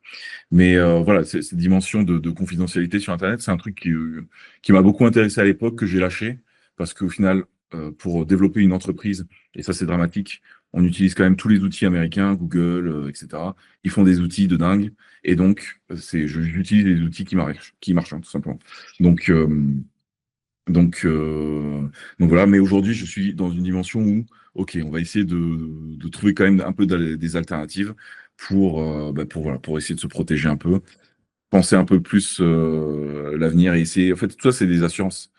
Mais voilà, cette dimension de confidentialité sur Internet, c'est un truc qui m'a beaucoup intéressé à l'époque, que j'ai lâché, parce qu'au final, pour développer une entreprise, et ça c'est dramatique, on utilise quand même tous les outils américains, Google, etc. Ils font des outils de dingue, et donc j'utilise les outils qui marchent, hein, tout simplement. Donc, donc, euh, donc voilà, mais aujourd'hui, je suis dans une dimension où ok, on va essayer de trouver quand même un peu des alternatives voilà, pour essayer de se protéger un peu, penser un peu plus l'avenir et essayer. En fait, tout ça, c'est des assurances.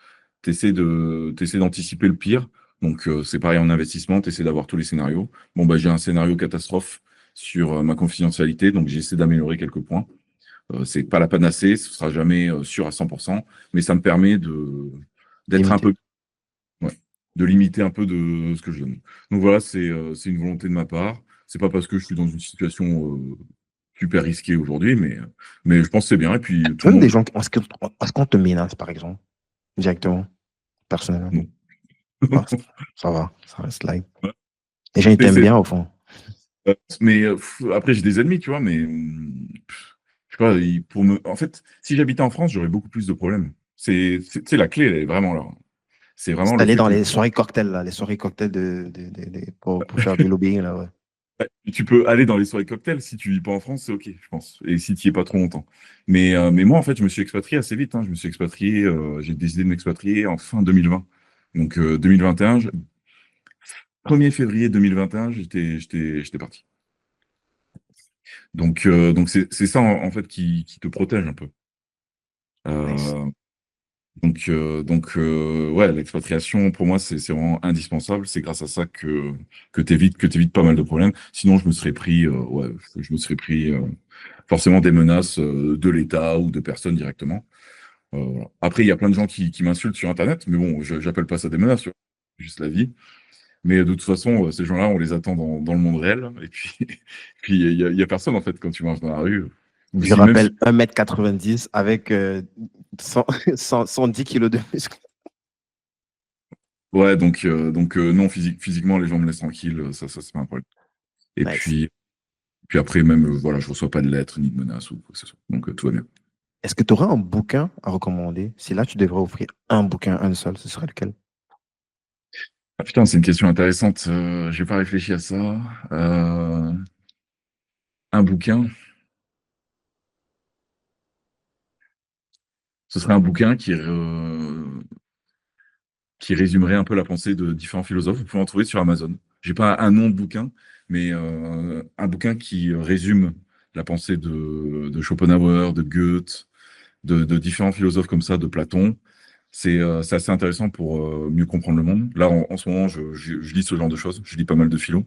T'essaies d'anticiper le pire. Donc, c'est pareil en investissement, t'essaies d'avoir tous les scénarios. Bon, bah, j'ai un scénario catastrophe sur ma confidentialité, donc j'essaie d'améliorer quelques points. C'est pas la panacée, ce sera jamais sûr à 100%, mais ça me permet d'être un Limité. peu, ouais, de limiter un peu de ce que je donne. Donc voilà, c'est une volonté de ma part. C'est pas parce que je suis dans une situation super risquée aujourd'hui, mais je pense que c'est bien. Et puis tout le Même des monde, gens, est-ce qu'on te menace, par exemple, directement, personnellement? non. Ah, ça reste light. Les gens, ils Mais t'aiment c'est bien, au fond. Après, j'ai des ennemis, tu vois, mais je sais pas, en fait, si j'habitais en France, j'aurais beaucoup plus de problèmes. Tu sais, la clé, elle est vraiment là. C'est vraiment C'est le aller fait dans que les soirées cocktails, là, les soirées cocktails pour faire du lobbying, là, ouais. ouais, tu peux aller dans les soirées cocktails si tu vis pas en France, c'est ok, je pense. Et si tu y es pas trop longtemps. Mais moi, en fait, je me suis expatrié assez vite, hein. Je me suis expatrié, j'ai décidé de m'expatrier en fin 2020. Donc 2021, 1er février 2021, j'étais parti. Donc c'est ça en fait qui te protège un peu. Nice. Euh, ouais, l'expatriation, pour moi, c'est vraiment indispensable. C'est grâce à ça que t'évites pas mal de problèmes. Sinon, je me serais pris forcément des menaces de l'État ou de personnes directement. Voilà. Après, il y a plein de gens qui m'insultent sur Internet, mais bon, j'appelle pas ça des menaces, c'est juste la vie. Mais de toute façon, ces gens-là, on les attend dans le monde réel. Et puis, puis il y a personne, en fait, quand tu marches dans la rue. Ou Je si même si rappelle 1,90 m avec 100 110 kilos de muscle. ouais, donc non, physiquement, les gens me laissent tranquille, ça c'est pas un problème. Et Nice. puis après, même, voilà, je reçois pas de lettres ni de menaces ou quoi que ce soit. Donc tout va bien. Est-ce que tu aurais un bouquin à recommander? Si là, tu devrais offrir un bouquin, un seul, ce serait lequel? Ah putain, c'est une question intéressante. J'ai pas réfléchi à ça. Euh, un bouquin, ce serait un bouquin qui résumerait un peu la pensée de différents philosophes. Vous pouvez en trouver sur Amazon. J'ai pas un nom de bouquin, mais un bouquin qui résume la pensée de Schopenhauer, de Goethe, de différents philosophes comme ça, de Platon. C'est assez intéressant pour mieux comprendre le monde. Là, en ce moment, je lis ce genre de choses. Je lis pas mal de philo.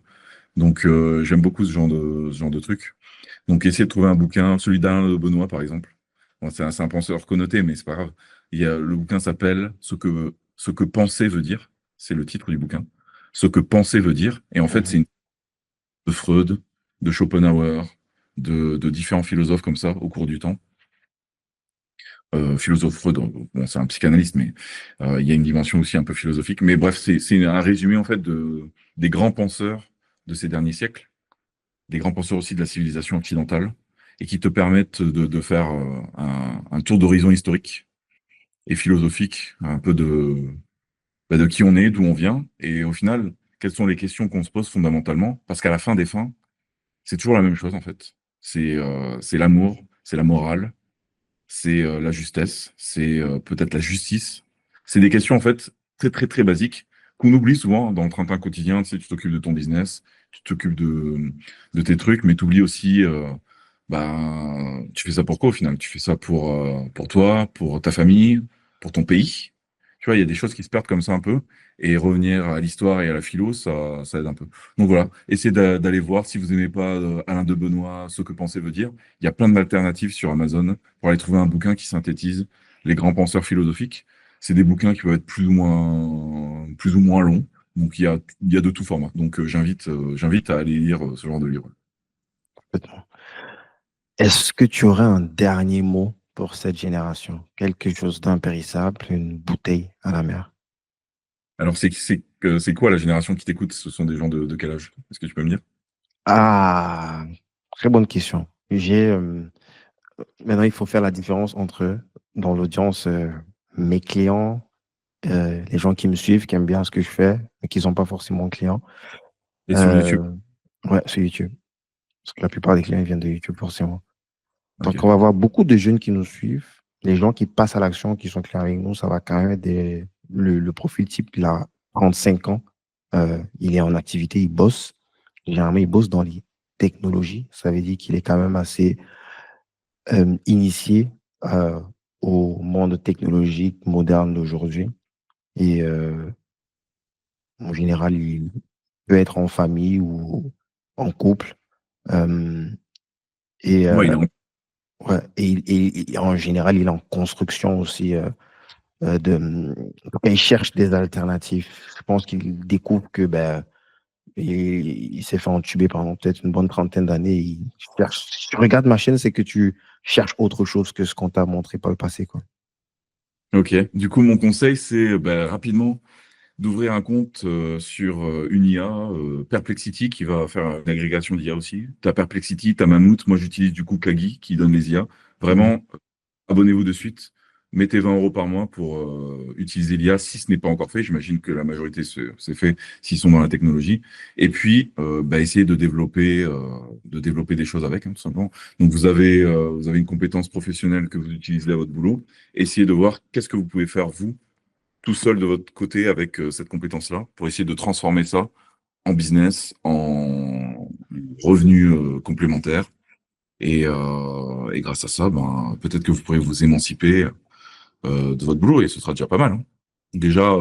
Donc, j'aime beaucoup ce genre de trucs. Donc, essayer de trouver un bouquin, celui d'Alain de Benoît, par exemple. Bon, c'est un penseur connoté, mais c'est pas grave. Le bouquin s'appelle Ce que penser veut dire. C'est le titre du bouquin. Ce que penser veut dire. Et en fait, c'est Mhm. une de Freud, de Schopenhauer, de différents philosophes comme ça au cours du temps. Philosophe Freud, bon, c'est un psychanalyste, mais il y a une dimension aussi un peu philosophique. Mais bref, c'est un résumé en fait des grands penseurs de ces derniers siècles, des grands penseurs aussi de la civilisation occidentale, et qui te permettent de faire un tour d'horizon historique et philosophique, un peu de qui on est, d'où on vient, et au final, quelles sont les questions qu'on se pose fondamentalement, parce qu'à la fin des fins, c'est toujours la même chose en fait. C'est l'amour, c'est la morale, c'est la justesse, c'est peut-être la justice. C'est des questions en fait très très très basiques qu'on oublie souvent dans le train-train quotidien. Tu sais, tu t'occupes de ton business, tu t'occupes de tes trucs, mais tu oublies aussi, bah, tu fais ça pour quoi au final? Tu fais ça pour toi, pour ta famille, pour ton pays. Tu vois, il y a des choses qui se perdent comme ça un peu. Et revenir à l'histoire et à la philo, ça aide un peu. Donc voilà, essayez d'aller voir si vous aimez pas Alain de Benoît, ce que penser veut dire. Il y a plein d'alternatives sur Amazon pour aller trouver un bouquin qui synthétise les grands penseurs philosophiques. C'est des bouquins qui peuvent être plus ou moins longs. Donc il y a de tout format. Donc j'invite à aller lire ce genre de livre. Complètement. Est-ce que tu aurais un dernier mot pour cette génération? Quelque chose d'impérissable, une bouteille à la mer? Alors c'est quoi la génération qui t'écoute? Ce sont des gens de quel âge? Est-ce que tu peux me dire? Ah, très bonne question. Maintenant, il faut faire la différence entre, dans l'audience, mes clients, les gens qui me suivent, qui aiment bien ce que je fais, mais qui ne sont pas forcément clients. Et sur YouTube? Euh, ouais, sur YouTube. Parce que la plupart des clients, ils viennent de YouTube, forcément. Donc, Ok. on va avoir beaucoup de jeunes qui nous suivent. Les gens qui passent à l'action, qui sont clients avec nous, ça va quand même être le profil type, il a 35 ans, il est en activité, il bosse. Généralement, il bosse dans les technologies. Ça veut dire qu'il est quand même assez initié euh, au monde technologique moderne d'aujourd'hui. Et en général, il peut être en famille ou en couple. Euh, et, Ouais, ouais, et en général, il est en construction aussi. En tout cas, il cherche des alternatives. Je pense qu'il découvre que il s'est fait entuber pendant peut-être une bonne trentaine d'années. Il cherche. Si tu regardes ma chaîne, c'est que tu cherches autre chose que ce qu'on t'a montré par le passé, quoi. ok. Du coup, mon conseil, c'est rapidement d'ouvrir un compte sur une IA, Perplexity, qui va faire une agrégation d'IA aussi. Tu as Perplexity, tu as Mammouth. Moi, j'utilise du coup Kagi, qui donne les IA. Mhm. Vraiment, abonnez-vous de suite. Mettez 20 € par mois pour utiliser l'IA si ce n'est pas encore fait. J'imagine que la majorité c'est fait s'ils sont dans la technologie. Et puis, essayez de développer des choses avec, hein, tout simplement. Donc, vous avez une compétence professionnelle que vous utilisez à votre boulot. Essayez de voir qu'est-ce que vous pouvez faire, vous, tout seul de votre côté avec cette compétence-là, pour essayer de transformer ça en business, en revenus complémentaires. Et grâce à ça, peut-être que vous pourrez vous émanciper de votre boulot et ce sera déjà pas mal, hein. Déjà,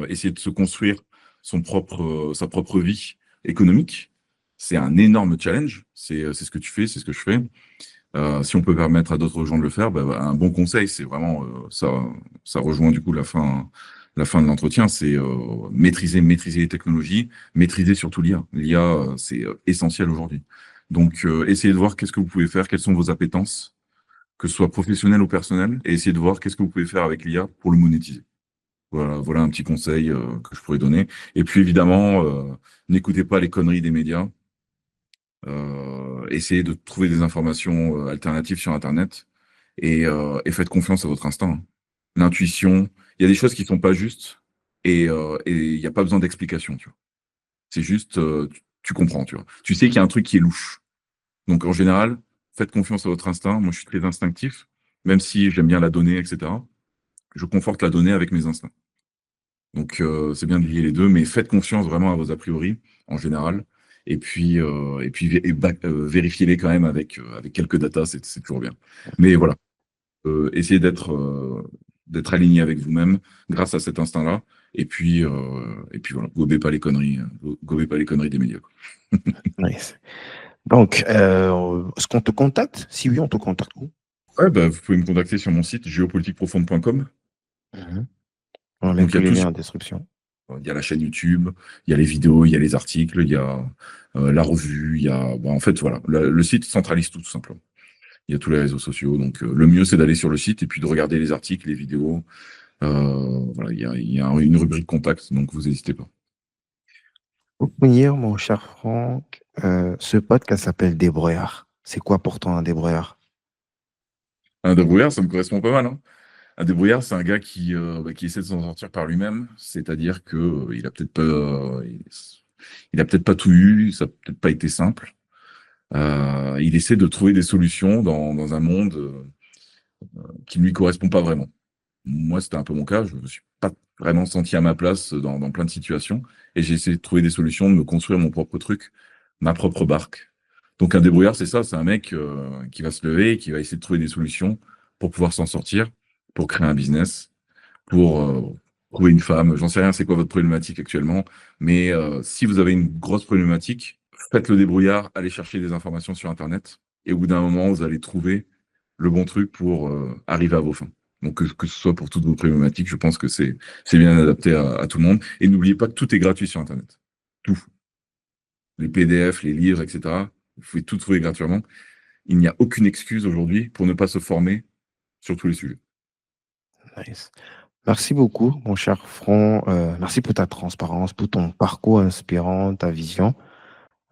essayer de se construire sa propre vie économique, c'est un énorme challenge. C'est ce que tu fais, c'est ce que je fais. Si on peut permettre à d'autres gens de le faire, un bon conseil, c'est vraiment ça rejoint du coup la fin de l'entretien, c'est maîtriser les technologies, maîtriser surtout l'IA. L'IA, c'est essentiel aujourd'hui. Donc, essayez de voir qu'est-ce que vous pouvez faire, quelles sont vos appétences, que ce soit professionnel ou personnel, et essayez de voir qu'est-ce que vous pouvez faire avec l'IA pour le monétiser. Voilà un petit conseil que je pourrais donner. Et puis évidemment, n'écoutez pas les conneries des médias. Essayez de trouver des informations alternatives sur Internet et faites confiance à votre instinct, hein. L'intuition, il y a des choses qui sont pas justes et il n'y a pas besoin d'explication, tu vois. C'est juste, tu comprends, tu vois. Tu sais qu'il y a un truc qui est louche. Donc en général, faites confiance à votre instinct. Moi, je suis très instinctif, même si j'aime bien la donnée, etc. Je conforte la donnée avec mes instincts. Donc, c'est bien de lier les deux, mais faites confiance vraiment à vos a priori, en général. Vérifiez-les quand même avec quelques datas, c'est toujours bien. Mais voilà, essayez d'être aligné avec vous-même grâce à cet instinct-là. Et puis voilà, gobez pas les conneries des médias, quoi. Nice. Donc, est-ce qu'on te contacte? Si oui, on te contacte où? Ouais, vous pouvez me contacter sur mon site géopolitiqueprofonde.com. Mhm. On va mettre Donc, il y tous a les tout liens sur en description. il y a la chaîne YouTube, il y a les vidéos, il y a les articles, il y a la revue, il y a, en fait, voilà, le site centralise tout simplement. Il y a tous les réseaux sociaux, donc le mieux c'est d'aller sur le site et puis de regarder les articles, les vidéos. Voilà, il y a une rubrique contact, donc vous n'hésitez pas. Pour finir, mon cher Franck, ce podcast s'appelle Débrouillard. C'est quoi pour toi un débrouillard? Un débrouillard, ça me correspond pas mal, hein. Un débrouillard, c'est un gars qui essaie de s'en sortir par lui-même, c'est-à-dire que il a peut-être pas tout eu, ça a peut-être pas été simple. Il essaie de trouver des solutions dans un monde qui ne lui correspond pas vraiment. Moi, c'était un peu mon cas. Je ne me suis pas vraiment senti à ma place dans plein de situations. Et j'ai essayé de trouver des solutions, de me construire mon propre truc, ma propre barque. Donc, un débrouillard, c'est ça. C'est un mec qui va se lever et qui va essayer de trouver des solutions pour pouvoir s'en sortir, pour créer un business, pour trouver une femme. J'en sais rien, c'est quoi votre problématique actuellement. Mais si vous avez une grosse problématique, faites le débrouillard, allez chercher des informations sur Internet. Et au bout d'un moment, vous allez trouver le bon truc pour arriver à vos fins. Donc, que ce soit pour toutes vos problématiques, je pense que c'est bien adapté à tout le monde. Et n'oubliez pas que tout est gratuit sur Internet. Tout. Les PDF, les livres, etc. Vous pouvez tout trouver gratuitement. Il n'y a aucune excuse aujourd'hui pour ne pas se former sur tous les sujets. Nice. Merci beaucoup, mon cher Franck. Merci pour ta transparence, pour ton parcours inspirant, ta vision.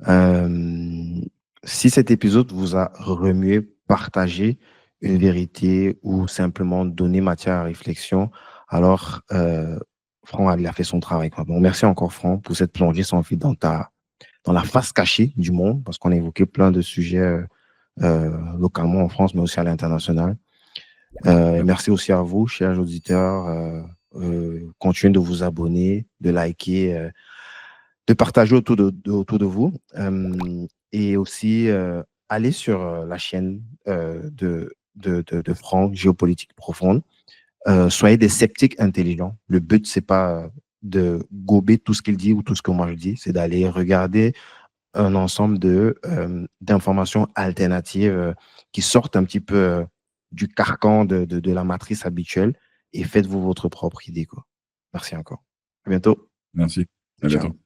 Euh, Si cet épisode vous a remué, partagé une vérité ou simplement donné matière à réflexion, alors Franck il a fait son travail, quoi. Bon, merci encore, Franck, pour cette plongée sans fil dans la face cachée du monde, parce qu'on a évoqué plein de sujets localement en France, mais aussi à l'international. Merci aussi à vous, chers auditeurs, continuez de vous abonner, de liker, de partager autour de vous. Et aussi, allez sur la chaîne de Franck, Géopolitique Profonde. Soyez des sceptiques intelligents. Le but, c'est pas de gober tout ce qu'il dit ou tout ce que moi je dis, c'est d'aller regarder un ensemble d'informations alternatives qui sortent un petit peu du carcan de la matrice habituelle et faites-vous votre propre idée, quoi. Merci encore. À bientôt. Merci. À Ciao. bientôt.